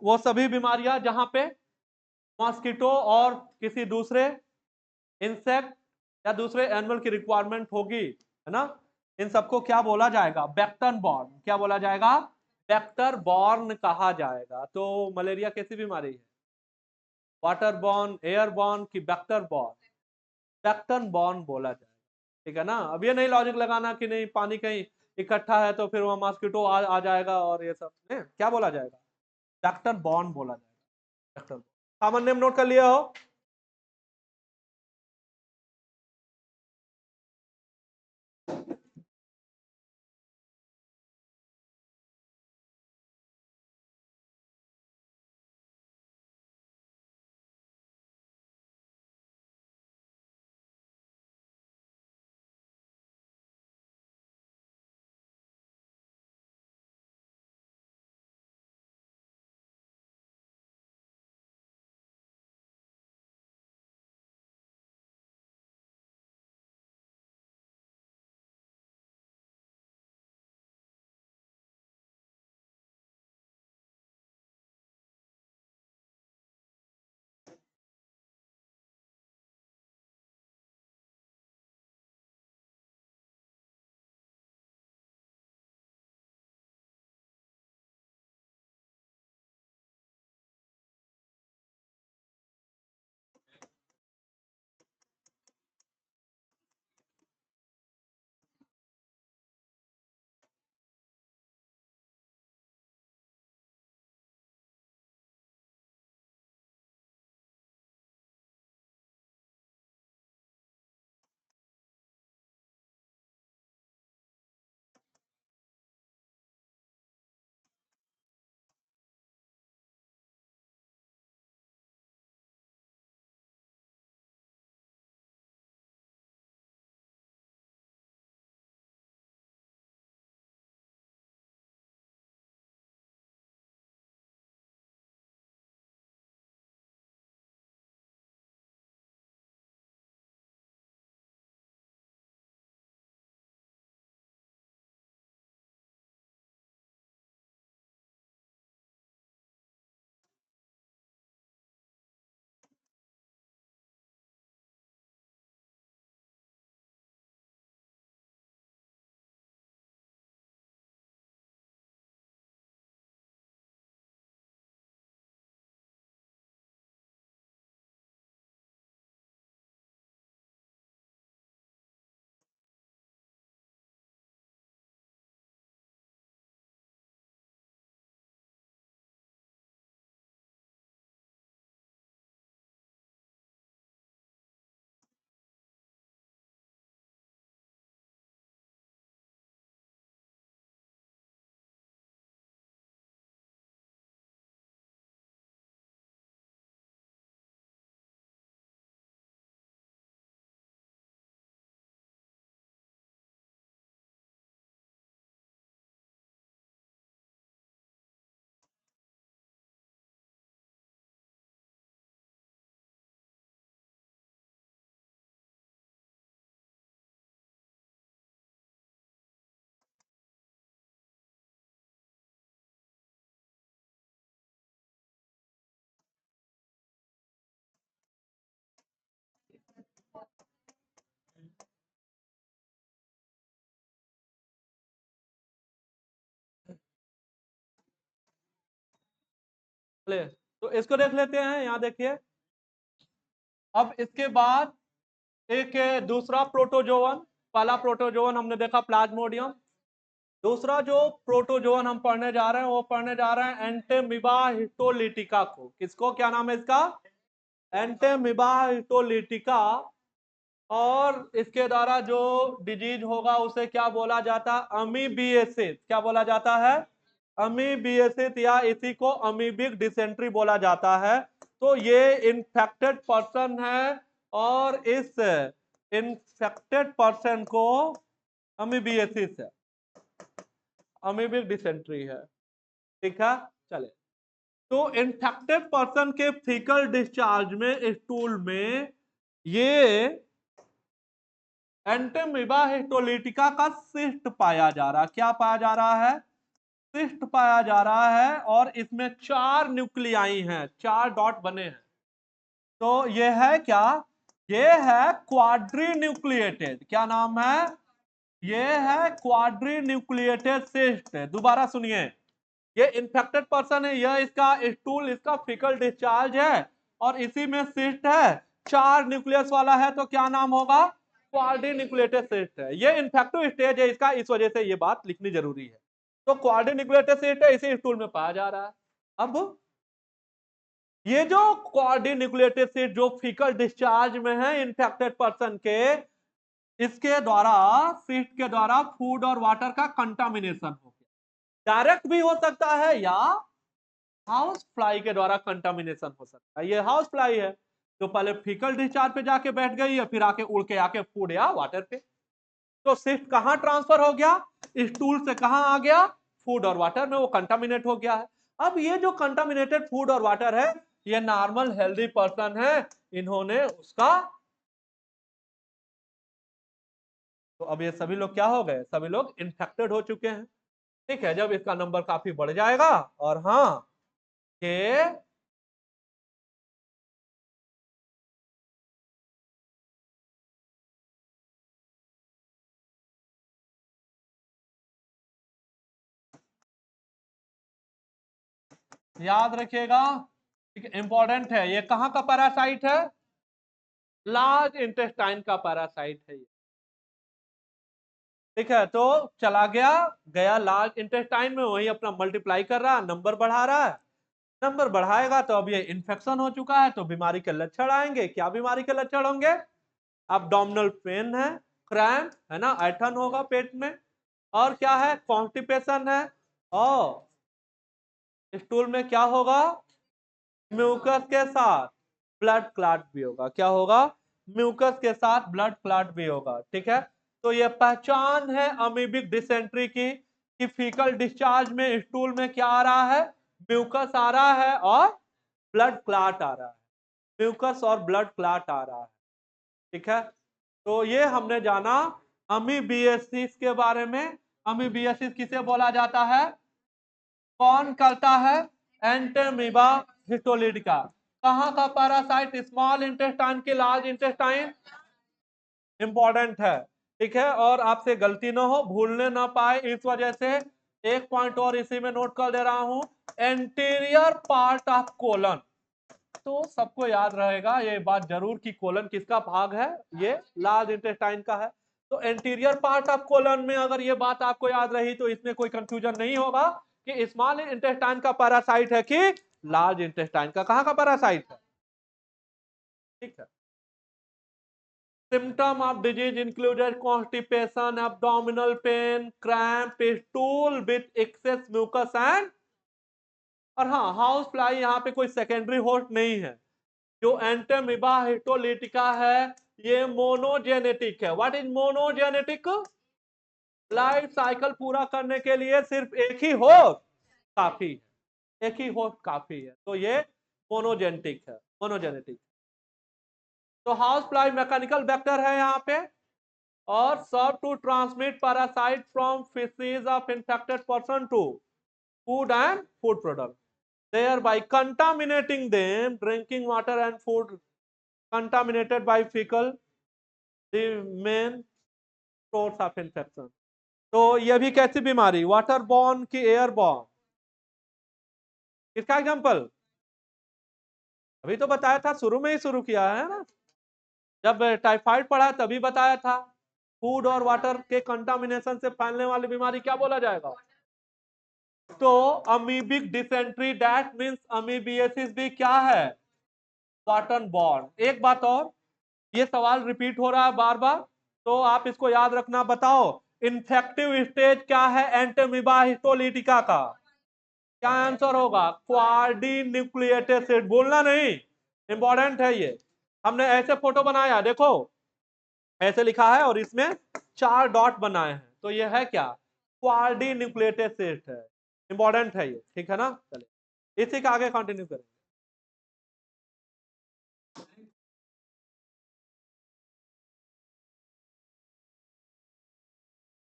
वो सभी बीमारियां जहां पे मॉस्किटो और किसी दूसरे इंसेक्ट या दूसरे एनिमल की रिक्वायरमेंट होगी, है ना, इन सबको क्या बोला जाएगा? Vector borne. क्या बोला जाएगा? वेक्टर बॉर्न कहा जाएगा। तो मलेरिया कैसी बीमारी है? वाटर बॉर्न, एयर बॉर्न की वेक्टर बॉर्न? वेक्टर बॉर्न बोला जाएगा। ठीक है ना। अब ये नहीं लॉजिक लगाना कि नहीं पानी कहीं इकट्ठा है तो फिर वहां मॉस्किटो आ जाएगा और ये सब नहीं। क्या बोला जाएगा? वेक्टर बॉर्न बोला जाएगा। वेक्टर। कॉमन नेम नोट कर लिया हो? चलिए तो इसको देख लेते हैं, यहाँ देखिए। अब इसके बाद एक है दूसरा प्रोटोजोवन। पहला प्रोटोजोवन हमने देखा प्लाज्मोडियम। दूसरा जो प्रोटोजोवन हम पढ़ने जा रहे हैं वो पढ़ने जा रहे हैं एंटेमीबा हिस्टोलिटिका को। किसको, क्या नाम है इसका? एंटेमीबा हिस्टोलिटिका। और इसके द्वारा जो डिजीज होगा उसे क्या बोला जाता है? अमीबिएसिस। क्या बोला जाता है? अमीबिएसिस, या इसी को अमीबिक डिसेंट्री बोला जाता है। तो ये इन्फेक्टेड पर्सन है और इस इन्फेक्टेड पर्सन को अमीबिएसिस है, अमीबिक डिसेंट्री है। ठीक है, चले। तो इन्फेक्टेड पर्सन के फीकल डिस्चार्ज में, स्टूल में, ये एंटेमीबा हिस्टोलिटिका का सिस्ट पाया जा रहा है। क्या पाया जा रहा है? सिस्ट पाया जा रहा है। और इसमें 4 न्यूक्लियाई हैं, 4 डॉट बने हैं। तो ये है क्या? ये है क्वाड्री न्यूक्लिएटेड। क्या नाम है? ये है क्वाड्री न्यूक्लिएटेड सिस्ट। दोबारा सुनिए, ये इन्फेक्टेड पर्सन है, यह इसका स्टूल, इसका फीकल डिस्चार्ज है और इसी में सिस्ट है, 4 न्यूक्लियस वाला है। तो क्या नाम होगा? क्वाड्री न्यूक्लिएटेड सिस्ट है। ये इन्फेक्टिव स्टेज है इसका, इस वजह से ये बात लिखनी जरूरी है। तो क्वाड्री न्यूक्लिएटेड सिस्ट है, इसी स्टूल में पाया जा रहा है। अब ये जो क्वाड्री न्यूक्लिएटेड सिस्ट जो फीकल डिस्चार्ज में है इन्फेक्टेड पर्सन के, इसके द्वारा, सिस्ट के द्वारा फूड और वाटर का कंटामिनेशन हो गया। डायरेक्ट भी हो सकता है या हाउस फ्लाई के द्वारा कंटामिनेशन हो सकता है। ये हाउस फ्लाई है जो पहले फीकल डिस्चार्ज पे जाके बैठ गई है, फिर आके उड़ के आके फूड या वाटर पे। तो सिस्ट कहां ट्रांसफर हो गया? स्टूल से कहां आ गया? फूड और वाटर में, वो कंटामिनेट हो गया है। अब ये जो कंटामिनेटेड फूड और वाटर है, ये नॉर्मल हेल्दी पर्सन है, इन्होंने उसका, तो अब ये सभी लोग क्या हो गए? सभी लोग इन्फेक्टेड हो चुके हैं। ठीक है, जब इसका नंबर काफी बढ़ जाएगा, और हाँ, ये याद रखिएगा, इंपॉर्टेंट है। ये कहां का पैरासाइट है? लार्ज इंटेस्टाइन का पैरासाइट है ये। ठीक है, तो चला गया, गया लार्ज इंटेस्टाइन में, वही अपना मल्टीप्लाई कर रहा है, नंबर बढ़ा रहा है। नंबर बढ़ाएगा तो अब ये इन्फेक्शन हो चुका है, तो बीमारी के लक्षण आएंगे। क्या बीमारी के लक्षण होंगे? अब्डोमिनल पेन है, क्रैम्प है ना, ऐठन होगा पेट में, और क्या है? कॉन्स्टिपेशन है, और स्टूल में क्या होगा? म्यूकस के साथ ब्लड क्लॉट भी होगा। क्या होगा? म्यूकस के साथ ब्लड क्लॉट भी होगा। ठीक है, तो ये पहचान है अमीबिक डिसेंट्री की, कि फीकल डिस्चार्ज में स्टूल में क्या आ रहा है? म्यूकस आ रहा है और ब्लड क्लॉट आ रहा है। म्यूकस और ब्लड क्लॉट आ रहा है। ठीक है, तो ये हमने जाना अमीबियासिस के बारे में। अमीबियासिस किसे बोला जाता है? कौन करता है? एंटेमीबा हिस्टोलिटिका। कहां का पैरासाइट? स्मॉल इंटेस्टाइन की लार्ज इंटेस्टाइन। इंपॉर्टेंट है। ठीक है, और आपसे गलती ना हो, भूलने ना पाए, इस वजह से एक पॉइंट और इसी में नोट कर दे रहा हूं, एंटीरियर पार्ट ऑफ कोलन। तो सबको याद रहेगा ये बात जरूर कि कोलन किसका भाग है? ये लार्ज इंटेस्टाइन का है। तो एंटीरियर पार्ट ऑफ कोलन में अगर ये बात आपको याद रही तो इसमें कोई कंफ्यूजन नहीं होगा कि स्मॉल इंटेस्टाइन का पैरासाइट है कि लार्ज इंटेस्टाइन का। कहां का पैरासाइट है? ठीक है। Symptom of disease included constipation, abdominal pain, cramp, stool with excess mucus and, और हाँ, हाउस फ्लाई यहाँ पे कोई सेकेंडरी होस्ट नहीं है। जो एंटेमीबा हिस्टोलिटिका है ये मोनोजेनेटिक है। What is monogenetic? Life cycle पूरा करने के लिए सिर्फ एक ही होस्ट काफी है, एक ही होस्ट काफी है। तो ये मोनोजेनेटिक है, मोनोजेनेटिक। तो हाउस फ्लाई मैकेनिकल वेक्टर है यहाँ पे, और serve to transmit parasite from feces of infected person to food and food product, thereby contaminating them. Drinking water and food contaminated by fecal, the main source of infection. तो ये भी कैसी बीमारी? वाटर बॉर्न की एयर बॉर्न? किसका एग्जांपल? अभी तो बताया था, शुरू में ही शुरू किया है ना, जब टाइफाइड पढ़ा तभी बताया था। फूड और वाटर के कंटामिनेशन से फैलने वाली बीमारी क्या बोला जाएगा? तो amoebic dysentery, that means amoebiasis भी क्या है? Water borne. एक बात और, ये सवाल रिपीट हो रहा है बार बार, तो आप इसको याद रखना। बताओ इन्फेक्टिव स्टेज क्या है एंटीमीबा हिस्टोलिटिका का? क्या आंसर होगा? Quadri nucleated acid. बोलना नहीं, इंपॉर्टेंट है ये। हमने ऐसे फोटो बनाया, देखो ऐसे लिखा है और इसमें 4 डॉट बनाए हैं, तो ये है क्या? क्वाड्री न्यूक्लिएटेड एसिड है। इंपॉर्टेंट है ये, ठीक है ना? चलिए इसी का आगे कंटिन्यू करें।